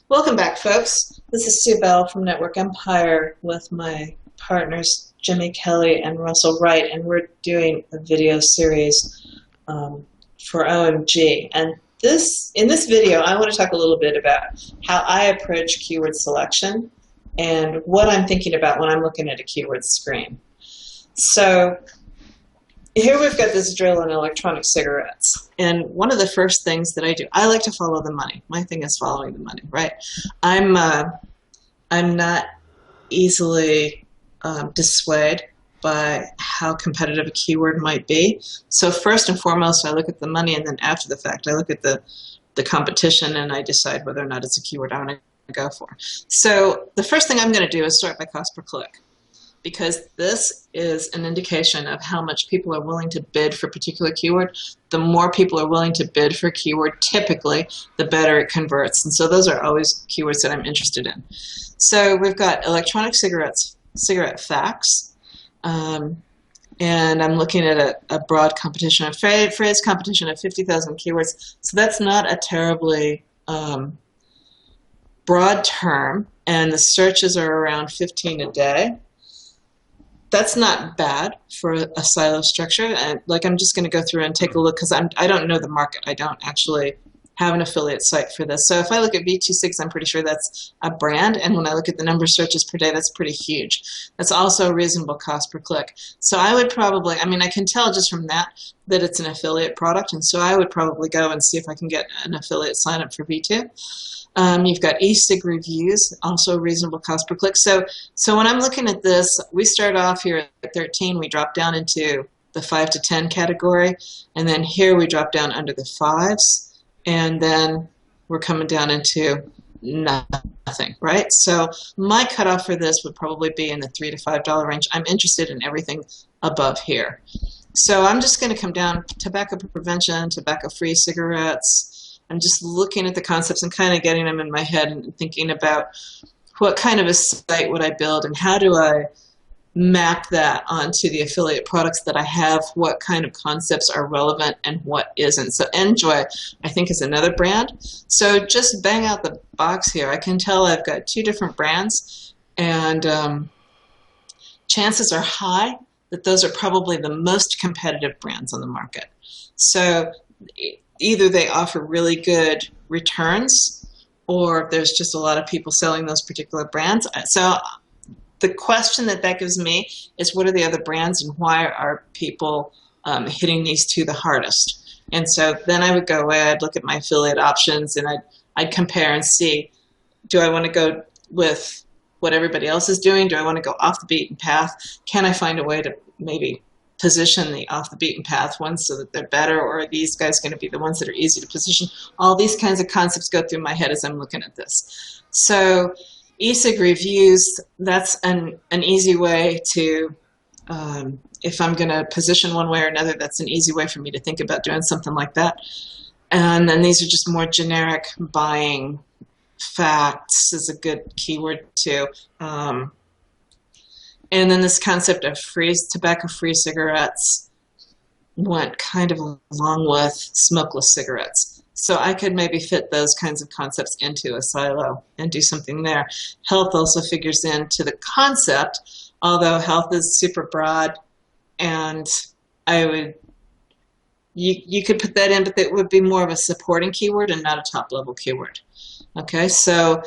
Welcome back, folks. This is Sue Bell from Network Empire with my partners Jimmy Kelly and Russell Wright, and we're doing a video series for OMG. And in this video, I want to talk a little bit about how I approach keyword selection and what I'm thinking about when I'm looking at a keyword screen. So here we've got this drill in electronic cigarettes. And one of the first things that I do, I like to follow the money. My thing is following the money, right? I'm not easily dissuaded by how competitive a keyword might be. So first and foremost, I look at the money, and then after the fact, I look at the competition, and I decide whether or not it's a keyword I want to go for. So the first thing I'm going to do is sort by cost per click, because this is an indication of how much people are willing to bid for a particular keyword. The more people are willing to bid for a keyword, typically, the better it converts. And so those are always keywords that I'm interested in. So we've got electronic cigarettes, cigarette facts, and I'm looking at a broad competition, a phrase competition of 50,000 keywords. So that's not a terribly broad term, and the searches are around 15 a day. That's not bad for a silo structure. And like, I'm just going to go through and take a look, because I don't know the market. I don't actually have an affiliate site for this. So if I look at V26, I'm pretty sure that's a brand. And when I look at the number of searches per day, that's pretty huge. That's also a reasonable cost per click. So I would probably, I mean, I can tell just from that it's an affiliate product. And so I would probably go and see if I can get an affiliate sign up for V2. You've got e-cig reviews, also reasonable cost per click. So when I'm looking at this, we start off here at 13, we drop down into the 5 to 10 category, and then here we drop down under the 5s, and then we're coming down into nothing, right? So my cutoff for this would probably be in the $3 to $5 range. I'm interested in everything above here. So I'm just going to come down, tobacco prevention, tobacco-free cigarettes. I'm just looking at the concepts and kind of getting them in my head and thinking about what kind of a site would I build and how do I map that onto the affiliate products that I have, what kind of concepts are relevant and what isn't. So Enjoy, I think, is another brand. So just bang out the box here. I can tell I've got 2 different brands, and chances are high that those are probably the most competitive brands on the market. So either they offer really good returns, or there's just a lot of people selling those particular brands. So the question that gives me is, what are the other brands and why are people hitting these 2 the hardest? And so then I would go away, I'd look at my affiliate options, and I'd compare and see, do I want to go with what everybody else is doing? Do I want to go off the beaten path? Can I find a way to maybe position the off the beaten path ones so that they're better, or are these guys going to be the ones that are easy to position? All these kinds of concepts go through my head as I'm looking at this. So e-cig reviews, that's an easy way to, if I'm going to position one way or another, that's an easy way for me to think about doing something like that. And then these are just more generic buying. Facts is a good keyword too. And then this concept of tobacco-free cigarettes went kind of along with smokeless cigarettes. So I could maybe fit those kinds of concepts into a silo and do something there. Health also figures into the concept, although health is super broad, and you could put that in, but it would be more of a supporting keyword and not a top-level keyword. Okay, so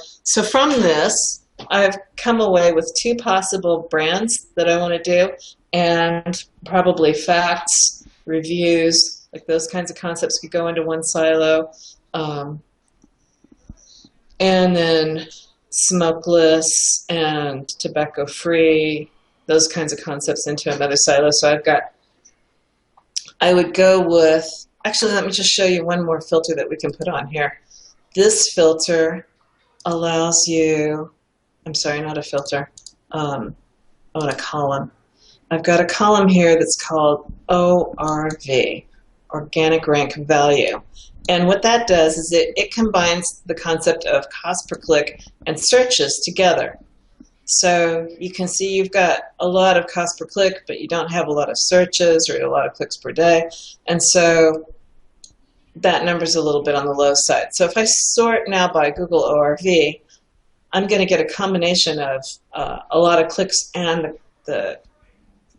from this, I've come away with 2 possible brands that I want to do, and probably facts, reviews, like those kinds of concepts could go into one silo, and then smokeless and tobacco-free, those kinds of concepts into another silo. So I would go with, actually, let me just show you one more filter that we can put on here. This filter allows you, I'm sorry, not a filter, I want a column. I've got a column here that's called ORV, Organic Rank Value. And what that does is it combines the concept of cost per click and searches together. So you can see you've got a lot of cost per click, but you don't have a lot of searches or a lot of clicks per day. And so that number's a little bit on the low side. So if I sort now by Google ORV, I'm going to get a combination of a lot of clicks and the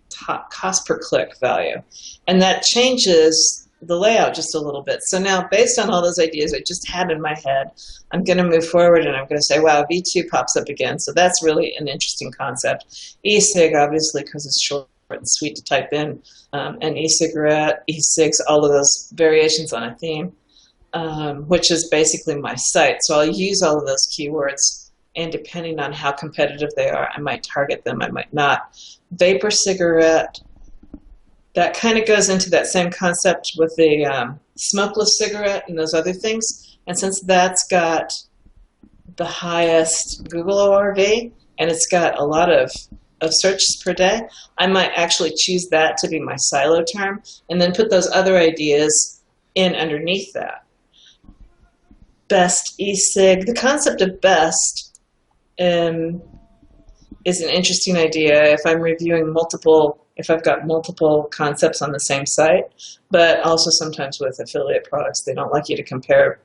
top cost per click value. And that changes the layout just a little bit. So now, based on all those ideas I just had in my head, I'm going to move forward and I'm going to say, wow, V2 pops up again. So that's really an interesting concept. E-cig, obviously, because it's short and sweet to type in, and e-cigarette, e-cigs, all of those variations on a theme, which is basically my site. So I'll use all of those keywords, and depending on how competitive they are, I might target them, I might not. Vapor cigarette, that kind of goes into that same concept with the smokeless cigarette and those other things. And since that's got the highest Google ORV and it's got a lot of searches per day, I might actually choose that to be my silo term and then put those other ideas in underneath that. Best e-cig. The concept of best is an interesting idea if I'm reviewing if I've got multiple concepts on the same site, but also sometimes with affiliate products, they don't like you to compare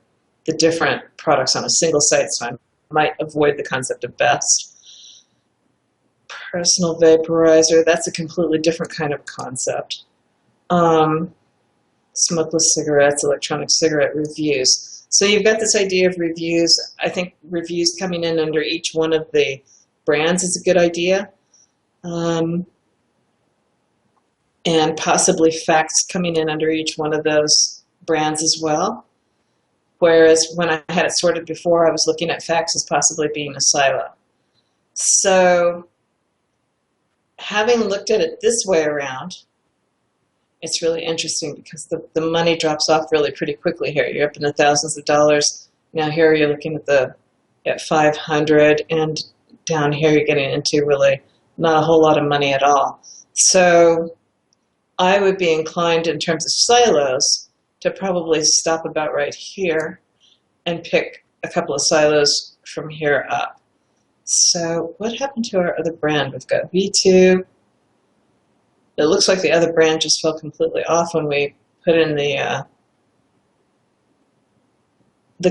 the different products on a single site, so I might avoid the concept of best. Personal vaporizer, that's a completely different kind of concept. Smokeless cigarettes, electronic cigarette reviews. So you've got this idea of reviews. I think reviews coming in under each one of the brands is a good idea. And possibly facts coming in under each one of those brands as well. Whereas when I had it sorted before, I was looking at facts as possibly being a silo. So having looked at it this way around, it's really interesting because the money drops off really pretty quickly here. You're up in the thousands of dollars. Now here you're looking at 500, and down here you're getting into really not a whole lot of money at all. So I would be inclined in terms of silos to probably stop about right here and pick a couple of silos from here up. So what happened to our other brand? We've got V2. It looks like the other brand just fell completely off when we put in the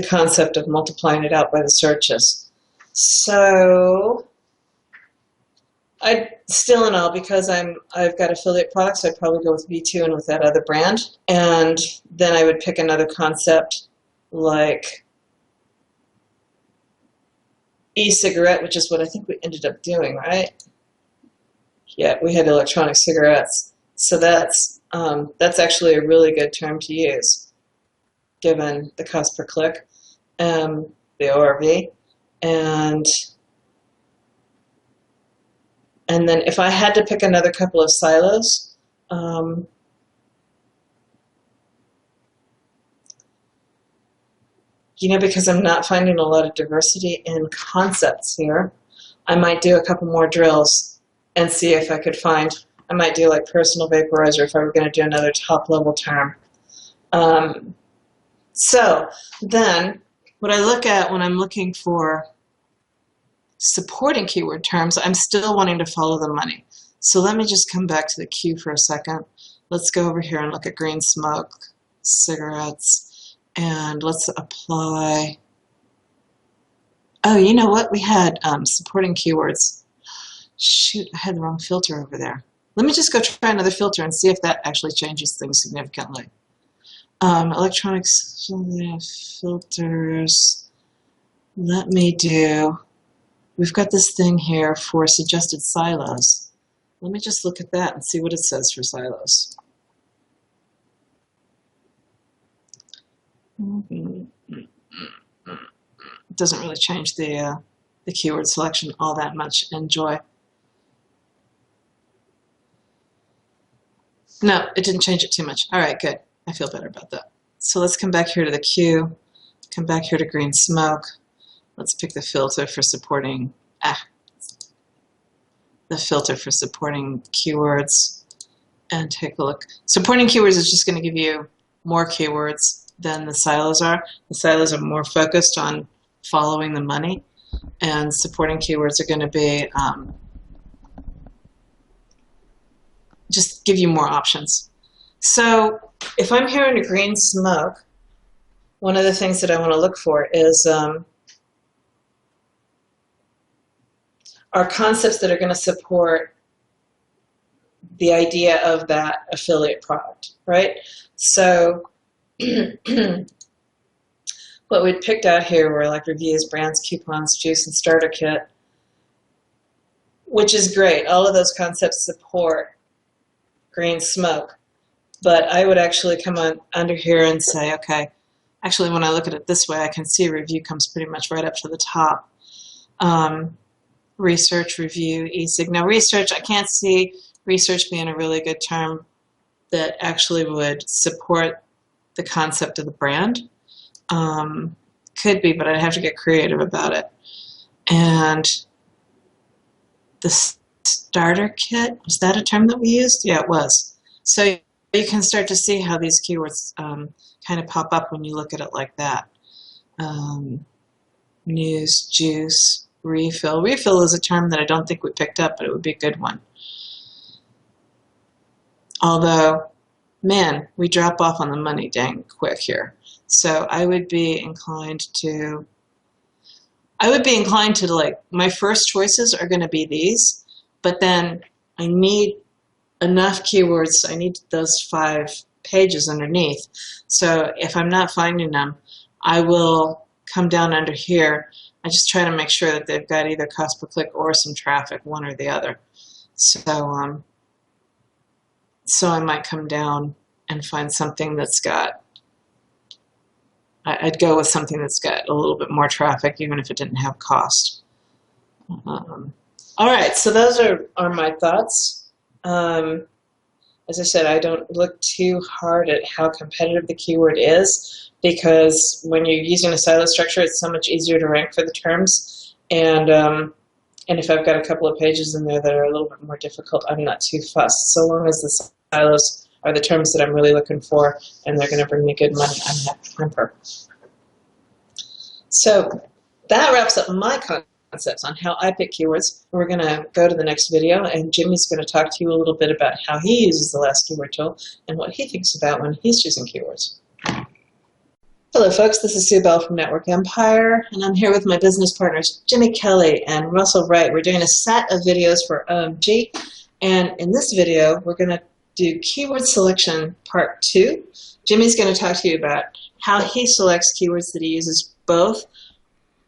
concept of multiplying it out by the searches. So I'd still in all, because I've got affiliate products, I'd probably go with V2 and with that other brand. And then I would pick another concept like e-cigarette, which is what I think we ended up doing, right? Yeah, we had electronic cigarettes. So that's actually a really good term to use, given the cost per click, the ORV, and then if I had to pick another couple of silos, because I'm not finding a lot of diversity in concepts here, I might do a couple more drills and see if I could find, I might do like personal vaporizer if I were going to do another top level term. So then what I look at when I'm looking for supporting keyword terms, I'm still wanting to follow the money. So let me just come back to the queue for a second. Let's go over here and look at green smoke, cigarettes, and let's apply. Oh, you know what? We had supporting keywords. Shoot, I had the wrong filter over there. Let me just go try another filter and see if that actually changes things significantly. Electronics filters. Let me do. We've got this thing here for suggested silos. Let me just look at that and see what it says for silos. It doesn't really change the keyword selection all that much. Enjoy. No, it didn't change it too much. All right, good. I feel better about that. So let's come back here to the queue, come back here to green smoke. Let's pick the filter for supporting, the filter for supporting keywords and take a look. Supporting keywords is just going to give you more keywords than the silos are. The silos are more focused on following the money, and supporting keywords are going to be just give you more options. So if I'm hearing a green smoke, one of the things that I want to look for is are concepts that are going to support the idea of that affiliate product, right? So what we'd picked out here were like reviews, brands, coupons, juice, and starter kit, which is great. All of those concepts support green smoke. But I would actually come on under here and say, okay, actually when I look at it this way, I can see a review comes pretty much right up to the top. Research, review, e-sig. Now research, I can't see research being a really good term that actually would support the concept of the brand. Could be, but I'd have to get creative about it. And the starter kit, was that a term that we used? Yeah, it was. So you can start to see how these keywords kind of pop up when you look at it like that. News, juice, refill. Refill is a term that I don't think we picked up, but it would be a good one. Although, man, we drop off on the money dang quick here. So I would be inclined to like, my first choices are going to be these, but then I need enough keywords. I need those 5 pages underneath. So if I'm not finding them, I will come down under here. I just try to make sure that they've got either cost per click or some traffic, one or the other. So, so I might come down and find something that's got, I'd go with something that's got a little bit more traffic, even if it didn't have cost. All right, so those are my thoughts. As I said, I don't look too hard at how competitive the keyword is, because when you're using a silo structure, it's so much easier to rank for the terms. And if I've got a couple of pages in there that are a little bit more difficult, I'm not too fussed. So long as the silos are the terms that I'm really looking for and they're going to bring me good money, I'm happy camper. So that wraps up my concepts on how I pick keywords. We're going to go to the next video, and Jimmy's going to talk to you a little bit about how he uses the last keyword tool and what he thinks about when he's choosing keywords. Hello folks, this is Sue Bell from Network Empire, and I'm here with my business partners Jimmy Kelly and Russell Wright. We're doing a set of videos for OMG, and in this video we're going to do keyword selection part 2. Jimmy's going to talk to you about how he selects keywords that he uses both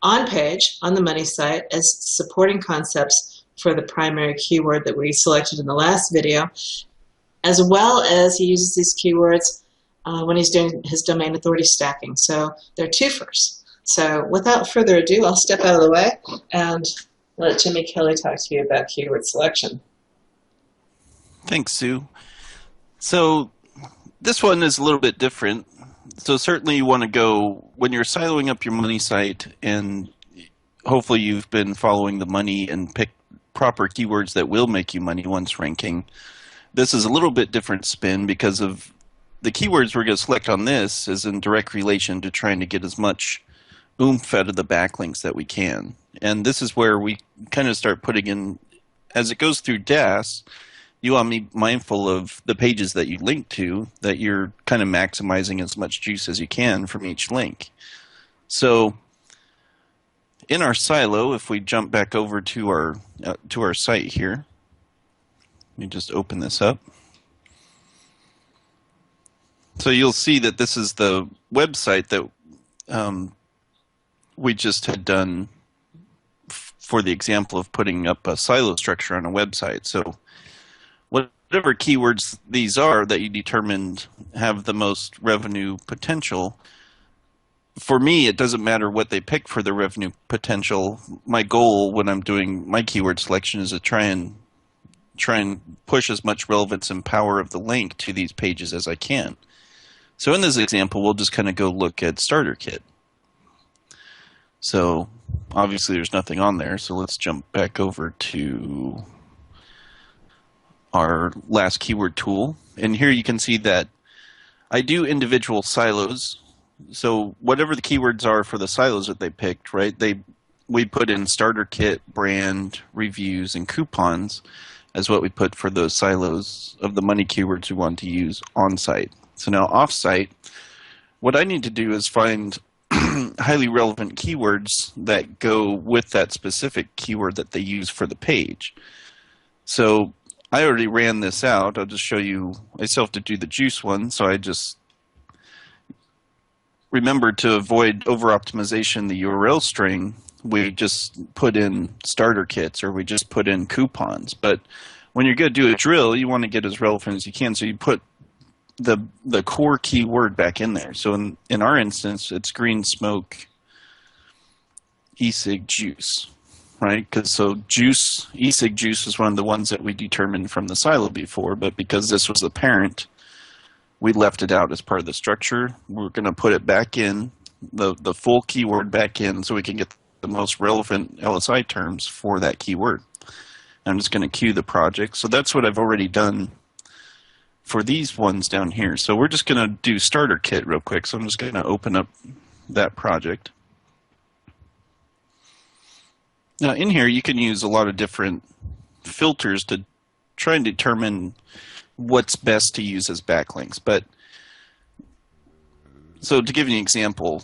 on page, on the money site, as supporting concepts for the primary keyword that we selected in the last video, as well as he uses these keywords when he's doing his domain authority stacking. So they're twofers. So without further ado, I'll step out of the way and let Jimmy Kelly talk to you about keyword selection. Thanks, Sue. So this one is a little bit different. So certainly you want to go, when you're siloing up your money site, and hopefully you've been following the money and pick proper keywords that will make you money once ranking. This is a little bit different spin because of the keywords we're going to select on this is in direct relation to trying to get as much oomph out of the backlinks that we can. And this is where we kind of start putting in, as it goes through DAS, you want to be mindful of the pages that you link to, that you're kind of maximizing as much juice as you can from each link. So in our silo, if we jump back over to our site here, let me just open this up. So you'll see that this is the website that we just had done for the example of putting up a silo structure on a website. So whatever keywords these are that you determined have the most revenue potential, for me, it doesn't matter what they pick for the revenue potential. My goal when I'm doing my keyword selection is to try and push as much relevance and power of the link to these pages as I can. So in this example, we'll just kind of go look at starter kit. So obviously there's nothing on there, so let's jump back over to our last keyword tool. And here you can see that I do individual silos. So whatever the keywords are for the silos that they picked, right? We put in starter kit, brand, reviews, and coupons as what we put for those silos of the money keywords we want to use on site. So now off site, what I need to do is find highly relevant keywords that go with that specific keyword that they use for the page. So I already ran this out. I'll just show you. I still have to do the juice one, so I just remember to avoid over-optimization the URL string. We just put in starter kits, or we just put in coupons. But when you're going to do a drill, you want to get as relevant as you can, so you put the core keyword back in there. So in our instance, it's green smoke e-cig juice. Right, because juice, e-cig juice is one of the ones that we determined from the silo before, but because this was the parent, we left it out as part of the structure. We're going to put it back in, the full keyword back in, so we can get the most relevant LSI terms for that keyword. I'm just going to queue the project. So that's what I've already done for these ones down here. So we're just going to do starter kit real quick. So I'm just going to open up that project. Now in here you can use a lot of different filters to try and determine what's best to use as backlinks. But so to give you an example,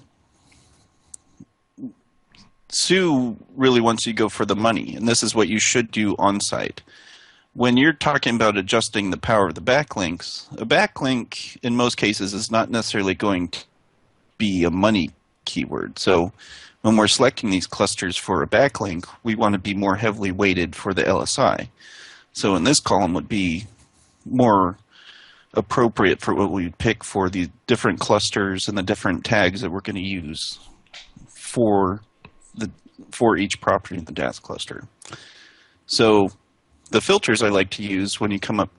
Sue really wants you to go for the money, and this is what you should do on site. When you're talking about adjusting the power of the backlinks, a backlink in most cases is not necessarily going to be a money keyword. So when we're selecting these clusters for a backlink, we want to be more heavily weighted for the LSI. So in this column would be more appropriate for what we'd pick for the different clusters and the different tags that we're going to use for each property in the DAS cluster. So the filters I like to use when you come up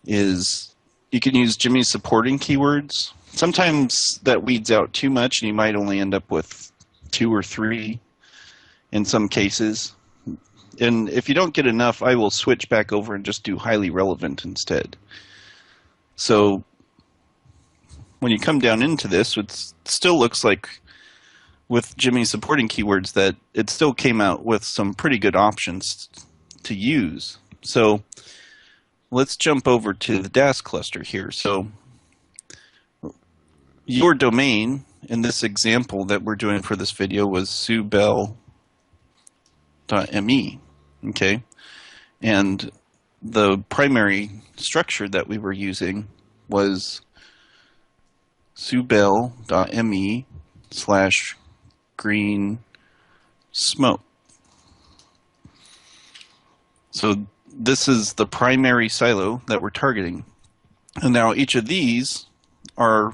is you can use Jimmy's supporting keywords. Sometimes that weeds out too much and you might only end up with 2 or 3 in some cases. And if you don't get enough, I will switch back over and just do highly relevant instead. So when you come down into this, it still looks like with Jimmy's supporting keywords that it still came out with some pretty good options to use. So let's jump over to the DAS cluster here. So your domain in this example that we're doing for this video was subel.me, okay? And the primary structure that we were using was subel.me/green smoke. So this is the primary silo that we're targeting. And now each of these are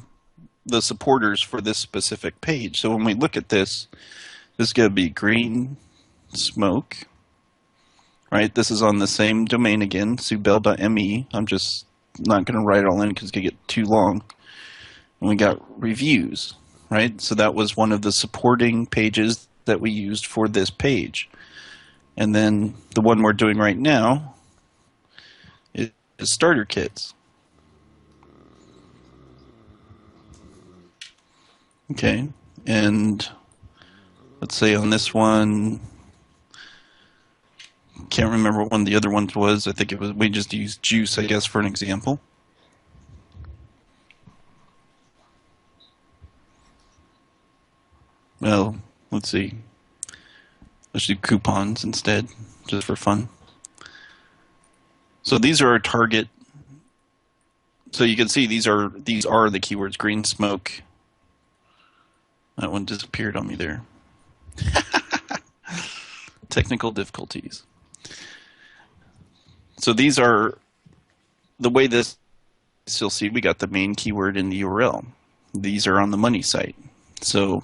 the supporters for this specific page. So when we look at this, this is going to be green smoke, right? This is on the same domain again, subel.me. I'm just not going to write it all in because it's going to get too long. And we got reviews, right? So that was one of the supporting pages that we used for this page. And then the one we're doing right now is starter kits. Okay, and let's say on this one, can't remember what one of the other ones was. I think it was, we just used juice, I guess, for an example. Well, let's see. Let's do coupons instead, just for fun. So these are our target. So you can see these are the keywords: green smoke. That one disappeared on me there. Technical difficulties. So these are the way this. You'll see we got the main keyword in the URL. These are on the money site. So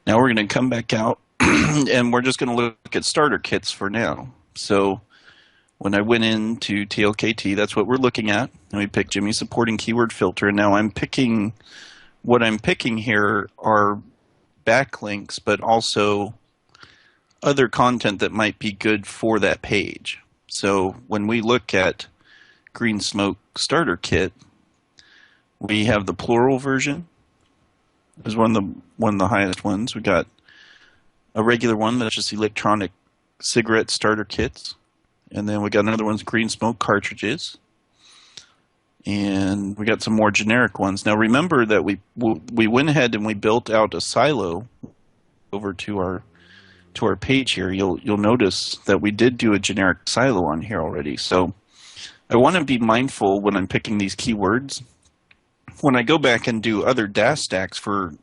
now we're going to come back out and we're just going to look at starter kits for now. So when I went into TLKT, that's what we're looking at. And we picked Jimmy's supporting keyword filter. And now I'm picking, what I'm picking here are backlinks, but also other content that might be good for that page. So when we look at Green Smoke Starter Kit, we have the plural version. Is one of the highest ones. We got a regular one that's just electronic cigarette starter kits, and then we got another one's green smoke cartridges, and we got some more generic ones. Now remember that we went ahead and we built out a silo over to our page here. You'll notice that we did do a generic silo on here already. So I want to be mindful when I'm picking these keywords. When I go back and do other dash stacks for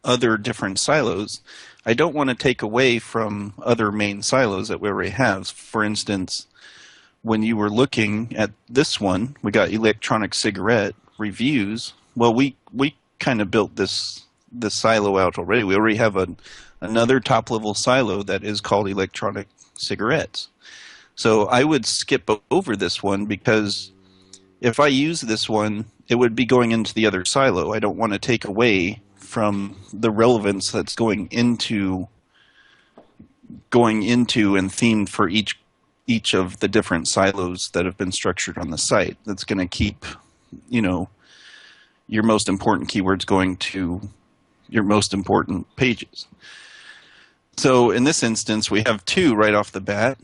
other different silos, I don't want to take away from other main silos that we already have. For instance, when you were looking at this one, we got electronic cigarette reviews. Well, we kind of built this silo out already. We already have another top-level silo that is called electronic cigarettes. So I would skip over this one because if I use this one, it would be going into the other silo. I don't want to take away from the relevance that's going into and themed for each of the different silos that have been structured on the site. That's going to keep, your most important keywords going to your most important pages. So in this instance, we have two right off the bat.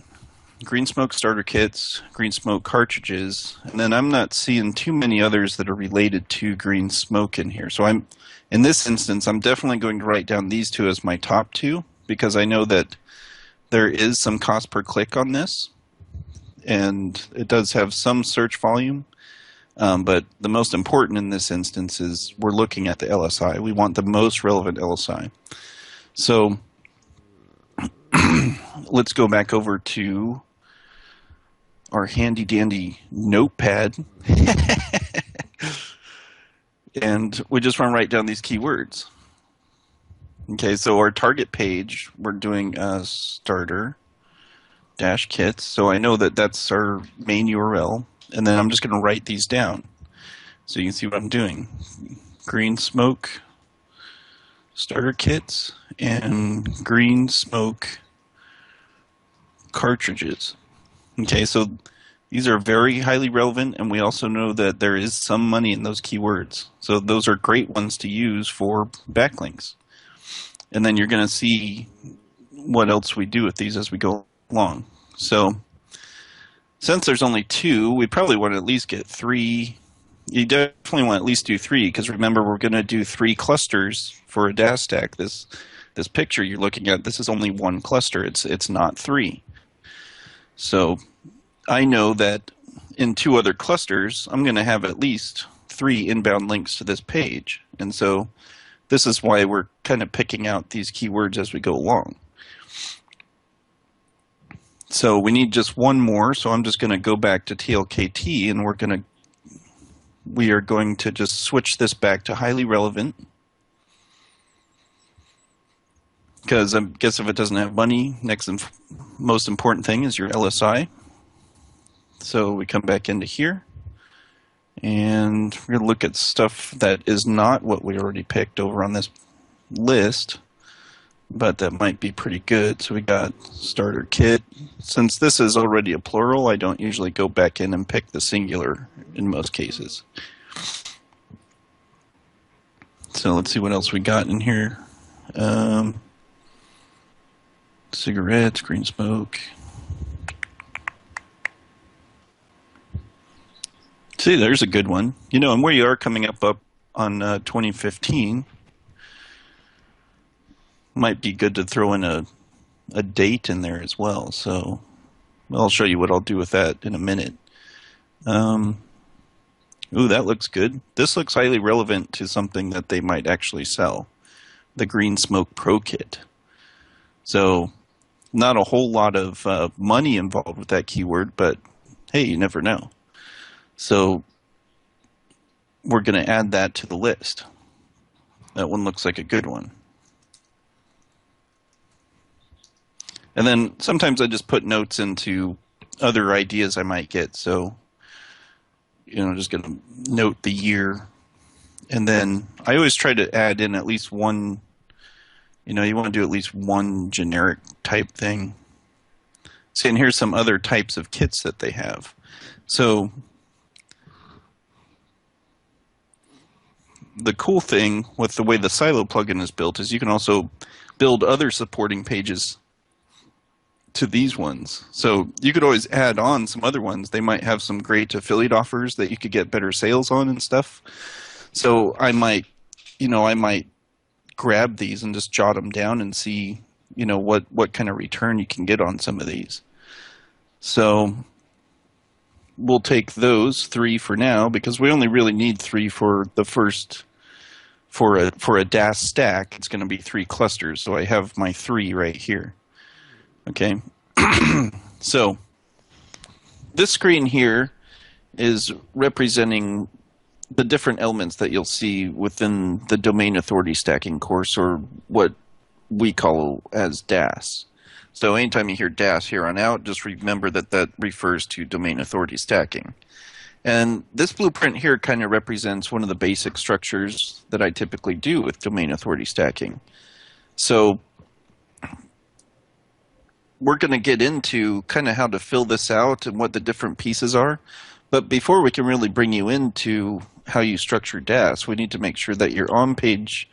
Green smoke starter kits, green smoke cartridges, and then I'm not seeing too many others that are related to green smoke in here. So in this instance, I'm definitely going to write down these two as my top two because I know that there is some cost per click on this, and it does have some search volume. But the most important in this instance is we're looking at the LSI. We want the most relevant LSI. So let's go back over to our handy dandy notepad. And we just want to write down these keywords. Okay, so our target page, we're doing starter dash kits. So I know that that's our main URL. And then I'm just going to write these down so you can see what I'm doing. Green smoke starter kits and green smoke cartridges. Okay, so these are very highly relevant, and we also know that there is some money in those keywords. So those are great ones to use for backlinks. And then you're going to see what else we do with these as we go along. So since there's only two, we probably want to at least get three. You definitely want to at least do three, because remember, we're going to do 3 clusters for a dash stack. This picture you're looking at, this is only one cluster. It's not 3. So I know that in 2 other clusters, I'm going to have at least 3 inbound links to this page. And so this is why we're kind of picking out these keywords as we go along. So we need just one more, so I'm just going to go back to TLKT, and we are going to just switch this back to highly relevant, because I guess if it doesn't have money, next and most important thing is your LSI. So we come back into here, and we're going to look at stuff that is not what we already picked over on this list, but that might be pretty good. So we got starter kit. Since this is already a plural, I don't usually go back in and pick the singular in most cases. So let's see what else we got in here. Cigarettes, green smoke. See, there's a good one. And where you are coming up on 2015, might be good to throw in a date in there as well. So I'll show you what I'll do with that in a minute. Ooh, that looks good. This looks highly relevant to something that they might actually sell, the Green Smoke Pro Kit. So not a whole lot of money involved with that keyword, but hey, you never know. So we're going to add that to the list. That one looks like a good one. And then sometimes I just put notes into other ideas I might get. So, just going to note the year. And then I always try to add in at least one, you want to do at least one generic type thing. See, and here's some other types of kits that they have. So the cool thing with the way the Silo plugin is built is you can also build other supporting pages to these ones. So you could always add on some other ones. They might have some great affiliate offers that you could get better sales on and stuff. So I might grab these and just jot them down and see, what kind of return you can get on some of these. So we'll take those 3 for now because we only really need 3 for the first. For a DAS stack, it's going to be 3 clusters. So I have my 3 right here. Okay. So this screen here is representing the different elements that you'll see within the domain authority stacking course, or what we call as DAS. So anytime you hear DAS here on out, just remember that that refers to domain authority stacking. And this blueprint here kind of represents one of the basic structures that I typically do with domain authority stacking. So we're going to get into kind of how to fill this out and what the different pieces are. But before we can really bring you into how you structure DAS, we need to make sure that your on-page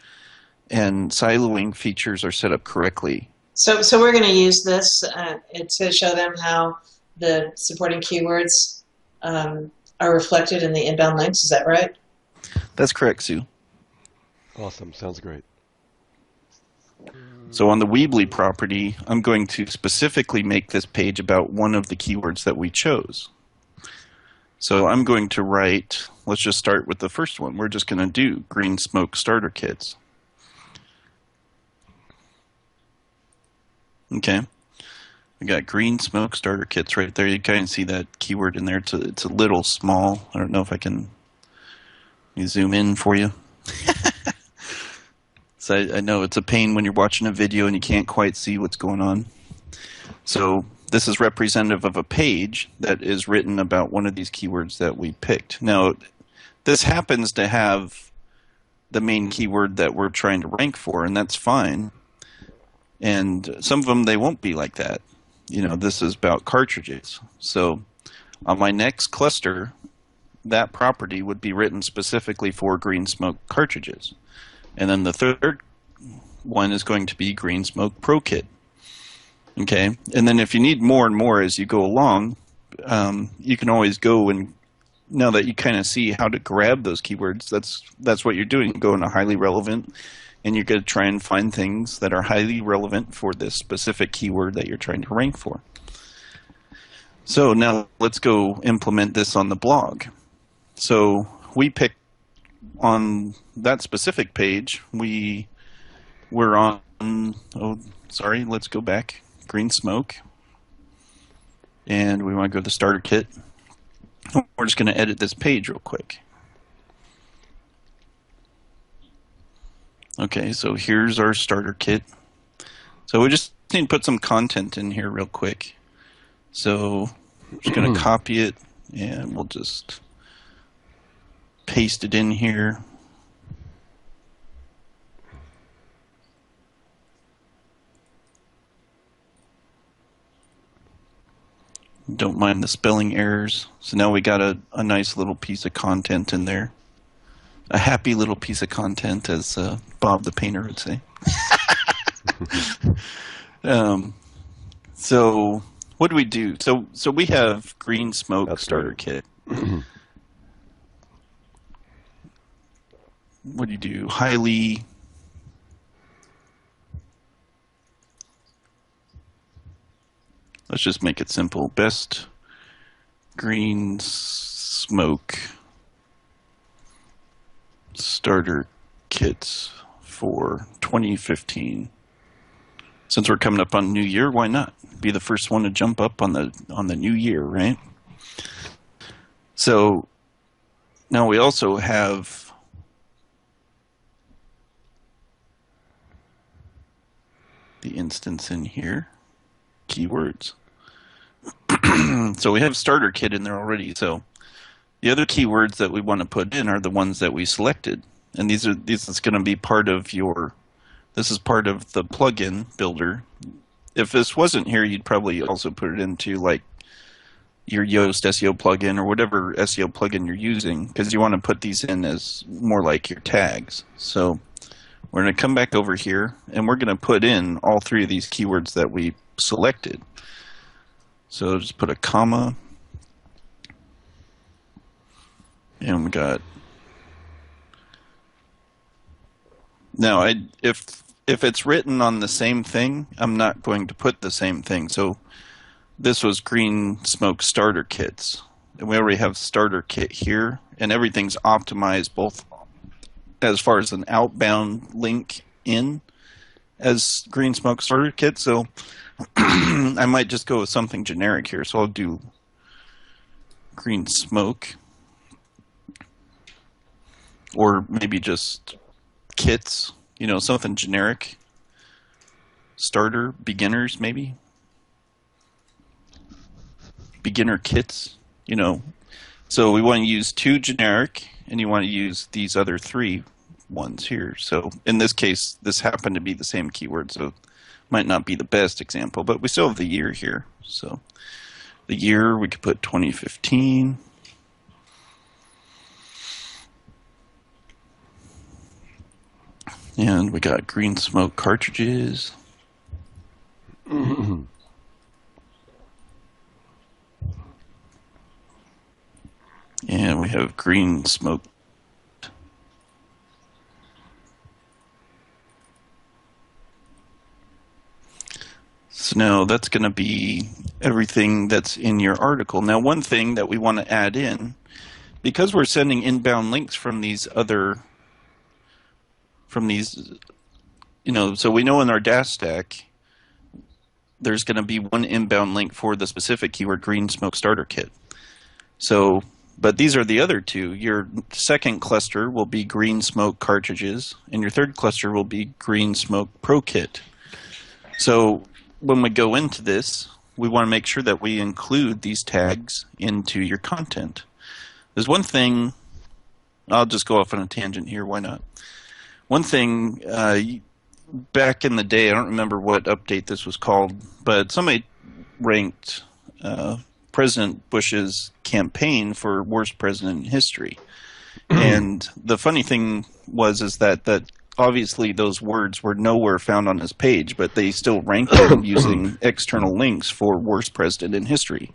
and siloing features are set up correctly. So we're going to use this to show them how the supporting keywords are reflected in the inbound links. Is that right? That's correct, Sue. Awesome. Sounds great. So on the Weebly property, I'm going to specifically make this page about one of the keywords that we chose. So I'm going to write, let's just start with the first one. We're just going to do green smoke starter kits. Okay. We got green smoke starter kits right there. You kind of see that keyword in there. It's a little small. I don't know if I can zoom in for you. So I know it's a pain when you're watching a video and you can't quite see what's going on. So this is representative of a page that is written about one of these keywords that we picked. Now, this happens to have the main keyword that we're trying to rank for, and that's fine. And some of them, they won't be like that. You know, this is about cartridges. So on my next cluster, that property would be written specifically for green smoke cartridges. And then the third one is going to be green smoke pro kit. Okay, and then if you need more and more as you go along, you can always go and, now that you kind of see how to grab those keywords, that's what you're doing. You go into highly relevant, and you're going to try and find things that are highly relevant for this specific keyword that you're trying to rank for. So now let's go implement this on the blog. So we picked on that specific page, we were on, let's go back, green smoke. And we want to go to the starter kit. We're just going to edit this page real quick. Okay, so here's our starter kit. So we just need to put some content in here real quick. So I'm just going to copy it, and we'll just paste it in here. Don't mind the spelling errors. So now we got a nice little piece of content in there. A happy little piece of content, as Bob the painter would say. So what do we do? So we have green smoke starter kit. What do you do? Highly. Let's just make it simple. Best green smoke starter kits for 2015. Since we're coming up on New Year, why not be the first one to jump up on the new year, right? So now we also have the instance in here, keywords. So we have starter kit in there already. So the other keywords that we want to put in are the ones that we selected, and these is going to be part of your. This is part of the plugin builder. If this wasn't here, you'd probably also put it into like your Yoast SEO plugin or whatever SEO plugin you're using, because you want to put these in as more like your tags. So we're going to come back over here, and we're going to put in all three of these keywords that we selected. So just put a comma, and we got. Now, if it's written on the same thing, I'm not going to put the same thing. So this was green smoke starter kits. and we already have starter kit here, and everything's optimized both as far as an outbound link in as Green Smoke starter kit. So I might just go with something generic here. So I'll do Green Smoke, or maybe just kits, you know, something generic. Starter, beginners, maybe. Beginner kits, you know. So we want to use 2 generic, and you want to use these other 3 ones here. So in this case, this happened to be the same keyword, so it might not be the best example, but we still have the year here. So the year, we could put 2015. And we got Green Smoke cartridges. And we have Green Smoke. So now that's going to be everything that's in your article. Now, one thing that we want to add in, because we're sending inbound links from these other, you know, so we know in our dash stack, there's going to be one inbound link for the specific keyword Green Smoke Starter Kit. So, but these are the other 2. Your second cluster will be Green Smoke cartridges, and your third cluster will be Green Smoke Pro Kit. So when we go into this, we want to make sure that we include these tags into your content. There's one thing, I'll just go off on a tangent here, why not? One thing, back in the day, I don't remember what update this was called, but somebody ranked President Bush's campaign for worst president in history. And the funny thing is that obviously those words were nowhere found on his page, but they still ranked him using external links for worst president in history.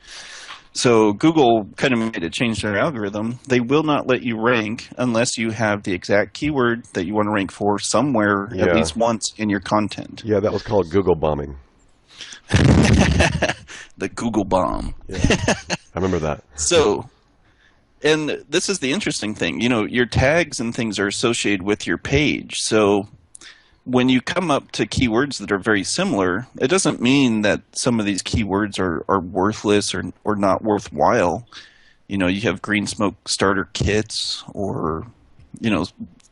So Google kind of made it change their algorithm. They will not let you rank unless you have the exact keyword that you want to rank for somewhere at least once in your content. Yeah, that was called Google bombing. The Google bomb. Yeah, I remember that. So, and this is the interesting thing. You know, your tags and things are associated with your page. So when you come up to keywords that are very similar, it doesn't mean that some of these keywords are worthless or not worthwhile. You know, you have Green Smoke starter kits or, you know,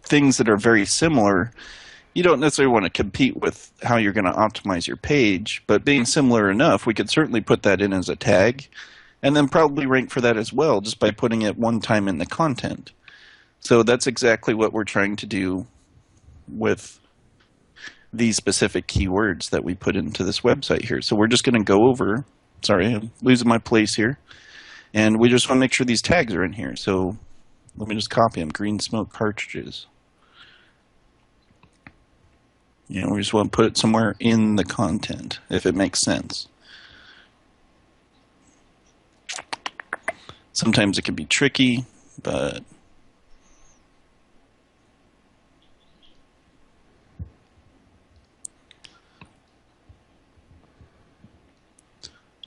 things that are very similar. You don't necessarily want to compete with how you're going to optimize your page, but being similar enough, we could certainly put that in as a tag and then probably rank for that as well just by putting it one time in the content. So that's exactly what we're trying to do with these specific keywords that we put into this website here. So we're just going to go over, sorry, I'm losing my place here, and we just want to make sure these tags are in here. So let me just copy them, Green Smoke cartridges. You know, we just want to put it somewhere in the content, if it makes sense. Sometimes it can be tricky, but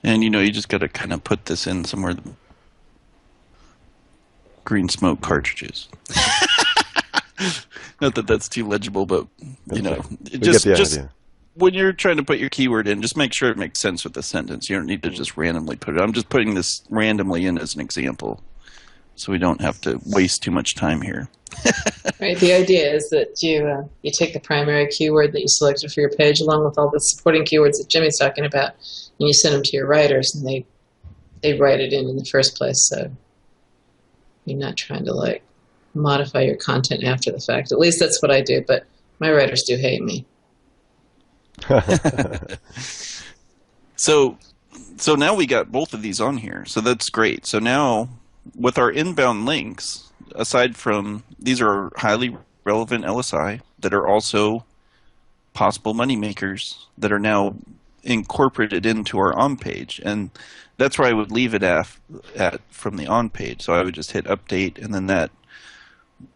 and you know, you just got to kind of put this in somewhere. Green Smoke cartridges. Not that that's too legible, but you know, just when you're trying to put your keyword in, just make sure it makes sense with the sentence. You don't need to just randomly put it. I'm just putting this randomly in as an example, so we don't have to waste too much time here. Right. The idea is that you take the primary keyword that you selected for your page, along with all the supporting keywords that Jimmy's talking about, and you send them to your writers, and they write it in the first place. So you're not trying to like modify your content after the fact. At least that's what I do, but my writers do hate me. So now we got both of these on here, so that's great. So now with our inbound links, aside from these are highly relevant LSI that are also possible money makers that are now incorporated into our on page, and that's where I would leave it at from the on page. So I would just hit update, and then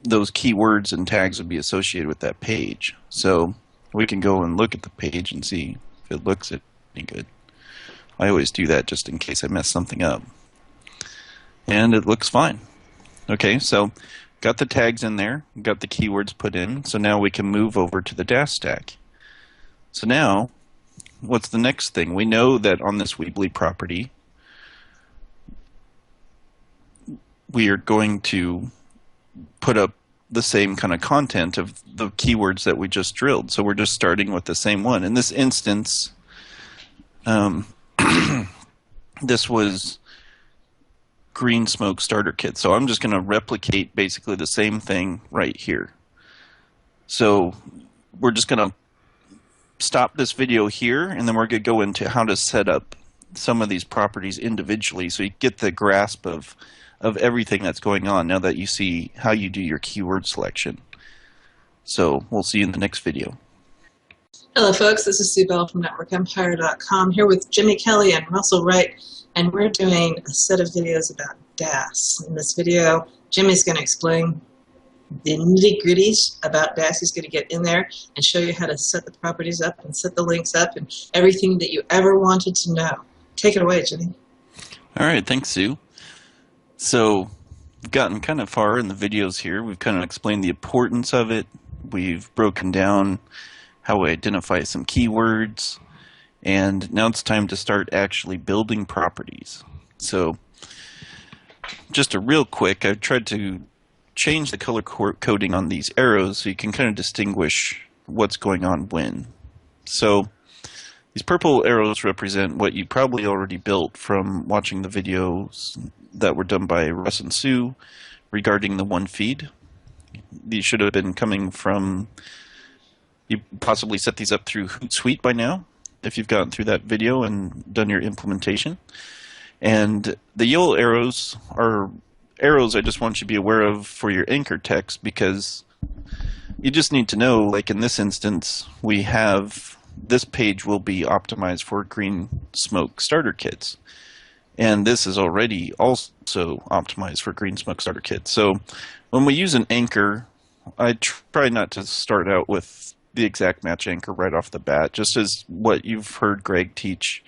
those keywords and tags would be associated with that page. So we can go and look at the page and see if it looks any good. I always do that just in case I mess something up. and it looks fine. Okay, so got the tags in there, got the keywords put in, so now we can move over to the dash stack. So now, what's the next thing? We know that on this Weebly property, we are going to put up the same kind of content of the keywords that we just drilled. So we're just starting with the same one. In this instance, this was green smoke starter kit. So I'm just going to replicate basically the same thing right here. So we're just going to stop this video here, and then we're going to go into how to set up some of these properties individually so you get the grasp of everything that's going on now that you see how you do your keyword selection. So we'll see you in the next video. Hello folks, this is Sue Bell from NetworkEmpire.com here with Jimmy Kelly and Russell Wright, and we're doing a set of videos about DAS. In this video, Jimmy's going to explain the nitty-gritties about DAS. He's going to get in there and show you how to set the properties up and set the links up and everything that you ever wanted to know. Take it away, Jimmy. All right, thanks, Sue. So we've gotten kind of far in the videos here. We've kind of explained the importance of it. We've broken down how we identify some keywords, and now it's time to start actually building properties. So just a real quick, I've tried to change the color coding on these arrows so you can kind of distinguish what's going on when. So these purple arrows represent what you probably already built from watching the videos that were done by Russ and Sue regarding the one feed. These should have been coming from, you possibly set these up through Hootsuite by now, if you've gotten through that video and done your implementation. And the yellow arrows are arrows I just want you to be aware of for your anchor text, because you just need to know, like in this instance, we have this page will be optimized for green smoke starter kits. And this is already also optimized for green smoke starter kits. So when we use an anchor, I try not to start out with the exact match anchor right off the bat, just as what you've heard Greg teach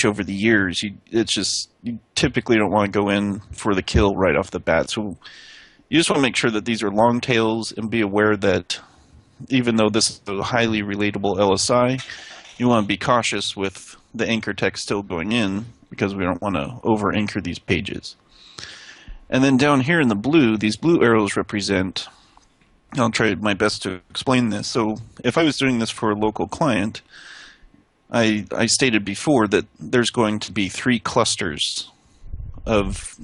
over the years. It's just, you typically don't want to go in for the kill right off the bat. So you just want to make sure that these are long tails, and be aware that even though this is a highly relatable LSI, you want to be cautious with the anchor text still going in, because we don't want to over anchor these pages. And then down here in the blue, these blue arrows represent, I'll try my best to explain this. So if I was doing this for a local client, I stated before that there's going to be 3 clusters of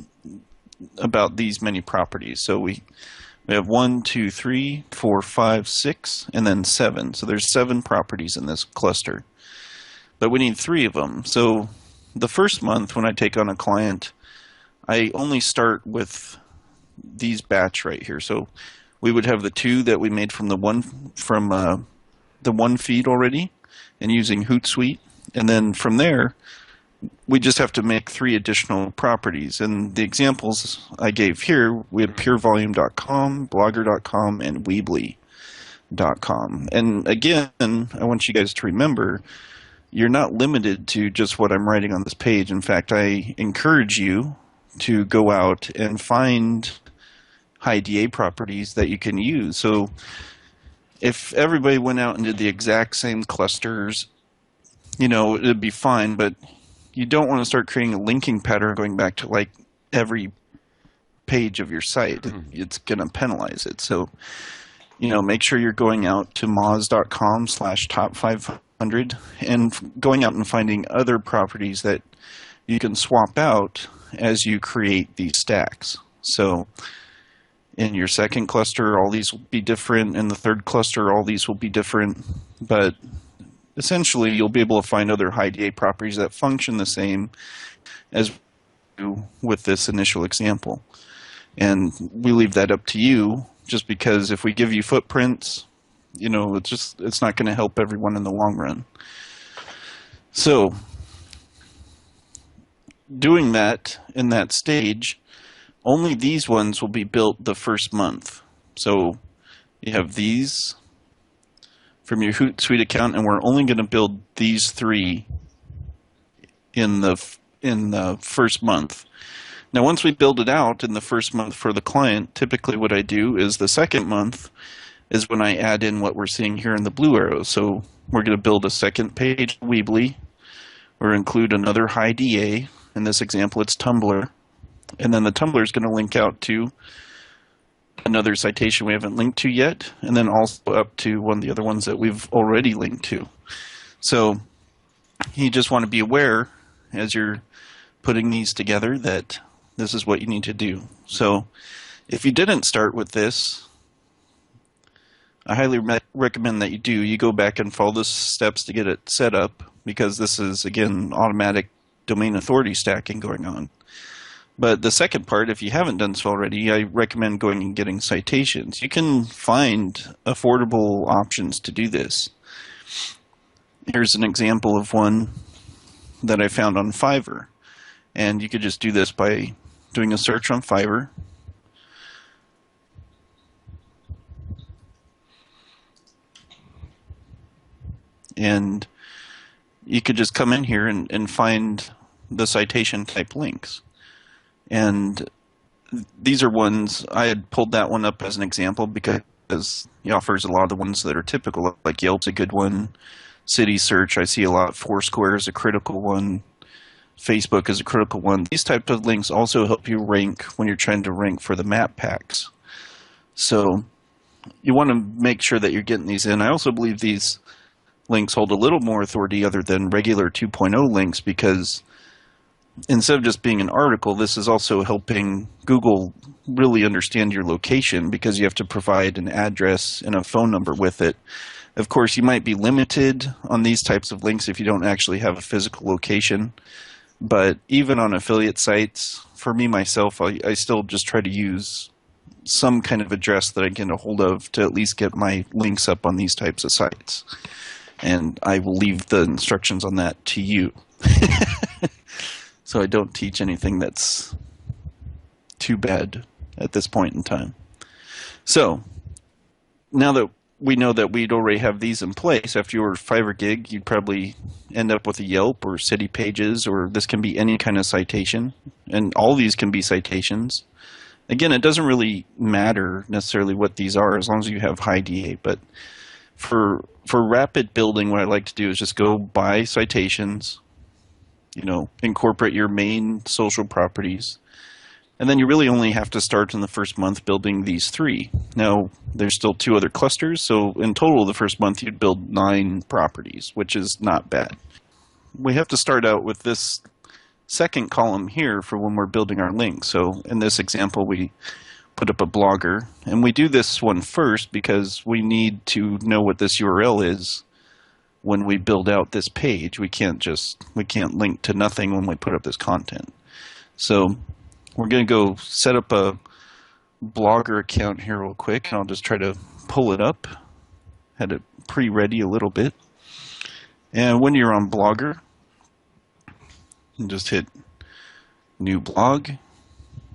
about these many properties. So we have 1, 2, 3, 4, 5, 6, and then 7. So there's 7 properties in this cluster. But we need 3 of them. So the first month when I take on a client, I only start with these batch right here. So we would have the 2 that we made from the one feed already, and using Hootsuite, and then from there we just have to make 3 additional properties. And the examples I gave here, we have purevolume.com, blogger.com, and weebly.com. And again, I want you guys to remember, you're not limited to just what I'm writing on this page. In fact, I encourage you to go out and find high DA properties that you can use. So if everybody went out and did the exact same clusters, it'd be fine, but you don't want to start creating a linking pattern going back to like every page of your site. It's going to penalize it. So, make sure you're going out to moz.com/top500 and going out and finding other properties that you can swap out as you create these stacks. So in your second cluster, all these will be different. In the third cluster, all these will be different. But essentially, you'll be able to find other high DA properties that function the same as with this initial example. And we leave that up to you, just because if we give you footprints, it's not going to help everyone in the long run. So doing that in that stage, only these ones will be built the first month. So you have these from your Hootsuite account, and we're only going to build these 3 in the first month. Now, once we build it out in the first month for the client, typically what I do is the second month is when I add in what we're seeing here in the blue arrows. So we're going to build a second page Weebly, or include another high DA. In this example, it's Tumblr. And then the Tumblr is going to link out to another citation we haven't linked to yet, and then also up to one of the other ones that we've already linked to. So you just want to be aware as you're putting these together that this is what you need to do. So if you didn't start with this, I highly recommend that you do. You go back and follow the steps to get it set up, because this is, again, automatic domain authority stacking going on. But the second part, if you haven't done so already, I recommend going and getting citations. You can find affordable options to do this. Here's an example of one that I found on Fiverr. And you could just do this by doing a search on Fiverr. And you could just come in here and find the citation type links. And these are ones, I had pulled that one up as an example because it offers a lot of the ones that are typical, like Yelp's a good one, City Search, I see a lot, Foursquare is a critical one, Facebook is a critical one. These types of links also help you rank when you're trying to rank for the map packs. So you want to make sure that you're getting these in. I also believe these links hold a little more authority other than regular 2.0 links, because instead of just being an article, this is also helping Google really understand your location, because you have to provide an address and a phone number with it. Of course, you might be limited on these types of links if you don't actually have a physical location. But even on affiliate sites, for me, myself, I still just try to use some kind of address that I get a hold of to at least get my links up on these types of sites. And I will leave the instructions on that to you. So I don't teach anything that's too bad at this point in time. So now that we know that we'd already have these in place, after your Fiverr gig, you'd probably end up with a Yelp or City Pages, or this can be any kind of citation. And all these can be citations. Again, it doesn't really matter necessarily what these are as long as you have high DA. But for rapid building, what I like to do is just go buy citations, incorporate your main social properties. And then you really only have to start in the first month building these 3. Now, there's still 2 other clusters, so in total the first month you'd build 9 properties, which is not bad. We have to start out with this second column here for when we're building our links. So in this example, we put up a blogger, and we do this one first because we need to know what this URL is when we build out this page. We can't link to nothing when we put up this content. So we're going to go set up a blogger account here real quick, and I'll just try to pull it up. Had it pre-ready a little bit. And when you're on Blogger, you just hit New Blog,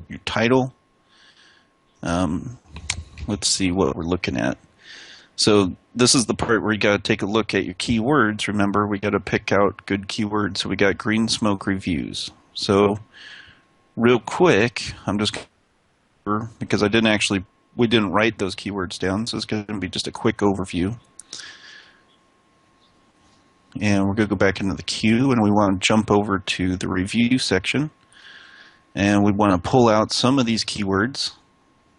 your title. Let's see what we're looking at. So this is the part where you got to take a look at your keywords. Remember, we got to pick out good keywords. So we got green smoke reviews. So real quick, I'm just because we didn't write those keywords down, so it's going to be just a quick overview. And we're going to go back into the queue, and we want to jump over to the review section. And we want to pull out some of these keywords.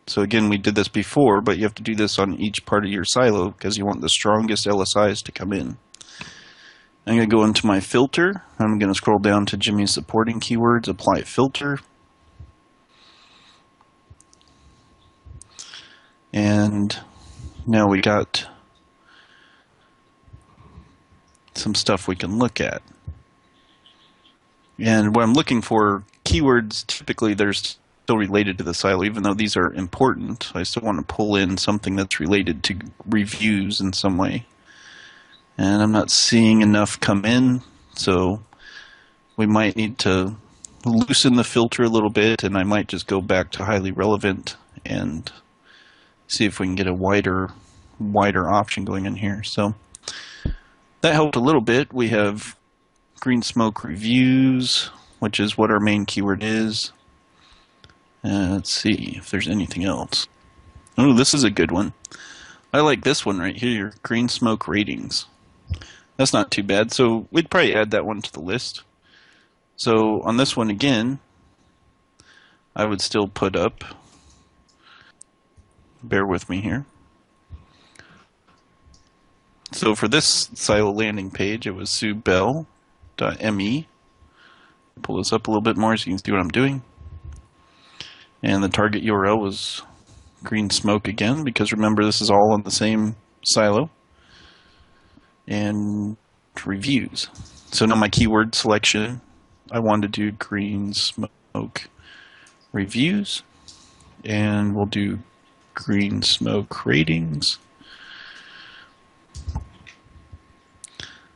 So again, we did this before, but you have to do this on each part of your silo because you want the strongest LSIs to come in. I'm going to go into my filter. I'm going to scroll down to Jimmy's supporting keywords, apply a filter. And now we got some stuff we can look at. And what I'm looking for, keywords, typically they're still related to the silo, even though these are important. I still want to pull in something that's related to reviews in some way. And I'm not seeing enough come in, so we might need to loosen the filter a little bit, and I might just go back to highly relevant and see if we can get a wider option going in here. So that helped a little bit. We have green smoke reviews, which is what our main keyword is. Let's see if there's anything else. Oh, this is a good one. I like this one right here, green smoke ratings. That's not too bad. So we'd probably add that one to the list. So on this one again, I would still put up, bear with me here. So for this silo landing page, it was SueBell.me. Pull this up a little bit more so you can see what I'm doing. And the target URL was green smoke again, because remember this is all on the same silo. And reviews. So now my keyword selection, I want to do green smoke reviews, and we'll do green smoke ratings.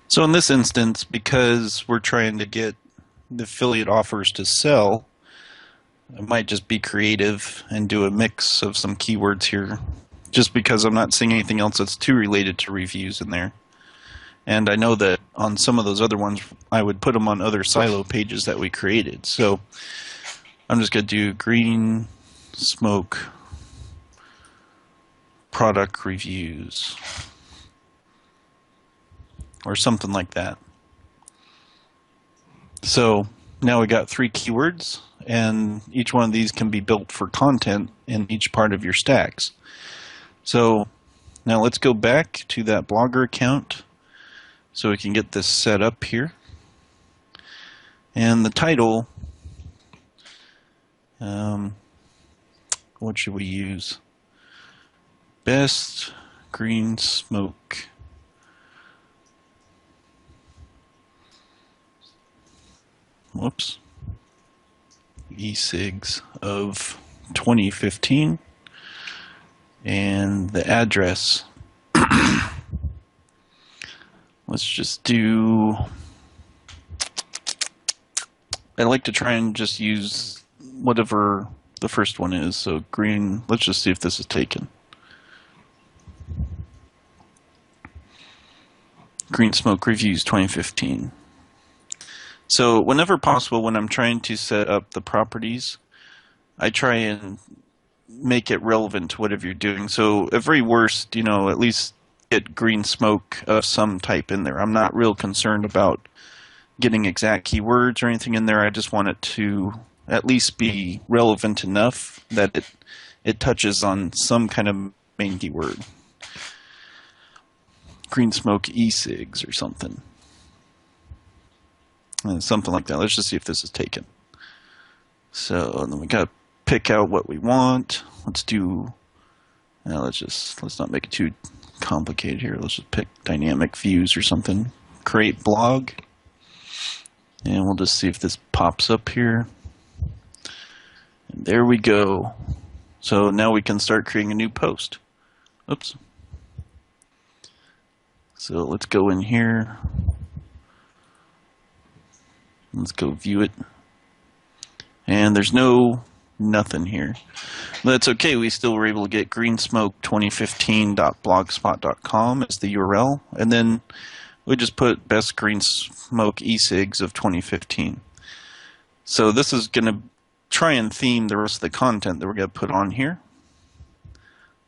So in this instance, because we're trying to get the affiliate offers to sell, I might just be creative and do a mix of some keywords here, just because I'm not seeing anything else that's too related to reviews in there. And I know that on some of those other ones, I would put them on other silo pages that we created. So I'm just going to do green smoke product reviews or something like that. So now we got 3 keywords, and each one of these can be built for content in each part of your stacks. So now let's go back to that Blogger account so we can get this set up here. And the title, what should we use? Best green smoke. Whoops. E-cigs of 2015. And the address. Let's just do, I like to try and just use whatever the first one is. So green, let's just see if this is taken. Green Smoke Reviews 2015. So whenever possible, when I'm trying to set up the properties, I try and make it relevant to whatever you're doing. So at very worst, at least get green smoke of some type in there. I'm not real concerned about getting exact keywords or anything in there. I just want it to at least be relevant enough that it touches on some kind of main keyword. Green smoke e-cigs or something. Something like that. Let's just see if this is taken. So then we got to pick out what we want. Let's do, let's not make it too complicated here. Let's just pick dynamic views or something. Create blog. And we'll just see if this pops up here. And there we go. So now we can start creating a new post. Oops. So let's go in here. Let's go view it. And there's nothing here. But that's okay. We still were able to get greensmoke2015.blogspot.com as the URL. And then we just put best green smoke e-cigs of 2015. So this is going to try and theme the rest of the content that we're going to put on here.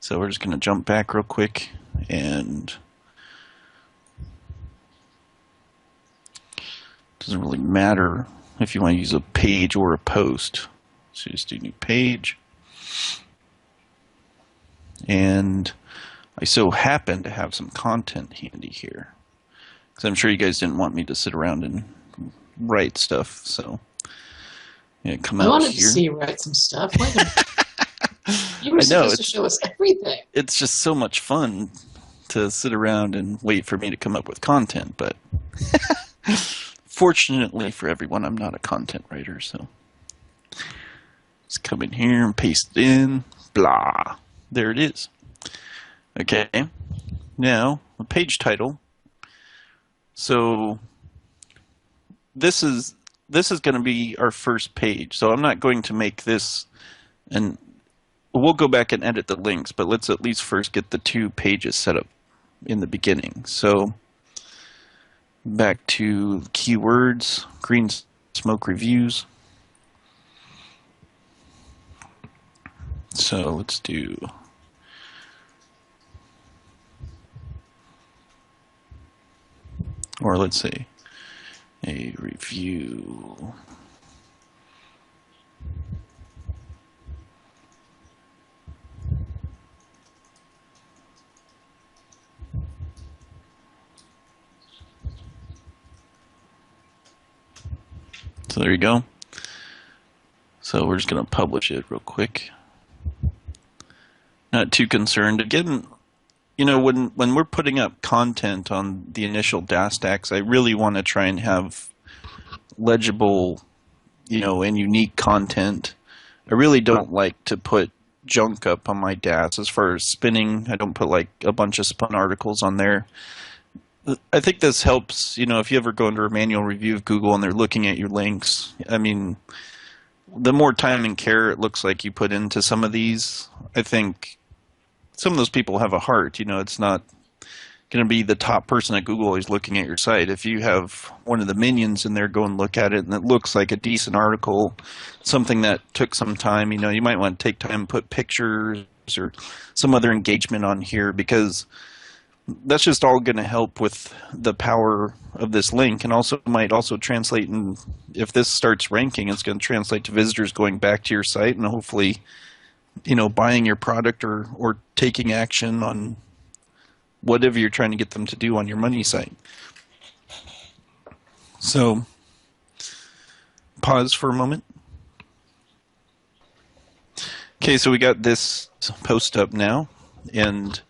So we're just going to jump back real quick, and it doesn't really matter if you want to use a page or a post. So just do new page. And I so happen to have some content handy here, because I'm sure you guys didn't want me to sit around and write stuff. So yeah, come out here. I wanted to see you write some stuff. Wait a minute. You were supposed to show us everything. It's just so much fun to sit around and wait for me to come up with content, but fortunately for everyone, I'm not a content writer, so just come in here and paste it in. Blah. There it is. Okay. Now, the page title. So this is going to be our first page. So I'm not going to make this, and we'll go back and edit the links, but let's at least first get the 2 pages set up in the beginning. So back to keywords, green smoke reviews. So let's do or let's say a review. So there you go. So we're just going to publish it real quick. Not too concerned. Again, you know, when we're putting up content on the initial DAS stacks, I really want to try and have legible, you know, and unique content. I really don't like to put junk up on my DAS. As far as spinning, I don't put like a bunch of spun articles on there. I think this helps, you know, if you ever go into a manual review of Google and they're looking at your links. I mean, the more time and care it looks like you put into some of these, I think some of those people have a heart. You know, it's not going to be the top person at Google always looking at your site. If you have one of the minions in there go and look at it and it looks like a decent article, something that took some time, you know, you might want to take time and put pictures or some other engagement on here, because that's just all going to help with the power of this link, and also might also translate, and if this starts ranking, it's going to translate to visitors going back to your site and hopefully, you know, buying your product or taking action on whatever you're trying to get them to do on your money site. So pause for a moment. Okay, so we got this post up now, and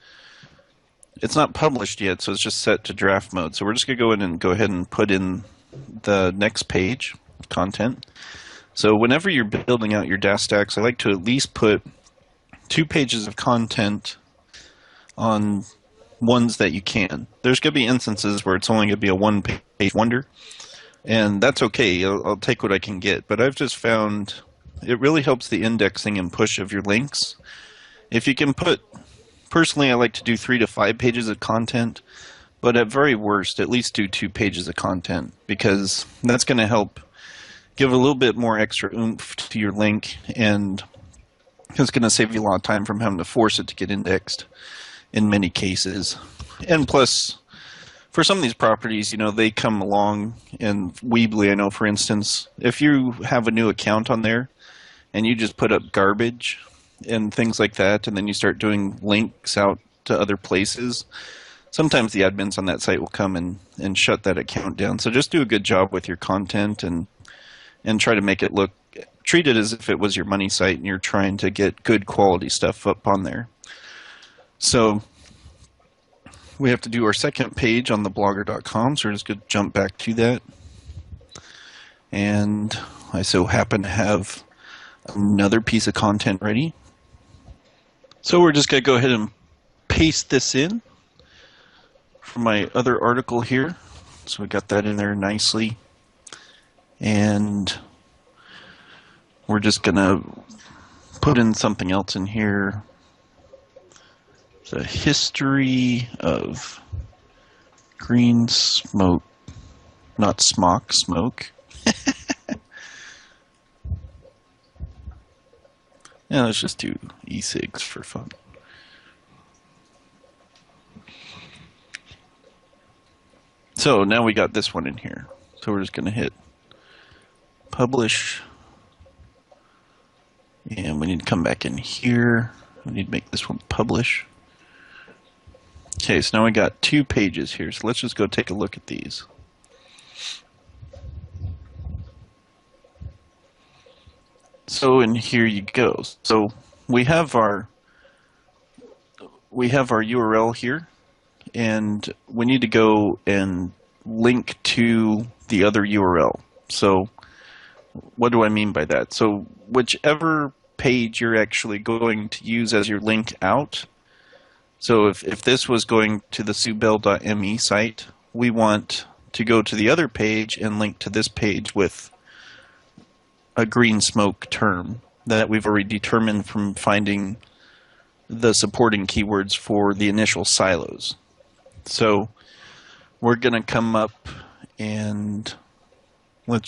it's not published yet, so it's just set to draft mode. So we're just going to go ahead and put in the next page of content. So whenever you're building out your DAS stacks, I like to at least put 2 pages of content on ones that you can. There's going to be instances where it's only going to be a 1-page wonder, and that's okay. I'll take what I can get. But I've just found it really helps the indexing and push of your links. If you can put, personally, I like to do 3 to 5 pages of content, but at very worst, at least do 2 pages of content, because that's going to help give a little bit more extra oomph to your link, and it's going to save you a lot of time from having to force it to get indexed in many cases. And plus, for some of these properties, you know, they come along, and Weebly, I know, for instance, if you have a new account on there and you just put up garbage and things like that, and then you start doing links out to other places, sometimes the admins on that site will come and shut that account down. So just do a good job with your content and try to make it look, treat it as if it was your money site and you're trying to get good quality stuff up on there. So we have to do our second page on the blogger.com, so we're just going to jump back to that. And I so happen to have another piece of content ready. So we're just going to go ahead and paste this in from my other article here. So we got that in there nicely. And we're just going to put in something else in here. The history of green smoke, not smock, smoke. Yeah, let's just do e-cigs for fun. So now we got this one in here. So we're just going to hit publish. And we need to come back in here. We need to make this one publish. Okay, so now we got 2 pages here. So let's just go take a look at these. So in here you go. So we have our URL here, and we need to go and link to the other URL. So what do I mean by that? So whichever page you're actually going to use as your link out. So if this was going to the subel.me site, we want to go to the other page and link to this page with a green smoke term that we've already determined from finding the supporting keywords for the initial silos. So we're going to come up and we have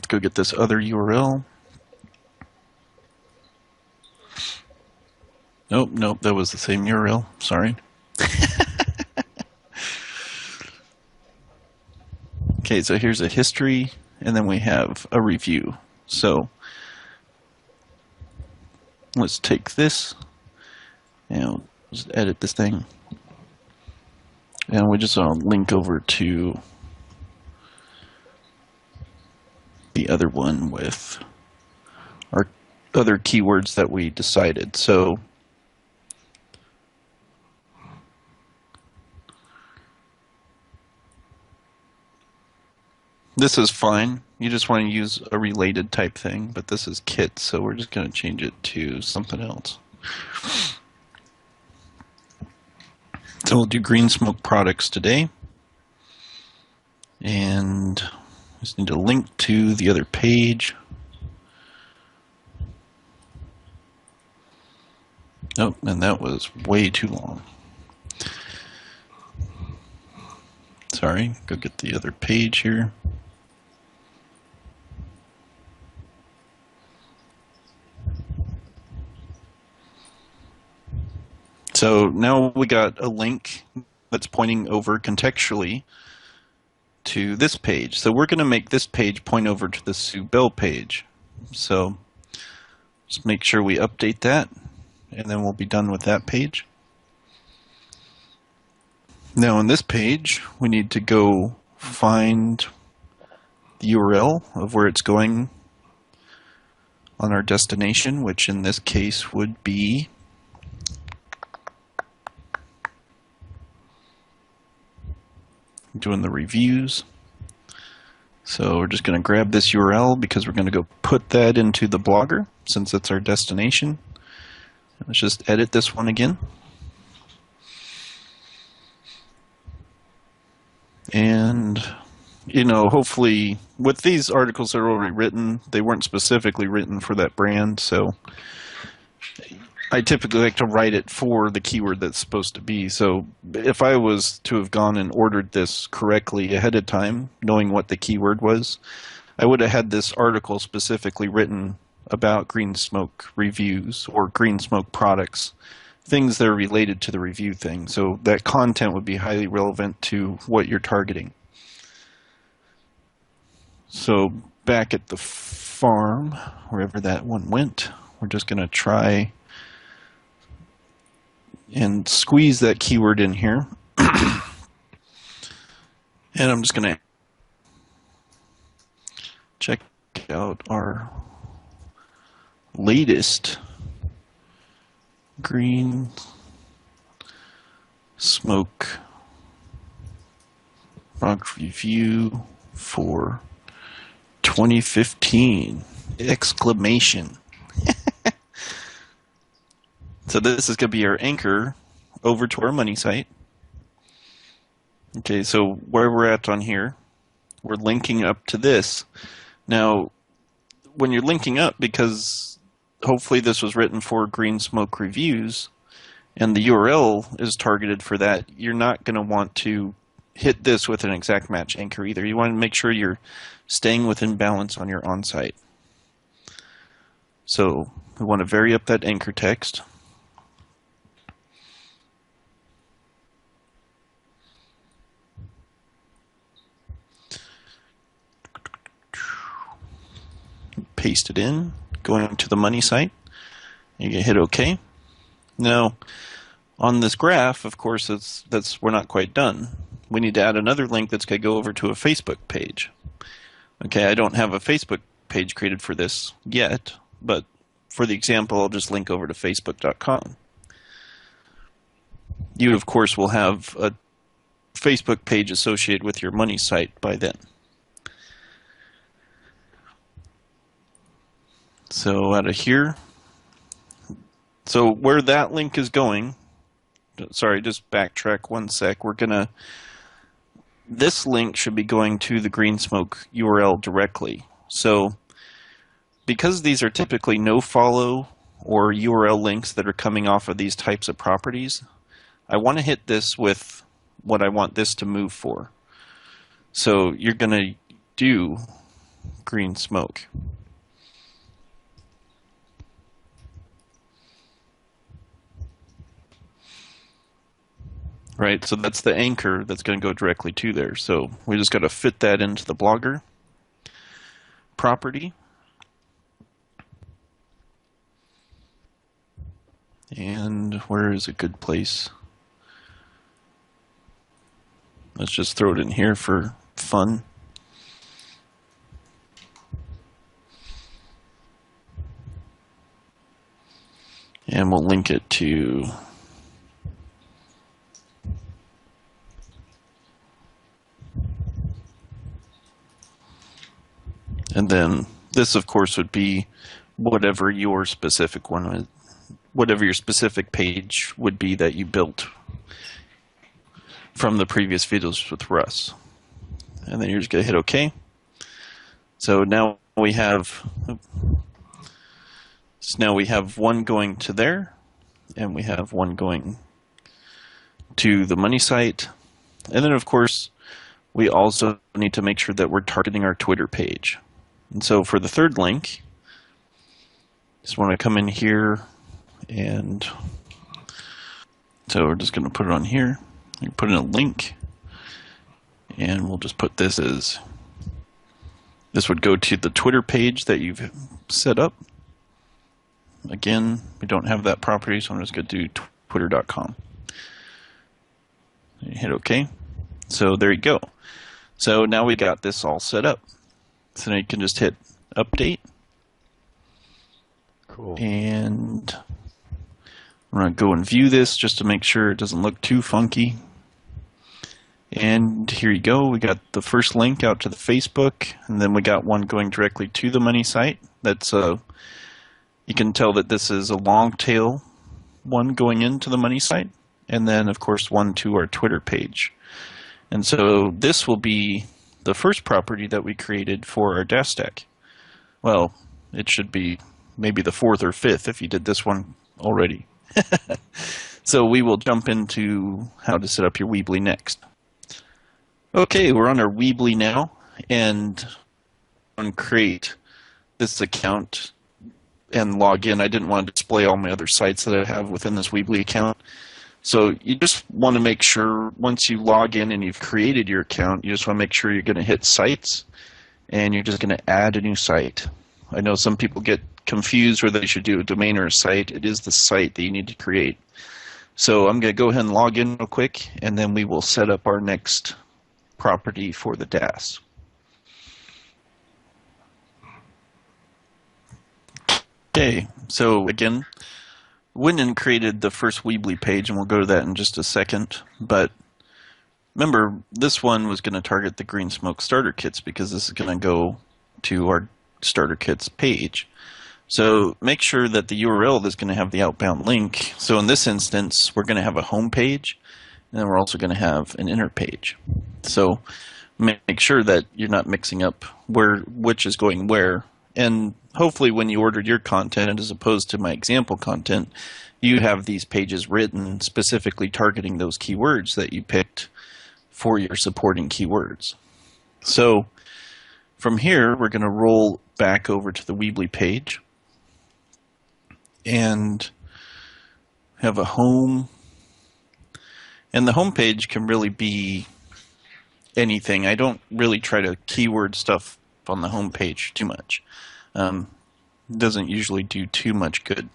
to go get this other URL. Nope, nope, that was the same URL. Sorry. Okay, so here's a history, and then we have a review. So let's take this, and just edit this thing. And we just want to link over to the other one with our other keywords that we decided. So this is fine. You just want to use a related type thing, but this is kit, so we're just going to change it to something else. So we'll do green smoke products today. And just need to link to the other page. Nope, and that was way too long. Sorry, go get the other page here. So now we got a link that's pointing over contextually to this page. So we're going to make this page point over to the Sue Bell page. So just make sure we update that, and then we'll be done with that page. Now on this page, we need to go find the URL of where it's going on our destination, which in this case would be doing the reviews. So we're just going to grab this URL because we're going to go put that into the blogger since it's our destination. Let's just edit this one again. And, you know, hopefully with these articles that are already written, they weren't specifically written for that brand, so I typically like to write it for the keyword that's supposed to be. So if I was to have gone and ordered this correctly ahead of time, knowing what the keyword was, I would have had this article specifically written about green smoke reviews or green smoke products, things that are related to the review thing. So that content would be highly relevant to what you're targeting. So back at the farm, wherever that one went, we're just going to try and squeeze that keyword in here. And I'm just going to check out our latest green smoke product review for 2015! Exclamation. So this is going to be our anchor over to our money site. Okay, so where we're at on here, we're linking up to this. Now, when you're linking up, because hopefully this was written for green smoke reviews, and the URL is targeted for that, you're not going to want to hit this with an exact match anchor either. You want to make sure you're staying within balance on your on-site. So we want to vary up that anchor text. Paste it in, going to the money site. You can hit OK. Now, on this graph, of course, we're not quite done. We need to add another link that's going to go over to a Facebook page. Okay, I don't have a Facebook page created for this yet, but for the example, I'll just link over to facebook.com. You, of course, will have a Facebook page associated with your money site by then. So out of here, so where that link is going, sorry, just backtrack one sec. This link should be going to the green smoke URL directly. So because these are typically no follow or URL links that are coming off of these types of properties, I want to hit this with what I want this to move for. So you're going to do green smoke. right? So that's the anchor that's going to go directly to there. So we just got to fit that into the Blogger property. And where is a good place? Let's just throw it in here for fun. And we'll link it to and then this, of course, would be whatever your specific one is, whatever your specific page would be that you built from the previous videos with Russ. And then you're just going to hit OK. So now we have one going to there, and we have one going to the money site. And then, of course, we also need to make sure that we're targeting our Twitter page. And so for the third link, just want to come in here, and so we're just going to put it on here. You put in a link, and we'll just put this as, this would go to the Twitter page that you've set up. Again, we don't have that property, so I'm just going to do twitter.com. Hit OK. So there you go. So now we got this all set up. So now you can just hit update. Cool. And I'm going to go and view this just to make sure it doesn't look too funky. And here you go. We got the first link out to the Facebook, and then we got one going directly to the money site. That's you can tell that this is a long tail one going into the money site, and then of course one to our Twitter page. And so this will be the first property that we created for our dash stack. Well, it should be maybe the fourth or fifth if you did this one already. So we will jump into how to set up your Weebly next. Okay, we're on our Weebly now, and I'm going to create this account and log in. I didn't want to display all my other sites that I have within this Weebly account. So you just want to make sure once you log in and you've created your account, you just want to make sure you're going to hit sites, and you're just going to add a new site. I know some people get confused whether they should do a domain or a site. It is the site that you need to create. So I'm going to go ahead and log in real quick, and then we will set up our next property for the DAS. Okay, so again, went and created the first Weebly page, and we'll go to that in just a second. But remember, this one was going to target the Green Smoke starter kits because this is going to go to our starter kits page. So make sure that the URL is going to have the outbound link. So in this instance, we're going to have a home page, and then we're also going to have an inner page. So make sure that you're not mixing up which is going where. And hopefully when you ordered your content, as opposed to my example content, you have these pages written specifically targeting those keywords that you picked for your supporting keywords. So from here, we're going to roll back over to the Weebly page and have a home. And the home page can really be anything. I don't really try to keyword stuff on the home page too much. Doesn't usually do too much good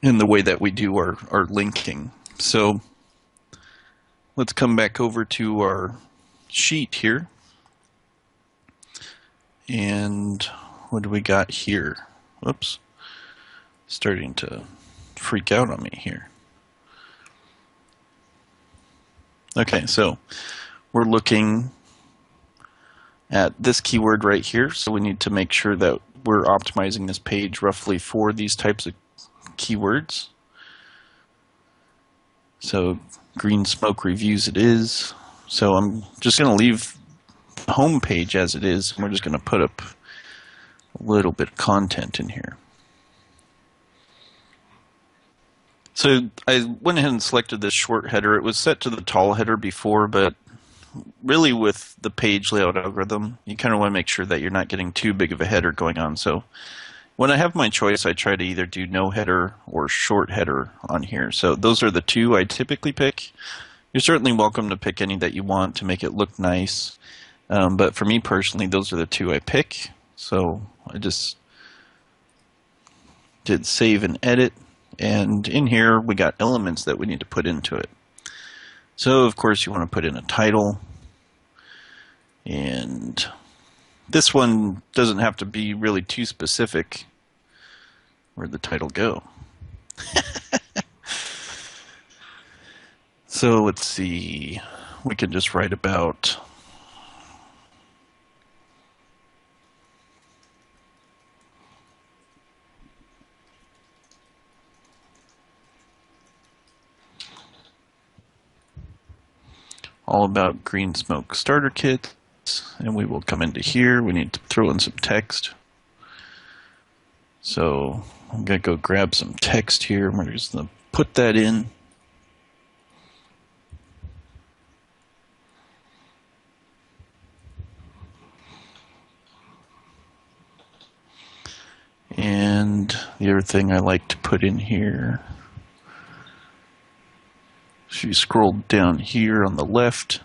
in the way that we do our linking. So let's come back over to our sheet here. And what do we got here? Whoops. Starting to freak out on me here. Okay, so we're looking at this keyword right here. So we need to make sure that we're optimizing this page roughly for these types of keywords. So Green Smoke Reviews it is. So I'm just going to leave the home page as it is. And we're just going to put up a little bit of content in here. So I went ahead and selected this short header. It was set to the tall header before, but really with the page layout algorithm, you kind of want to make sure that you're not getting too big of a header going on. So When I have my choice, I try to either do no header or short header on here. So those are the two I typically pick. You're certainly welcome to pick any that you want to make it look nice. But for me personally, those are the two I pick. So I just did save and edit. And in here, we got elements that we need to put into it. So, of course, you want to put in a title. And this one doesn't have to be really too specific. Where'd the title go? So let's see, we can just write about all about green smoke starter kits, and we will come into here. We need to throw in some text. So I'm going to go grab some text here. We're just going to put that in. And the other thing I like to put in here, if you scroll down here on the left,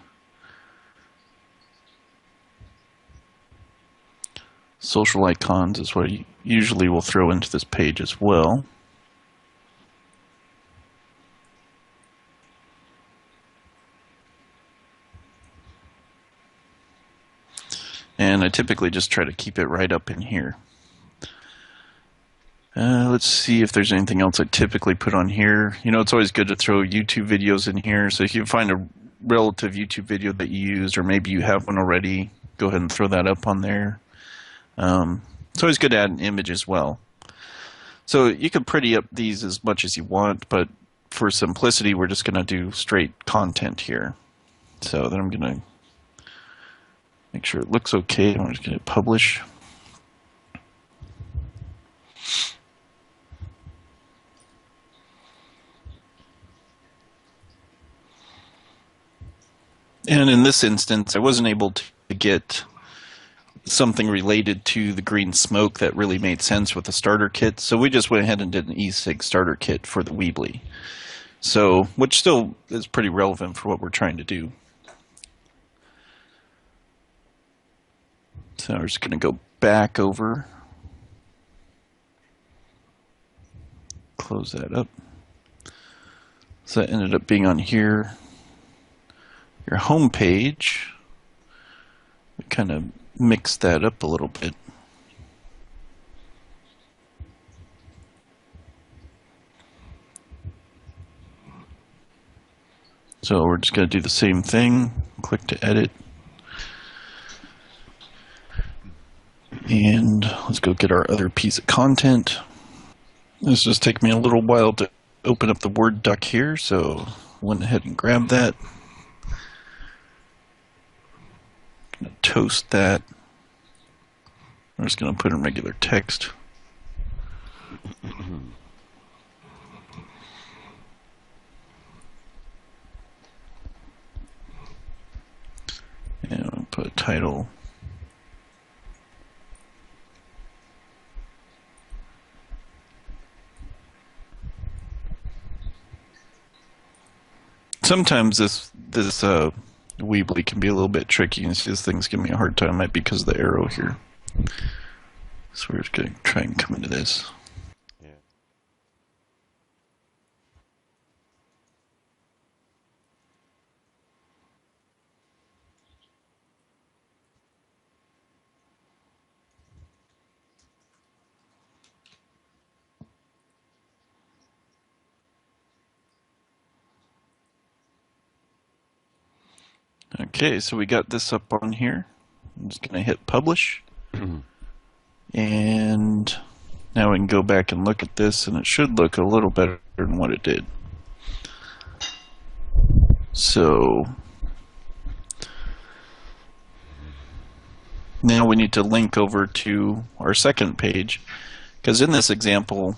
social icons is what you usually will throw into this page as well. And I typically just try to keep it right up in here. Let's see if there's anything else I typically put on here. You know, it's always good to throw YouTube videos in here. So if you find a relative YouTube video that you used, or maybe you have one already, go ahead and throw that up on there. It's always good to add an image as well. So you can pretty up these as much as you want, but for simplicity, we're just going to do straight content here. So then I'm going to make sure it looks okay. I'm just going to publish. And in this instance, I wasn't able to get something related to the green smoke that really made sense with the starter kit. So we just went ahead and did an e-cig starter kit for the Weebly. So, which still is pretty relevant for what we're trying to do. So we're just going to go back over. Close that up. So that ended up being on here. Your home page, we kind of mix that up a little bit. So we're just going to do the same thing. Click to edit. And let's go get our other piece of content. This just take me a little while to open up the Word doc here, so went ahead and grabbed that. Gonna toast that. I'm just going to put in regular text. And I'll put a title. Sometimes this Weebly can be a little bit tricky, and these things give me a hard time. Might be because of the arrow here. So we're just going to try and come into this. Yeah. Okay, so we got this up on here. I'm just going to hit publish. And now we can go back and look at this, and it should look a little better than what it did. So now we need to link over to our second page, because in this example,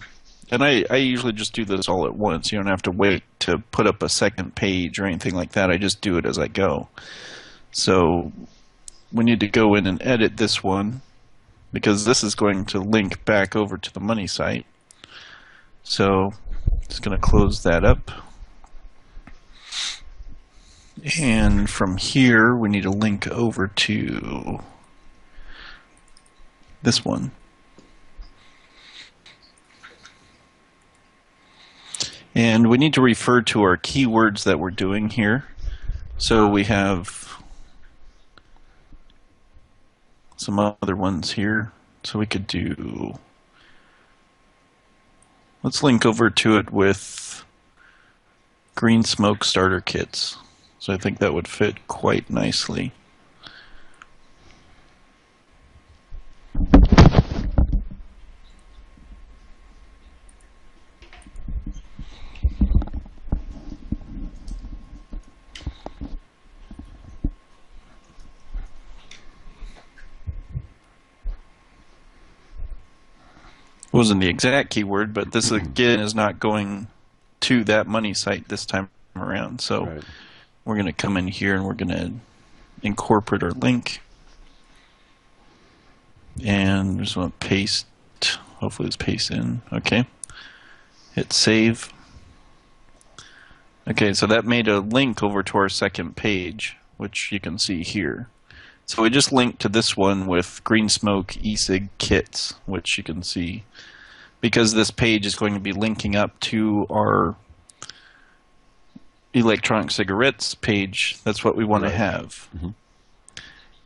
and I usually just do this all at once. You don't have to wait to put up a second page or anything like that. I just do it as I go. So we need to go in and edit this one. because this is going to link back over to the money site. So just going to close that up. And from here, we need to link over to this one. And we need to refer to our keywords that we're doing here. So we have some other ones here. So we could do, let's link over to it with green smoke starter kits. So I think that would fit quite nicely. Wasn't the exact keyword, but this again is not going to that money site this time around. So Right. we're going to come in here and we're going to incorporate our link. And just want to paste, hopefully it's paste in. Okay. Hit save. Okay, so that made a link over to our second page, which you can see here. So we just linked to this one with green smoke e-cig kits, which you can see. Because this page is going to be linking up to our electronic cigarettes page, that's what we want to have. Mm-hmm.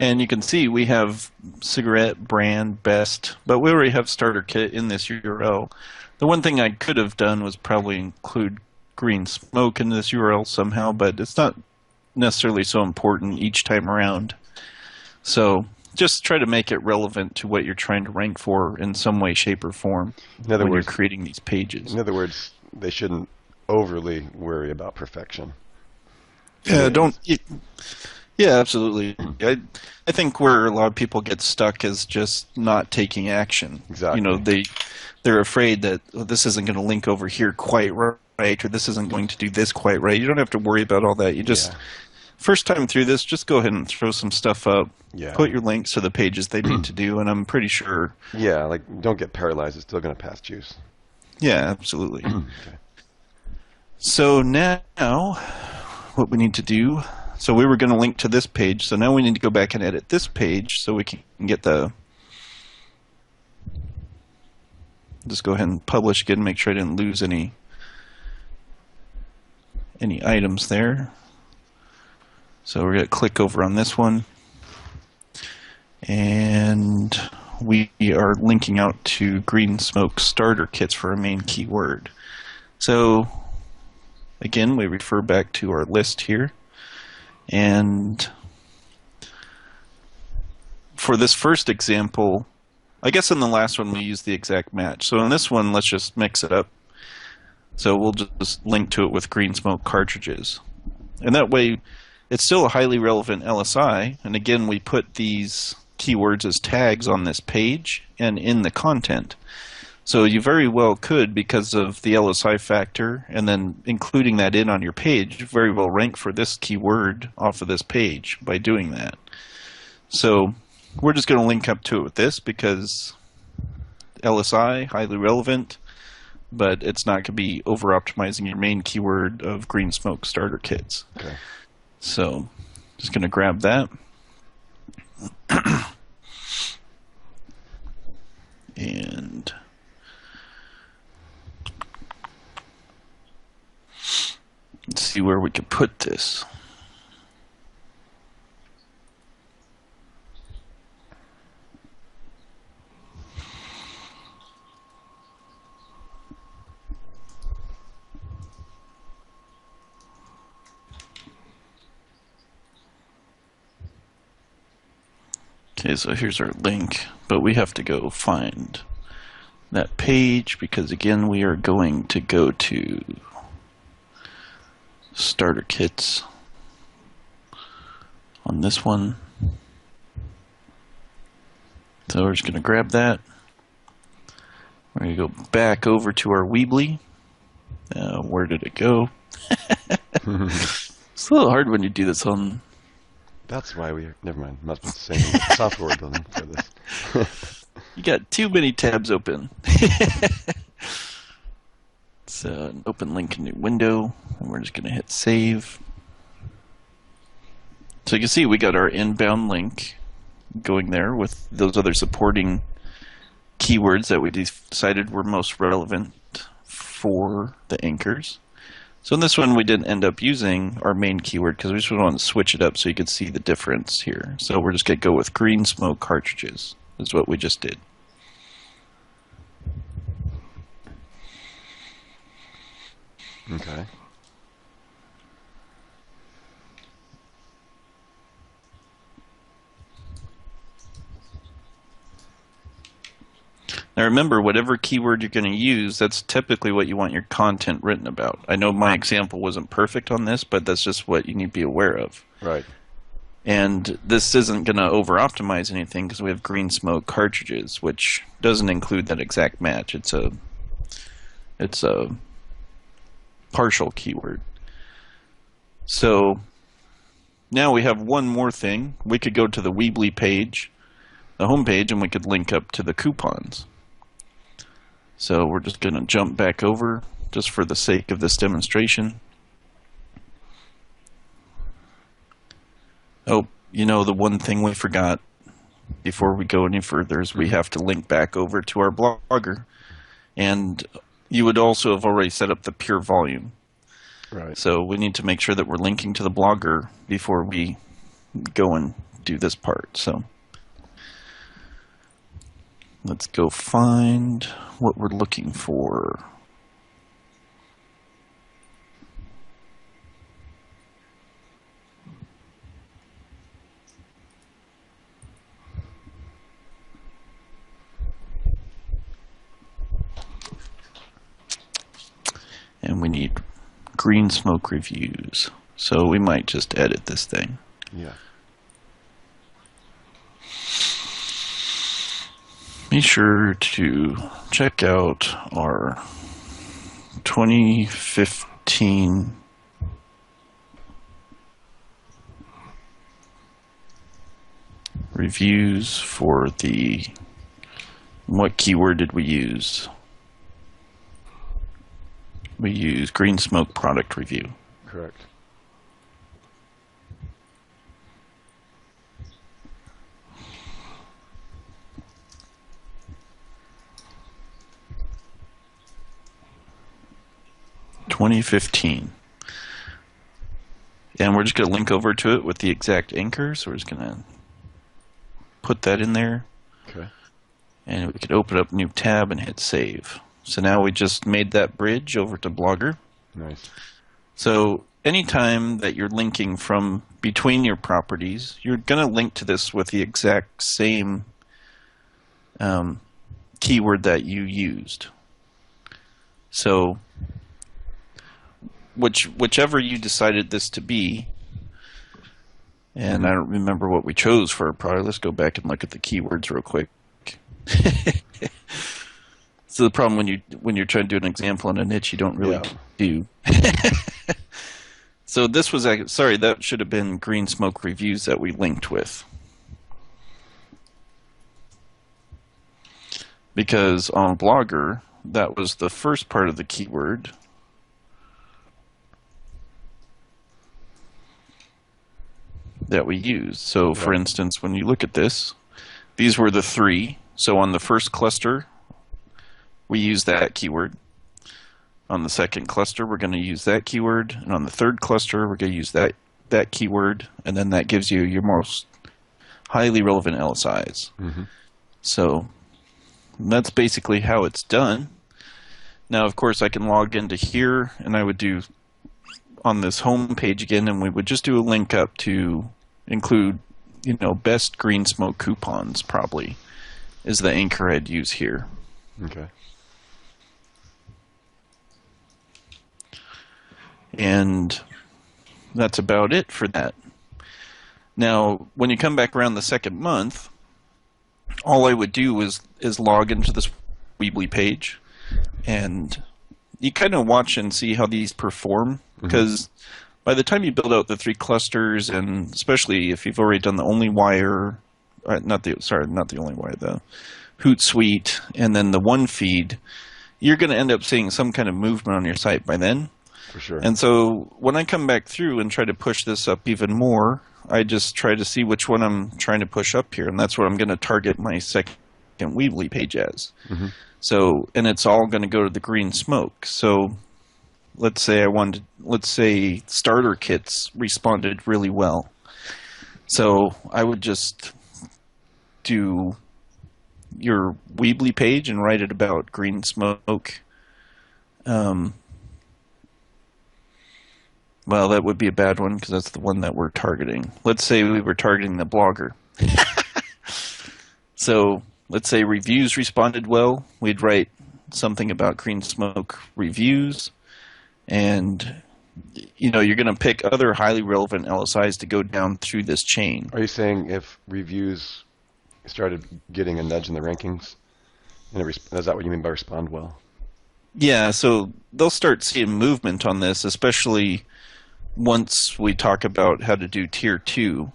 And you can see we have cigarette, brand, best, but we already have starter kit in this URL. The one thing I could have done was probably include green smoke in this URL somehow, but it's not necessarily so important each time around. So just try to make it relevant to what you're trying to rank for in some way, shape, or form In other when words, you're creating these pages. In other words, they shouldn't overly worry about perfection. Yeah, yeah, absolutely. I think where a lot of people get stuck is just not taking action. Exactly. You know, they're afraid that this isn't going to link over here quite right, or this isn't going to do this quite right. You don't have to worry about all that. You just first time through this, just go ahead and throw some stuff up. Yeah. Put your links to the pages they need to do, and I'm pretty sure. Yeah, like don't get paralyzed. It's still going to pass juice. Yeah, absolutely. Okay. So now, what we need to do, so we were going to link to this page, so now we need to go back and edit this page so we can get the, just go ahead and publish again, make sure I didn't lose any items there. So we're going to click over on this one, and we are linking out to green smoke starter kits for our main keyword. So again, we refer back to our list here, and for this first example, I guess in the last one we used the exact match. So in this one, let's just mix it up. So we'll just link to it with green smoke cartridges. And that way, it's still a highly relevant LSI. And again, we put these keywords as tags on this page and in the content. So you very well could, because of the LSI factor, and then including that in on your page, very well rank for this keyword off of this page by doing that. So we're just going to link up to it with this because LSI, highly relevant, but it's not going to be over-optimizing your main keyword of green smoke starter kits. Okay. So just going to grab that. And let's see where we could put this. Okay, so here's our link, but we have to go find that page because again we are going to go to starter kits on this one. So we're just going to grab that. We're going to go back over to our Weebly. Where did it go? It's a little hard when you do this on... That's why we... Never mind. Must be the same software we're building for this. You got too many tabs open. It's an open link in a new window, and we're just going to hit save. So you can see we got our inbound link going there with those other supporting keywords that we decided were most relevant for the anchors. So in this one, we didn't end up using our main keyword because we just want to switch it up so you could see the difference here. So we're just going to go with green smoke cartridges, is what we just did. Okay. Now remember, whatever keyword you're going to use, that's typically what you want your content written about. I know my example wasn't perfect on this, but that's just what you need to be aware of. Right. And this isn't going to over-optimize anything because we have green smoke cartridges, which doesn't include that exact match. It's a partial keyword. So now we have one more thing. We could go to the Weebly page, the home page, and we could link up to the coupons. So we're just going to jump back over just for the sake of this demonstration. Oh, you know, the one thing we forgot before we go any further is we have to link back over to our blogger. And you would also have already set up the pure volume. Right. So we need to make sure that we're linking to the blogger before we go and do this part. So let's go find what we're looking for. And we need green smoke reviews. So we might just edit this thing. Yeah. Be sure to check out our 2015 reviews for the, what keyword did we use? We use green smoke product review. Correct. $2015. And we're just going to link over to it with the exact anchor. So we're just going to put that in there. Okay. And we can open up a new tab and hit save. So now we just made that bridge over to Blogger. Nice. So anytime that you're linking from between your properties, you're going to link to this with the exact same keyword that you used. So whichever you decided this to be, and I don't remember what we chose for a product. Let's go back and look at the keywords real quick. So the problem when you're trying to do an example in a niche, you don't really do. So this was, sorry, that should have been green smoke reviews that we linked with. Because on Blogger, that was the first part of the keyword. That we used. So for instance, when you look at this, these were the three. So on the first cluster, we use that keyword. On the second cluster, we're going to use that keyword. And on the third cluster, we're going to use that keyword. And then that gives you your most highly relevant LSIs. Mm-hmm. So that's basically how it's done. Now, of course, I can log into here, and I would do on this home page again, and we would just do a link up to include, you know, best green smoke coupons probably is the anchor I'd use here. Okay. And that's about it for that. Now, when you come back around the second month, all I would do is log into this Weebly page, and you kind of watch and see how these perform, because by the time you build out the three clusters, and especially if you've already done the only wire, not the only wire, Hootsuite, and then the one feed, you're going to end up seeing some kind of movement on your site by then. For sure. And so when I come back through and try to push this up even more, I just try to see which one I'm trying to push up here, and that's what I'm going to target my second Weebly page as. Mm-hmm. So, and it's all going to go to the green smoke. So let's say starter kits responded really well. So I would just do your Weebly page and write it about green smoke. Well, that would be a bad one because that's the one that we're targeting. Let's say we were targeting the blogger. So let's say reviews responded well. We'd write something about green smoke reviews. And, you know, you're going to pick other highly relevant LSIs to go down through this chain. Are you saying if reviews started getting a nudge in the rankings, and is that what you mean by respond well? Yeah, so they'll start seeing movement on this, especially once we talk about how to do tier 2.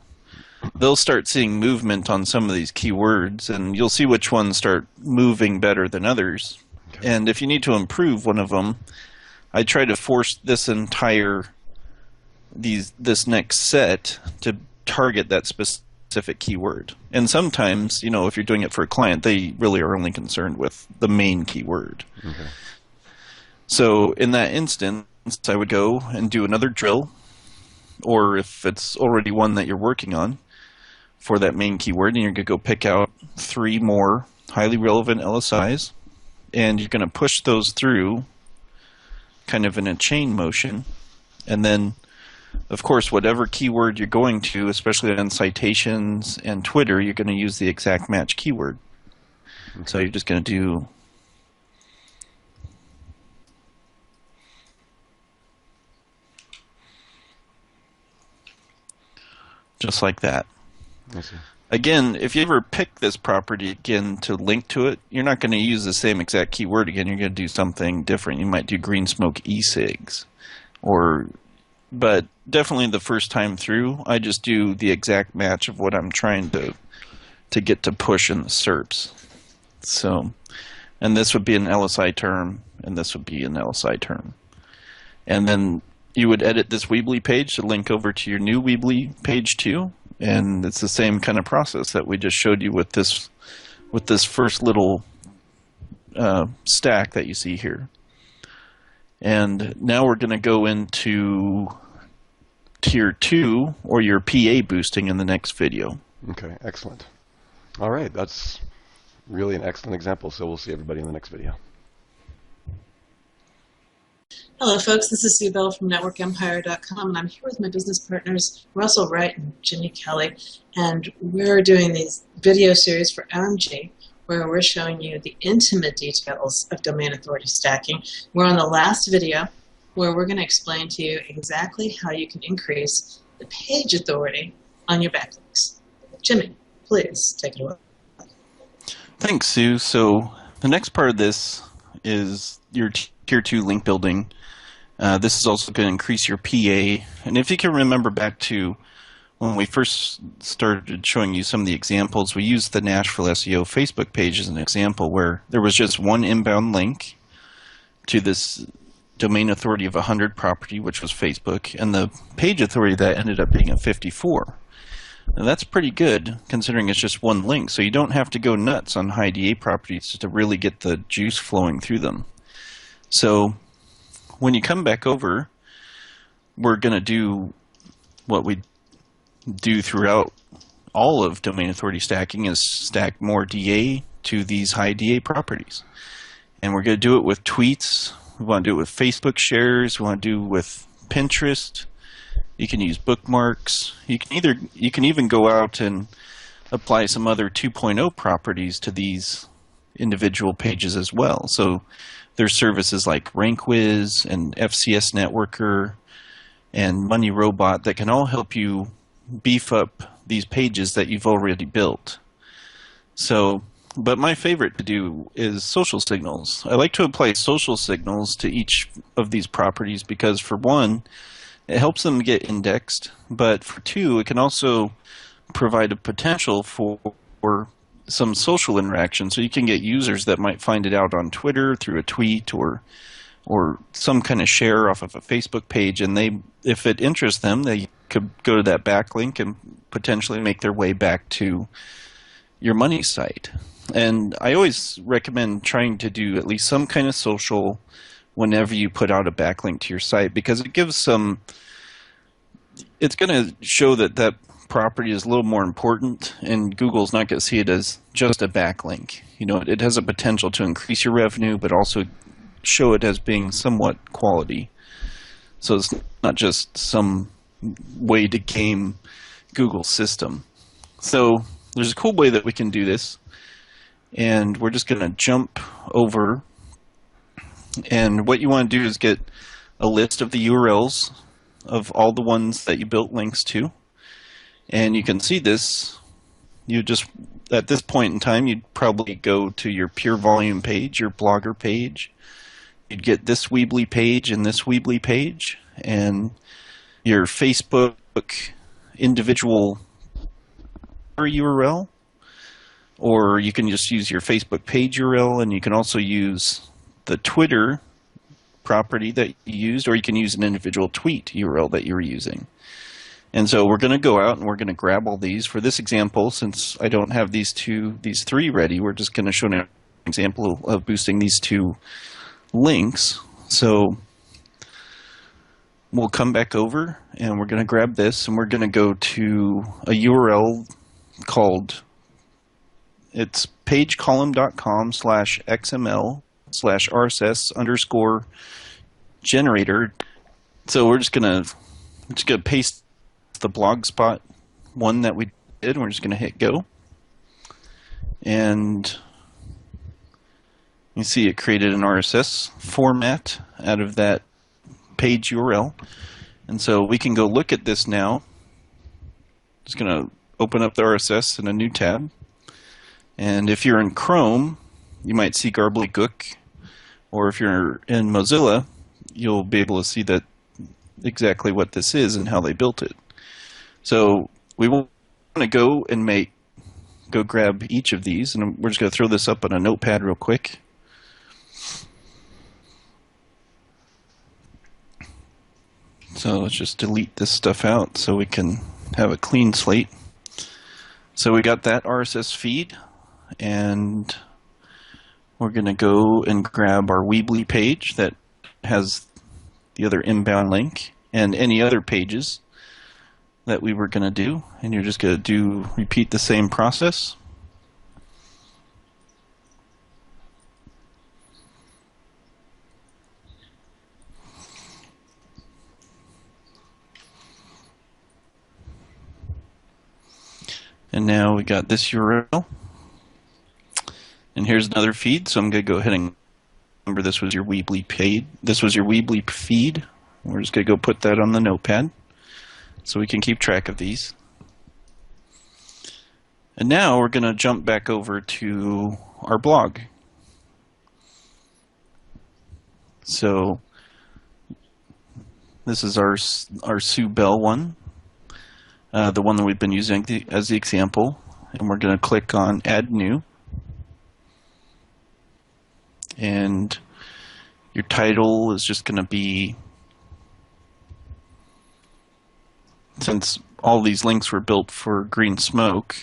They'll start seeing movement on some of these keywords, and you'll see which ones start moving better than others. Okay. And if you need to improve one of them, I try to force this next set to target that specific keyword. And sometimes, you know, if you're doing it for a client, they really are only concerned with the main keyword. Okay. So in that instance, I would go and do another drill, or if it's already one that you're working on for that main keyword, and you're going to go pick out 3 more highly relevant LSIs, and you're going to push those through kind of in a chain motion. And then, of course, whatever keyword you're going to, especially on citations and Twitter, you're going to use the exact match keyword. Okay. So you're just going to do just like that. I see. Again, if you ever pick this property again to link to it, you're not going to use the same exact keyword again. You're going to do something different. You might do green smoke e-cigs, but definitely the first time through, I just do the exact match of what I'm trying to get to push in the SERPs. So, and this would be an LSI term, and this would be an LSI term. And then you would edit this Weebly page to link over to your new Weebly page too. And it's the same kind of process that we just showed you with this first little stack that you see here. And now we're going to go into tier 2, or your PA boosting, in the next video. Okay, excellent. All right, that's really an excellent example. So we'll see everybody in the next video. Hello, folks. This is Sue Bell from NetworkEmpire.com, and I'm here with my business partners, Russell Wright and Jimmy Kelly, and we're doing these video series for OMG, where we're showing you the intimate details of domain authority stacking. We're on the last video, where we're going to explain to you exactly how you can increase the page authority on your backlinks. Jimmy, please take it away. Thanks, Sue. So the next part of this is your tier 2 link building. This is also going to increase your PA. And if you can remember back to when we first started showing you some of the examples, we used the Nashville SEO Facebook page as an example where there was just one inbound link to this domain authority of 100 property, which was Facebook, and the page authority that ended up being a 54. Now that's pretty good considering it's just one link, so you don't have to go nuts on high DA properties to really get the juice flowing through them. So when you come back over, we're going to do what we do throughout all of domain authority stacking, is stack more DA to these high DA properties. And we're going to do it with tweets. We want to do it with Facebook shares. We want to do it with Pinterest. You can use bookmarks. You can even go out and apply some other 2.0 properties to these individual pages as well. So there's services like RankWiz and FCS Networker and Money Robot that can all help you beef up these pages that you've already built. So, but my favorite to do is social signals. I like to apply social signals to each of these properties because, for one, it helps them get indexed, but for two, it can also provide a potential for some social interaction. So you can get users that might find it out on Twitter through a tweet or some kind of share off of a Facebook page, and if it interests them, they could go to that backlink and potentially make their way back to your money site. And I always recommend trying to do at least some kind of social whenever you put out a backlink to your site, because it gives some, it's going to show that that property is a little more important, and Google's not going to see it as just a backlink. You know, it has a potential to increase your revenue, but also show it as being somewhat quality. So it's not just some way to game Google's system. So there's a cool way that we can do this, and we're just going to jump over. And what you want to do is get a list of the URLs of all the ones that you built links to. And you can see this. You just, at this point in time, you'd probably go to your pure volume page, your Blogger page. You'd get this Weebly page and this Weebly page, and your Facebook individual URL, or you can just use your Facebook page URL, and you can also use the Twitter property that you used, or you can use an individual tweet URL that you were using. And so we're going to go out and we're going to grab all these. For this example, since I don't have these three ready, we're just going to show an example of boosting these two links. So we'll come back over and we're going to grab this, and we're going to go to a URL called, it's pagecolumn.com/xml/rss_generator. So we're just going to paste the blogspot one that we did, and we're just going to hit go. And you see it created an RSS format out of that page URL. And so we can go look at this now. Just going to open up the RSS in a new tab. And if you're in Chrome, you might see gook, or if you're in Mozilla, you'll be able to see that exactly what this is and how they built it. So we want to go and go grab each of these, and we're just going to throw this up on a notepad real quick. So let's just delete this stuff out so we can have a clean slate. So we got that RSS feed, and we're going to go and grab our Weebly page that has the other inbound link and any other pages that we were going to do. And you're just going to repeat the same process. And now we got this URL. And here's another feed. So I'm going to go ahead and remember this was your Weebly page. This was your Weebly feed. We're just going to go put that on the notepad so we can keep track of these. And now we're going to jump back over to our blog. So this is our Sue Bell one. The one that we've been using as the example, and we're going to click on Add New, and your title is just going to be, since all these links were built for Green Smoke,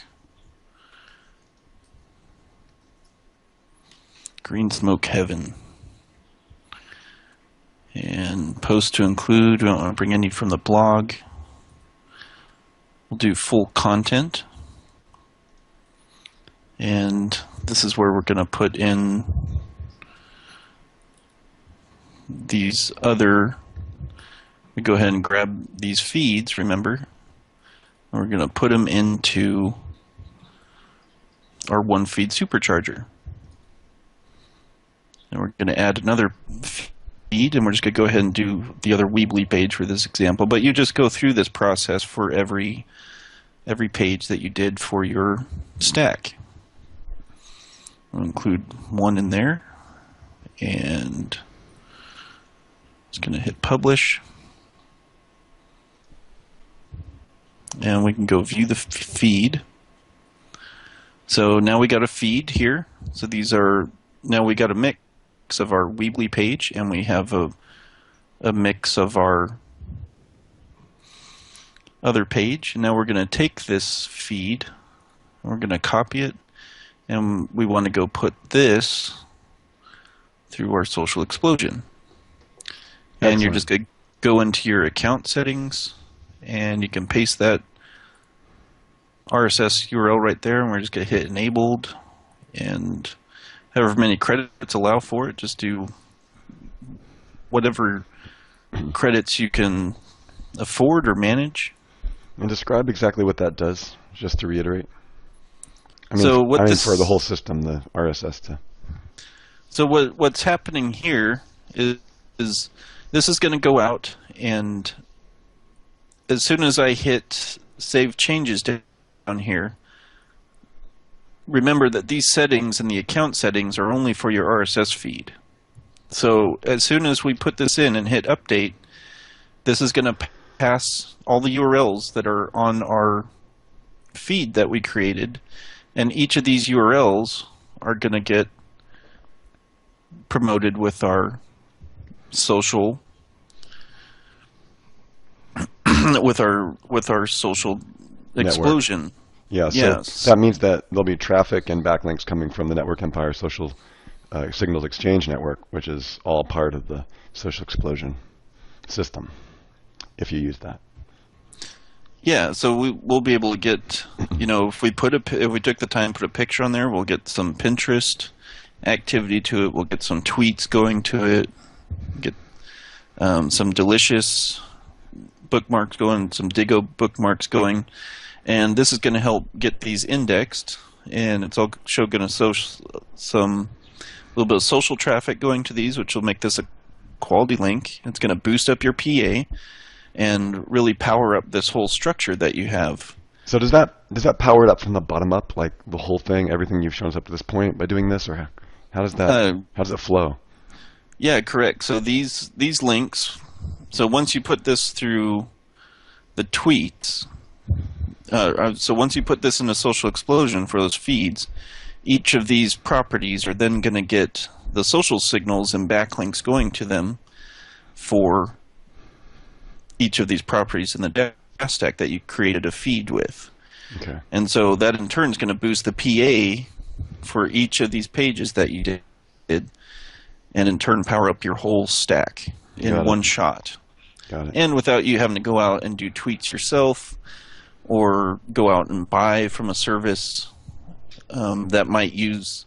Green Smoke Heaven, and post to include, we don't want to bring any from the blog. We'll do full content, and this is where we're going to put in these other, we go ahead and grab these feeds, remember, and we're going to put them into our one feed supercharger. And we're going to add another feed, and we're just going to go ahead and do the other Weebly page for this example. But you just go through this process for every page that you did for your stack. We'll include one in there, and just going to hit publish. And we can go view the feed. So now we got a feed here. So now we got a mix of our Weebly page, and we have a mix of our other page. And now we're going to take this feed, we're going to copy it, and we want to go put this through our social explosion. And you're just going to go into your account settings, and you can paste that RSS URL right there, and we're just going to hit enabled, and however many credits allow for it, just do whatever credits you can afford or manage. And describe exactly what that does, just to reiterate. I mean, So for the whole system, the RSS to. So what's happening here is this is going to go out, and as soon as I hit save changes down here, remember that these settings and the account settings are only for your RSS feed. So as soon as we put this in and hit update, this is going to pass all the URLs that are on our feed that we created, and each of these URLs are going to get promoted with our social with our social explosion. Yeah, so yes. That means that there'll be traffic and backlinks coming from the Network Empire Social Signals Exchange Network, which is all part of the social explosion system, if you use that. Yeah, so we'll be able to get, if we took the time to put a picture on there, we'll get some Pinterest activity to it. We'll get some tweets going to it. Get some delicious bookmarks going, some Digo bookmarks going, and this is going to help get these indexed. And it's also going to some little bit of social traffic going to these, which will make this a quality link. It's going to boost up your PA and really power up this whole structure that you have. So does that power it up from the bottom up, like the whole thing, everything you've shown us up to this point, by doing this, or how does it flow? Yeah, correct. So these links. So once you put this through the tweets, so once you put this in a social explosion for those feeds, each of these properties are then going to get the social signals and backlinks going to them for each of these properties in the data stack that you created a feed with. Okay. And so that in turn is going to boost the PA for each of these pages that you did, and in turn power up your whole stack in one shot. Got it. And without you having to go out and do tweets yourself or go out and buy from a service that might use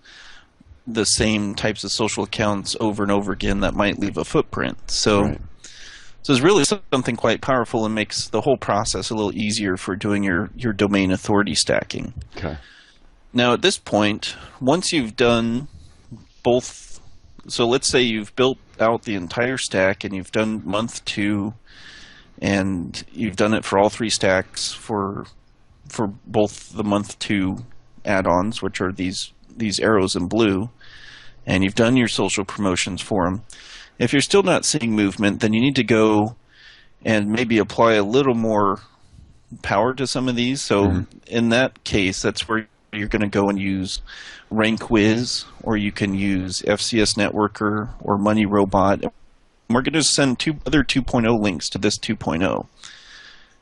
the same types of social accounts over and over again that might leave a footprint. So, Right. So it's really something quite powerful and makes the whole process a little easier for doing your domain authority stacking. Okay. Now at this point, once you've done both, so let's say you've built out the entire stack and you've done month 2 and you've done it for all 3 stacks for both the month 2 add-ons, which are these arrows in blue, and you've done your social promotions for them. If you're still not seeing movement, then you need to go and maybe apply a little more power to some of these. So in that case, that's where you're going to go and use RankWiz, or you can use FCS Networker or Money Robot. We're going to send 2 other 2.0 links to this 2.0.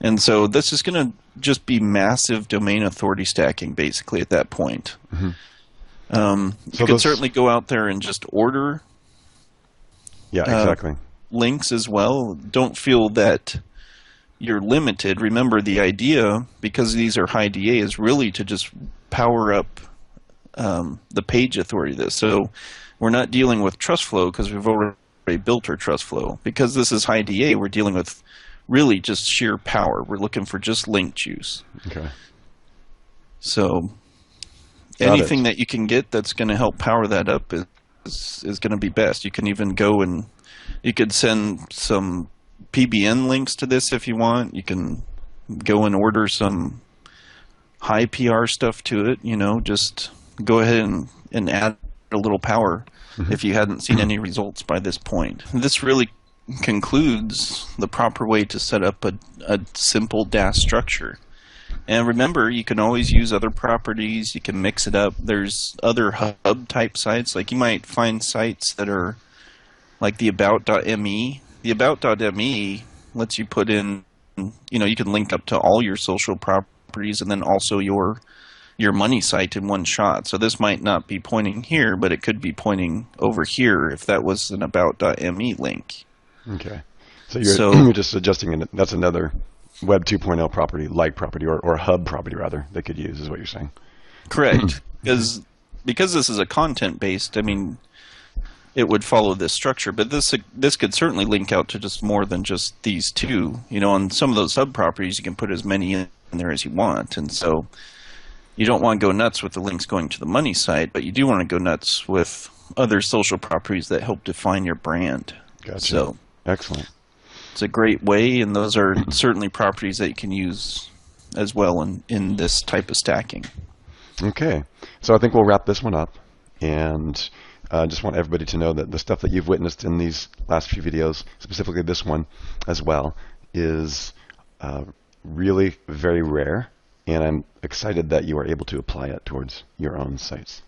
And so this is going to just be massive domain authority stacking, basically, at that point. You can certainly go out there and just order links as well. Don't feel that you're limited. Remember, the idea, because these are high DA, is really to just power up the page authority of this. So we're not dealing with trust flow because we've already built our trust flow. Because this is high DA, we're dealing with really just sheer power. We're looking for just link juice. Okay. So anything that you can get that's going to help power that up is going to be best. You can even go and you could send some PBN links to this if you want. You can go and order some high PR stuff to it. Just go ahead and add a little power if you hadn't seen any results by this point. This really concludes the proper way to set up a simple DAS structure. And remember, you can always use other properties. You can mix it up. There's other hub-type sites. Like you might find sites that are like the about.me. The about.me lets you put in, you can link up to all your social properties and then also your money site in one shot. So this might not be pointing here, but it could be pointing over here if that was an about.me link. Okay. So you're just suggesting that's another Web 2.0 property, like property, or hub property, rather, they could use, is what you're saying. Correct. Because this is a content-based, it would follow this structure. But this could certainly link out to just more than just these two. On some of those sub-properties, you can put as many in there as you want. And so you don't want to go nuts with the links going to the money site, but you do want to go nuts with other social properties that help define your brand. Gotcha. So excellent. It's a great way, and those are certainly properties that you can use as well in this type of stacking. Okay, so I think we'll wrap this one up, and I just want everybody to know that the stuff that you've witnessed in these last few videos, specifically this one as well, is really very rare, and I'm excited that you are able to apply it towards your own sites.